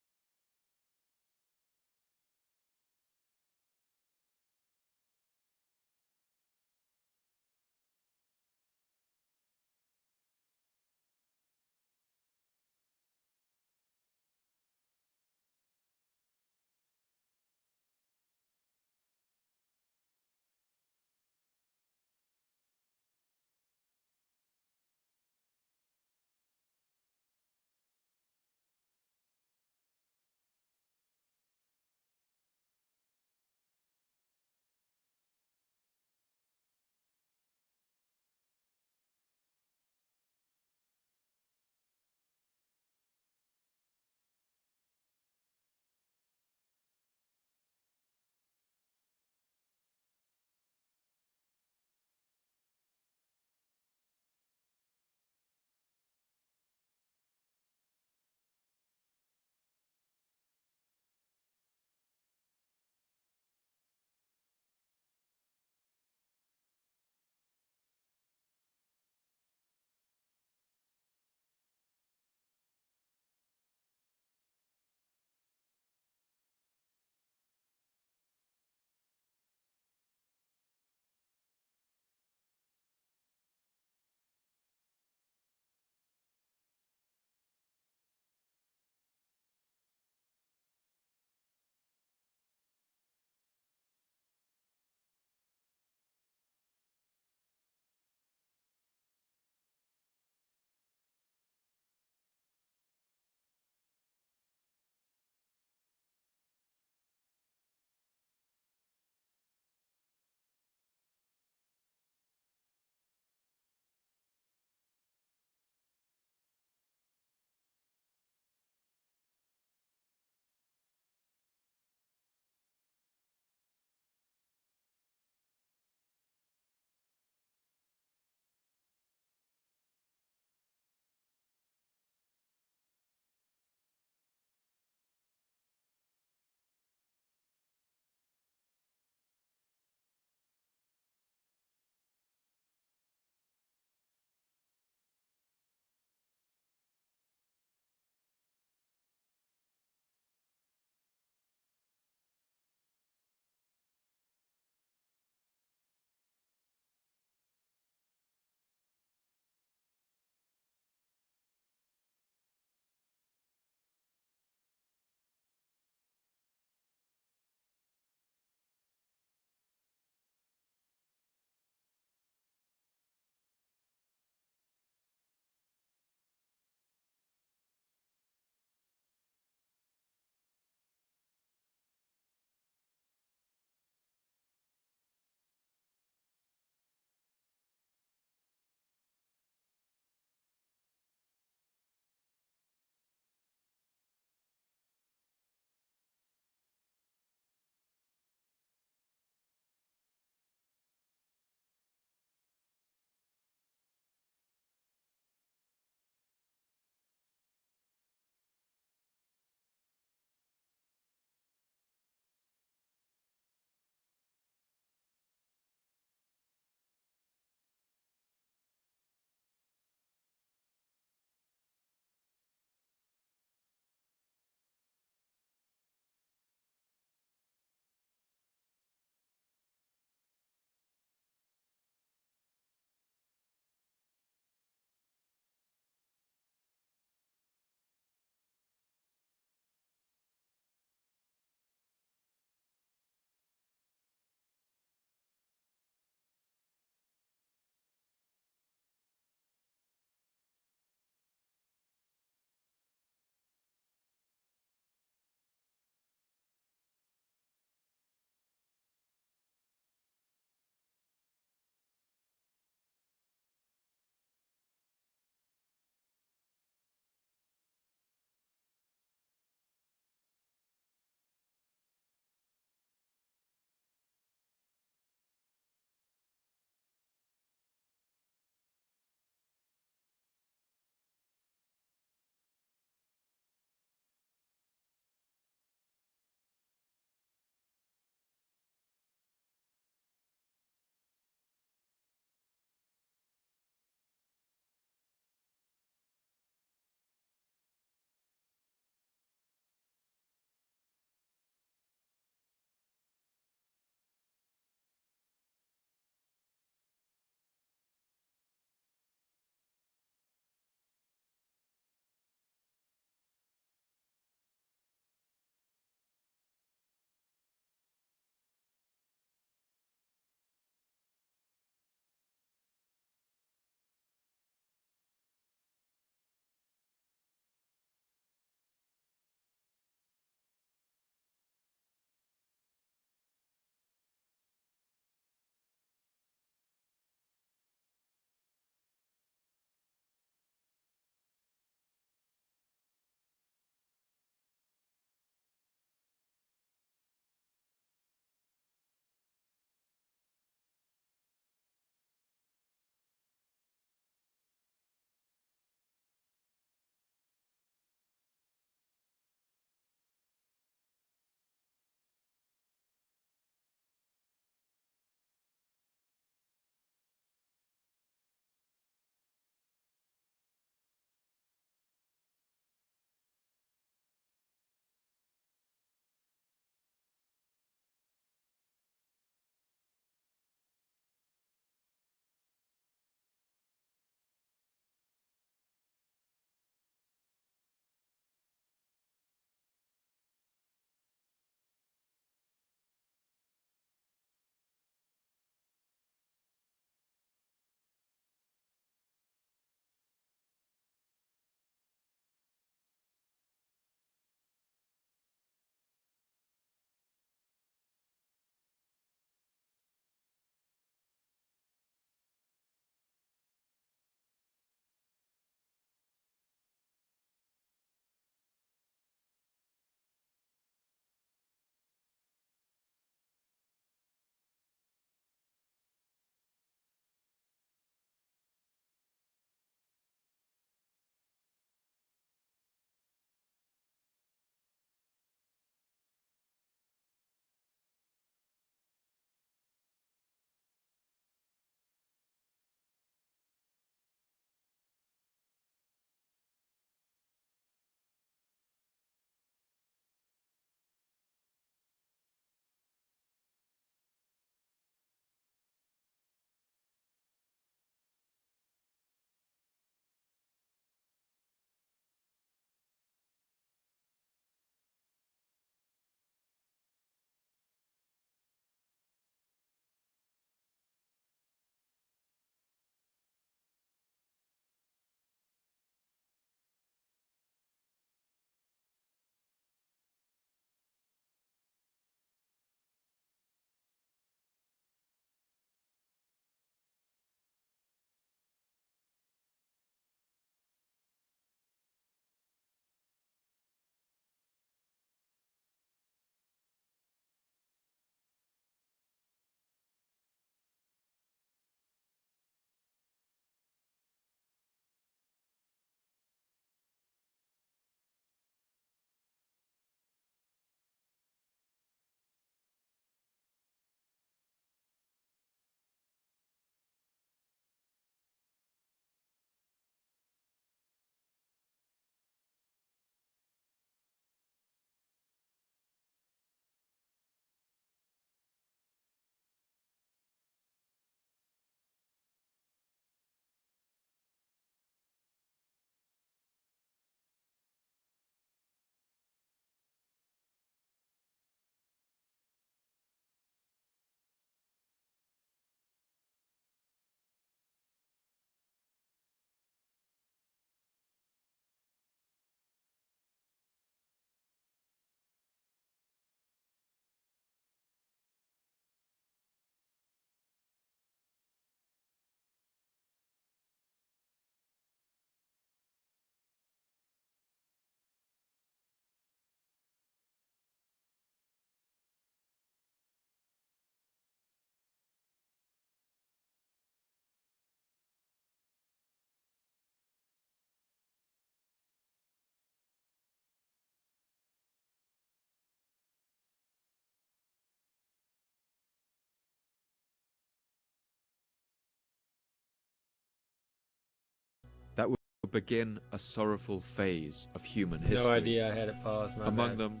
begin a sorrowful phase of human history. No idea I had it paused. Among them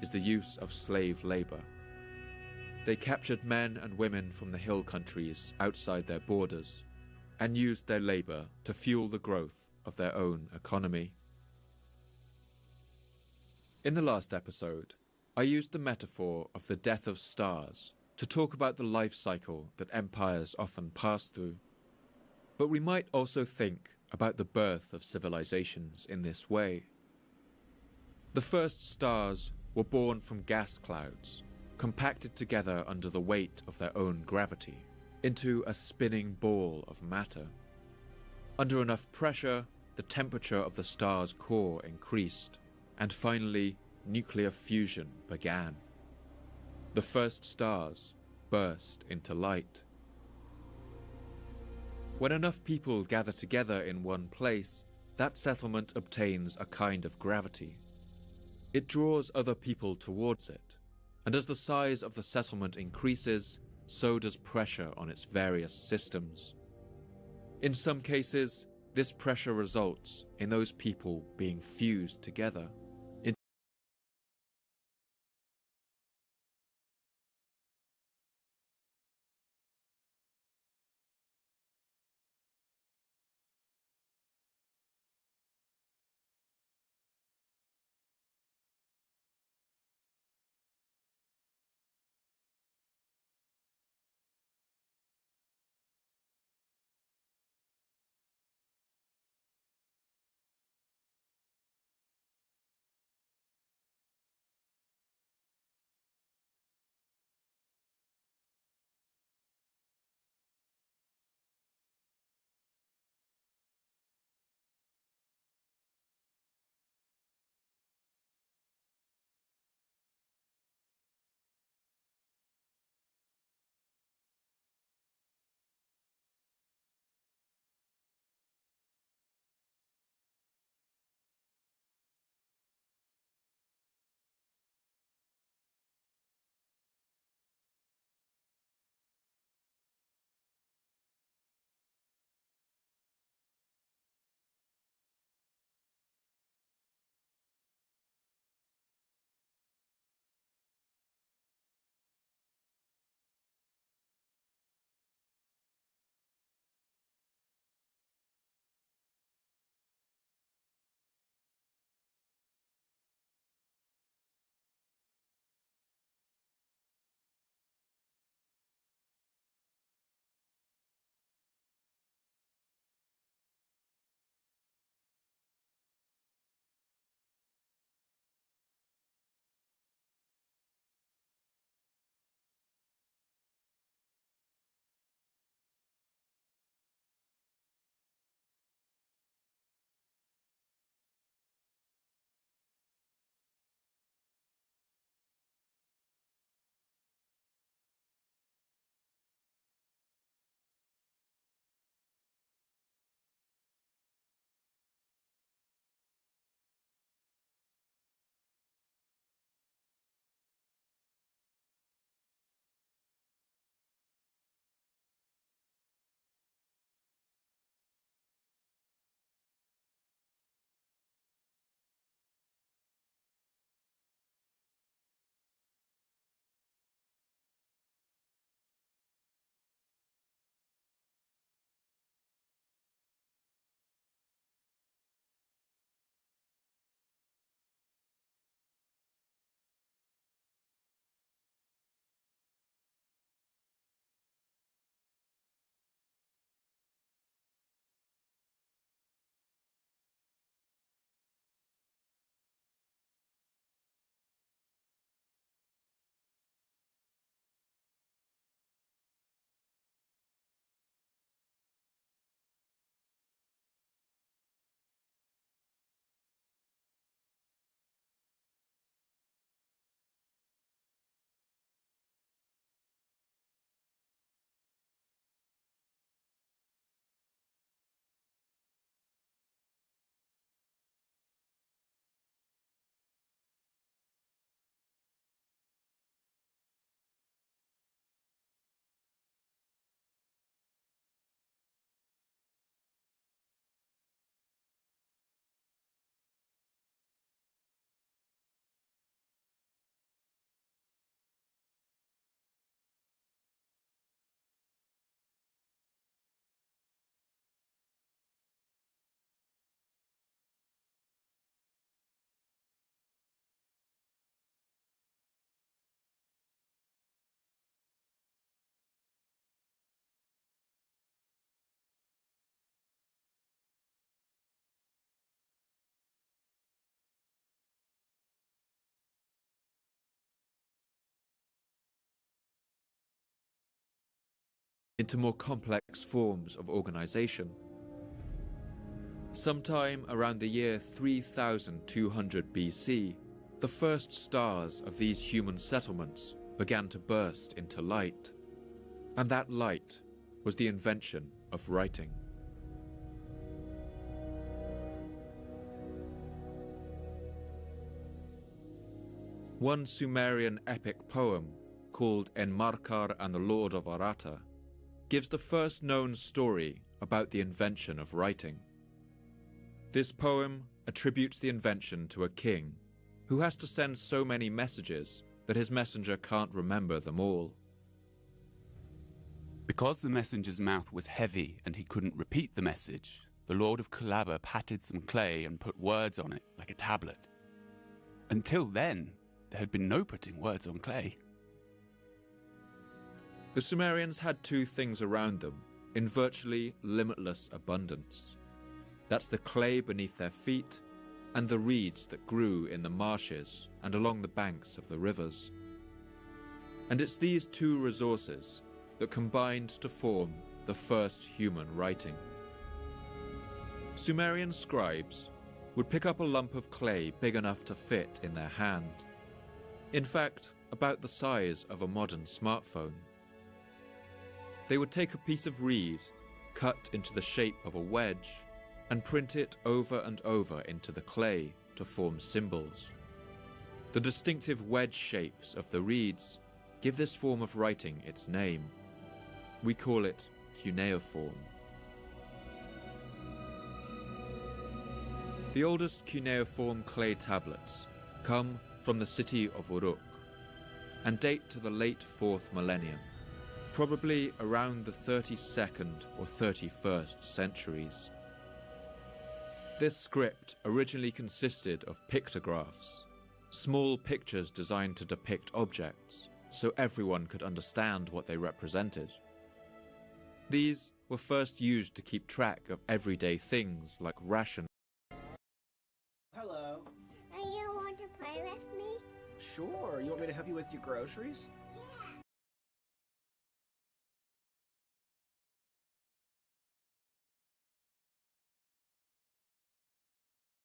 is the use of slave labor. They captured men and women from the hill countries outside their borders and used their labor to fuel the growth of their own economy. In the last episode, I used the metaphor of the death of stars to talk about the life cycle that empires often pass through. But we might also think about the birth of civilizations in this way. The first stars were born from gas clouds, compacted together under the weight of their own gravity, into a spinning ball of matter. Under enough pressure, the temperature of the star's core increased, and finally, nuclear fusion began. The first stars burst into light. When enough people gather together in one place, that settlement obtains a kind of gravity. It draws other people towards it, and as the size of the settlement increases, so does pressure on its various systems. In some cases, this pressure results in those people being fused together into more complex forms of organization. Sometime around the year 3200 BC, the first stars of these human settlements began to burst into light, and that light was the invention of writing. One Sumerian epic poem, called Enmarkar and the Lord of Aratta, gives the first known story about the invention of writing. This poem attributes the invention to a king who has to send so many messages that his messenger can't remember them all. Because the messenger's mouth was heavy and he couldn't repeat the message, the Lord of Kalaba patted some clay and put words on it like a tablet. Until then, there had been no putting words on clay. The Sumerians had two things around them in virtually limitless abundance. That's the clay beneath their feet and the reeds that grew in the marshes and along the banks of the rivers. And it's these two resources that combined to form the first human writing. Sumerian scribes would pick up a lump of clay big enough to fit in their hand. In fact, about the size of a modern smartphone. They would take a piece of reed, cut into the shape of a wedge, and print it over and over into the clay to form symbols. The distinctive wedge shapes of the reeds give this form of writing its name. We call it cuneiform. The oldest cuneiform clay tablets come from the city of Uruk and date to the late 4th millennium, probably around the 32nd or 31st centuries. This script originally consisted of pictographs, small pictures designed to depict objects so everyone could understand what they represented. These were first used to keep track of everyday things like ration. Hello. You want to play with me? Sure. You want me to help you with your groceries?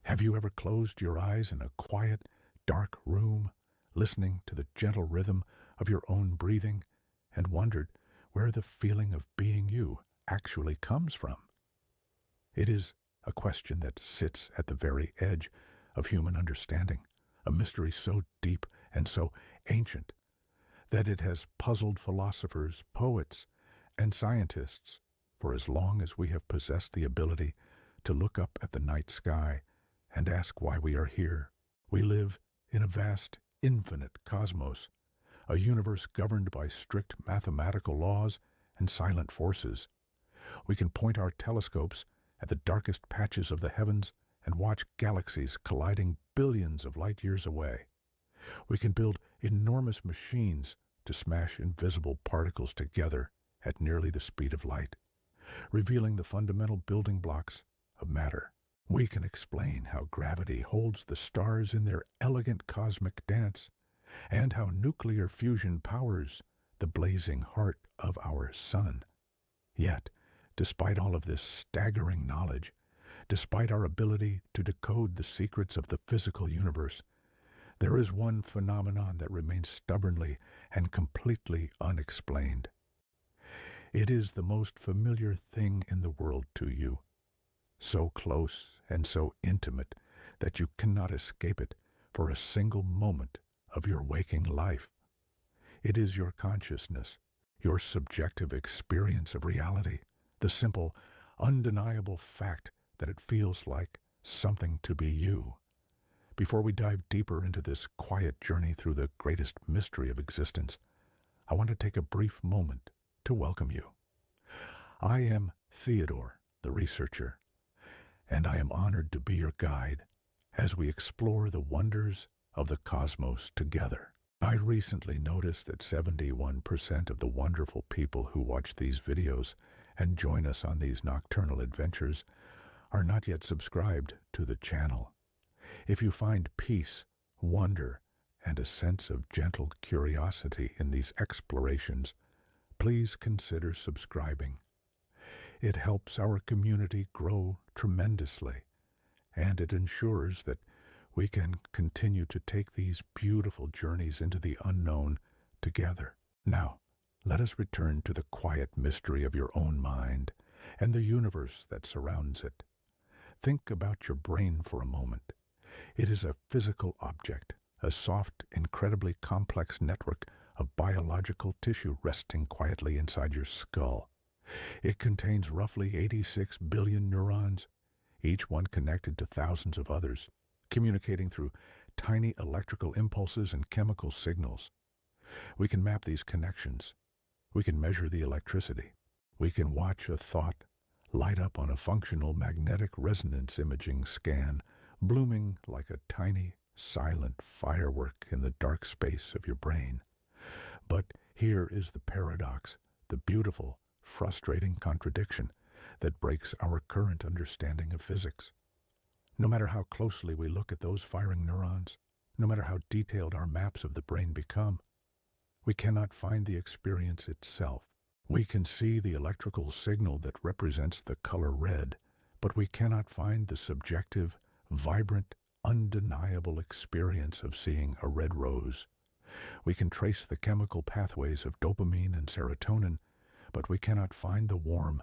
Have you ever closed your eyes in a quiet, dark room, listening to the gentle rhythm of your own breathing, and wondered where the feeling of being you actually comes from? It is a question that sits at the very edge of human understanding, a mystery so deep and so ancient that it has puzzled philosophers, poets, and scientists for as long as we have possessed the ability to look up at the night sky and ask why we are here. We live in a vast, infinite cosmos, a universe governed by strict mathematical laws and silent forces. We can point our telescopes at the darkest patches of the heavens and watch galaxies colliding billions of light years away. We can build enormous machines to smash invisible particles together at nearly the speed of light, revealing the fundamental building blocks of matter. We can explain how gravity holds the stars in their elegant cosmic dance, and how nuclear fusion powers the blazing heart of our sun. Yet, despite all of this staggering knowledge, despite our ability to decode the secrets of the physical universe, there is one phenomenon that remains stubbornly and completely unexplained. It is the most familiar thing in the world to you, so close and so intimate that you cannot escape it for a single moment of your waking life. It is your consciousness, your subjective experience of reality, the simple, undeniable fact that it feels like something to be you. Before we dive deeper into this quiet journey through the greatest mystery of existence, I want to take a brief moment to welcome you. I am Theodore, the researcher, and I am honored to be your guide as we explore the wonders of the cosmos together. I recently noticed that 71% of the wonderful people who watch these videos and join us on these nocturnal adventures are not yet subscribed to the channel. If you find peace, wonder, and a sense of gentle curiosity in these explorations, please consider subscribing. It helps our community grow tremendously, and it ensures that we can continue to take these beautiful journeys into the unknown together. Now, let us return to the quiet mystery of your own mind and the universe that surrounds it. Think about your brain for a moment. It is a physical object, a soft, incredibly complex network of biological tissue resting quietly inside your skull. It contains roughly 86 billion neurons, each one connected to thousands of others, communicating through tiny electrical impulses and chemical signals. We can map these connections. We can measure the electricity. We can watch a thought light up on a functional magnetic resonance imaging scan, blooming like a tiny, silent firework in the dark space of your brain. But here is the paradox, the beautiful, frustrating contradiction that breaks our current understanding of physics. No matter how closely we look at those firing neurons, no matter how detailed our maps of the brain become, we cannot find the experience itself. We can see the electrical signal that represents the color red, but we cannot find the subjective, vibrant, undeniable experience of seeing a red rose. We can trace the chemical pathways of dopamine and serotonin, but we cannot find the warm,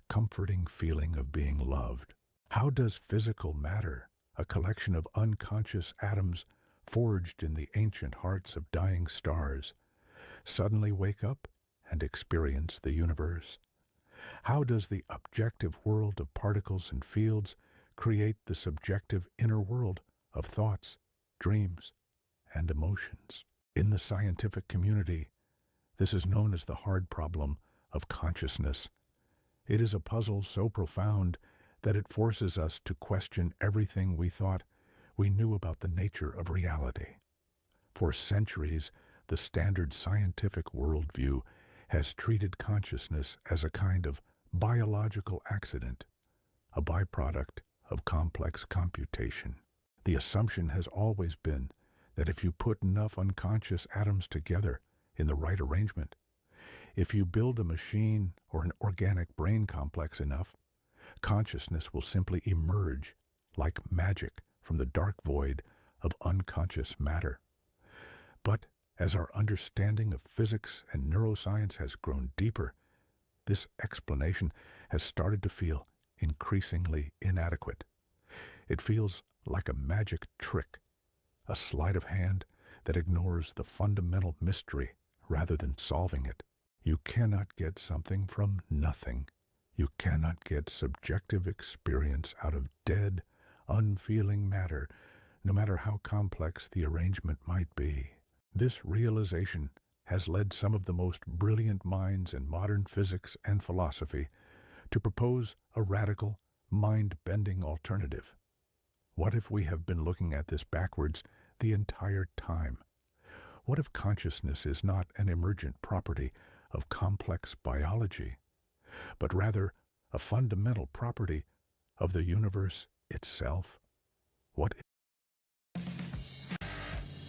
comforting feeling of being loved. How does physical matter, a collection of unconscious atoms forged in the ancient hearts of dying stars, suddenly wake up and experience the universe? How does the objective world of particles and fields create the subjective inner world of thoughts, dreams, and emotions? In the scientific community, this is known as the hard problem of consciousness. It is a puzzle so profound that it forces us to question everything we thought we knew about the nature of reality. For centuries, the standard scientific worldview has treated consciousness as a kind of biological accident, a byproduct of complex computation. The assumption has always been that if you put enough unconscious atoms together in the right arrangement, if you build a machine or an organic brain complex enough, consciousness will simply emerge like magic from the dark void of unconscious matter. But as our understanding of physics and neuroscience has grown deeper, this explanation has started to feel increasingly inadequate. It feels like a magic trick, a sleight of hand that ignores the fundamental mystery rather than solving it. You cannot get something from nothing. You cannot get subjective experience out of dead, unfeeling matter, no matter how complex the arrangement might be. This realization has led some of the most brilliant minds in modern physics and philosophy to propose a radical, mind-bending alternative. What if we have been looking at this backwards the entire time? What if consciousness is not an emergent property of complex biology, but rather a fundamental property of the universe itself? What if...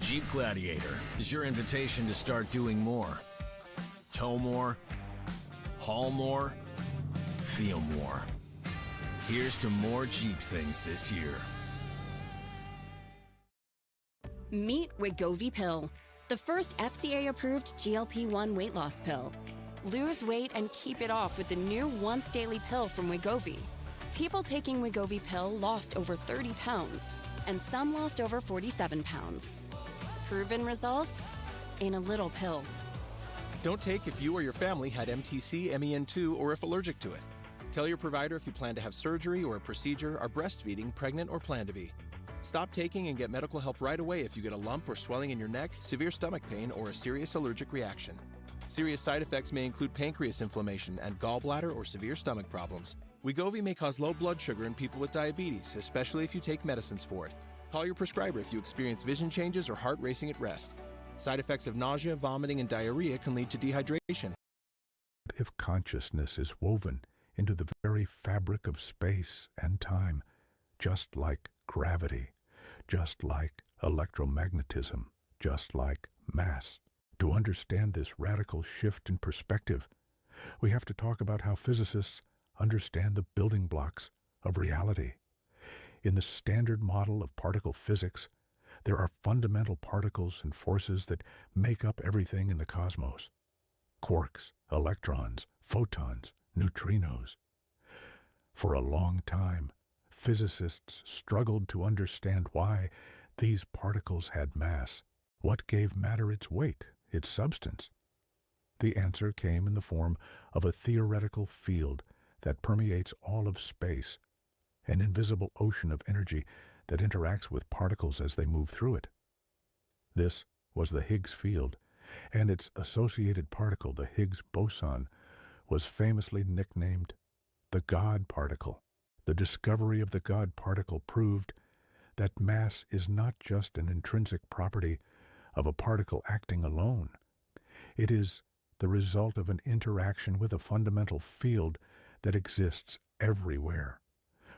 Jeep Gladiator is your invitation to start doing more. Tow more, haul more, feel more. Here's to more Jeep things this year. Meet Wegovy Pill, the first FDA-approved GLP-1 weight loss pill. Lose weight and keep it off with the new once-daily pill from Wegovy. People taking Wegovy Pill lost over 30 pounds, and some lost over 47 pounds. Proven results in a little pill. Don't take if you or your family had MTC, MEN2, or if allergic to it. Tell your provider if you plan to have surgery or a procedure, are breastfeeding, pregnant, or plan to be. Stop taking and get medical help right away if you get a lump or swelling in your neck, severe stomach pain, or a serious allergic reaction. Serious side effects may include pancreas inflammation and gallbladder or severe stomach problems. Wegovy may cause low blood sugar in people with diabetes, especially if you take medicines for it. Call your prescriber if you experience vision changes or heart racing at rest. Side effects of nausea, vomiting, and diarrhea can lead to dehydration. What if consciousness is woven into the very fabric of space and time, just like gravity, just like electromagnetism, just like mass? To understand this radical shift in perspective, we have to talk about how physicists understand the building blocks of reality. In the standard model of particle physics, there are fundamental particles and forces that make up everything in the cosmos. Quarks, electrons, photons, neutrinos. For a long time, physicists struggled to understand why these particles had mass. What gave matter its weight, its substance? The answer came in the form of a theoretical field that permeates all of space, an invisible ocean of energy that interacts with particles as they move through it. This was the Higgs field, and its associated particle, the Higgs boson, was famously nicknamed the God particle. The discovery of the God particle proved that mass is not just an intrinsic property of a particle acting alone. It is the result of an interaction with a fundamental field that exists everywhere,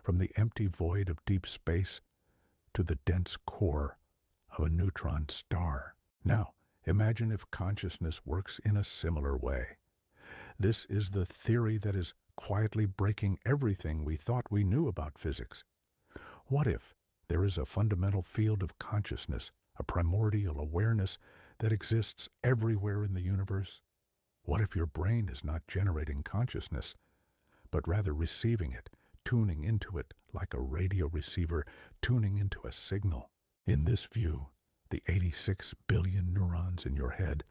from the empty void of deep space to the dense core of a neutron star. Now, imagine if consciousness works in a similar way. This is the theory that is quietly breaking everything we thought we knew about physics. What if there is a fundamental field of consciousness, a primordial awareness that exists everywhere in the universe? What if your brain is not generating consciousness, but rather receiving it, tuning into it like a radio receiver tuning into a signal? In this view, the 86 billion neurons in your head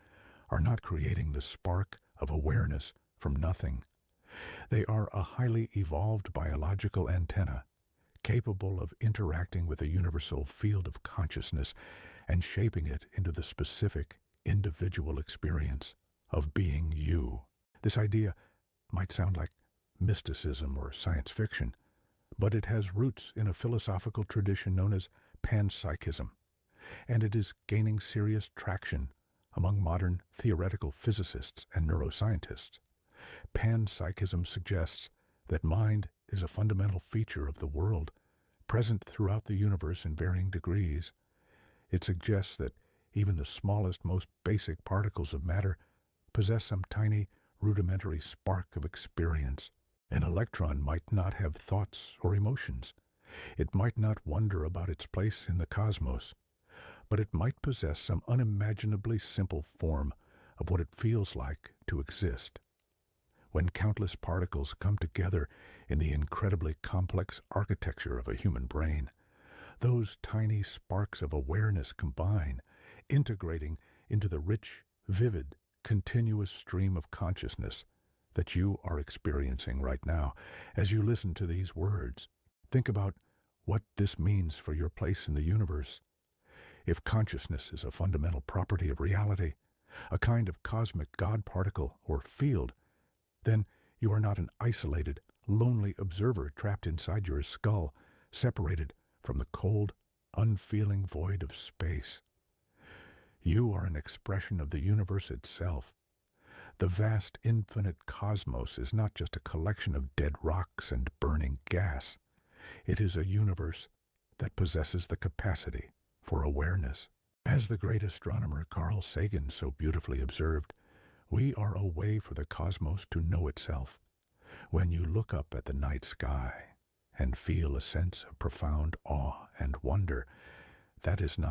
are not creating the spark of awareness from nothing. They are a highly evolved biological antenna, capable of interacting with a universal field of consciousness and shaping it into the specific individual experience of being you. This idea might sound like mysticism or science fiction, but it has roots in a philosophical tradition known as panpsychism, and it is gaining serious traction among modern theoretical physicists and neuroscientists. Panpsychism suggests that mind is a fundamental feature of the world, present throughout the universe in varying degrees. It suggests that even the smallest, most basic particles of matter possess some tiny, rudimentary spark of experience. An electron might not have thoughts or emotions. It might not wonder about its place in the cosmos, but it might possess some unimaginably simple form of what it feels like to exist. When countless particles come together in the incredibly complex architecture of a human brain, those tiny sparks of awareness combine, integrating into the rich, vivid, continuous stream of consciousness that you are experiencing right now as you listen to these words. Think about what this means for your place in the universe. If consciousness is a fundamental property of reality, a kind of cosmic God particle or field, then you are not an isolated, lonely observer trapped inside your skull, separated from the cold, unfeeling void of space. You are an expression of the universe itself. The vast, infinite cosmos is not just a collection of dead rocks and burning gas. It is a universe that possesses the capacity for awareness. As the great astronomer Carl Sagan so beautifully observed, we are a way for the cosmos to know itself. When you look up at the night sky and feel a sense of profound awe and wonder, that is not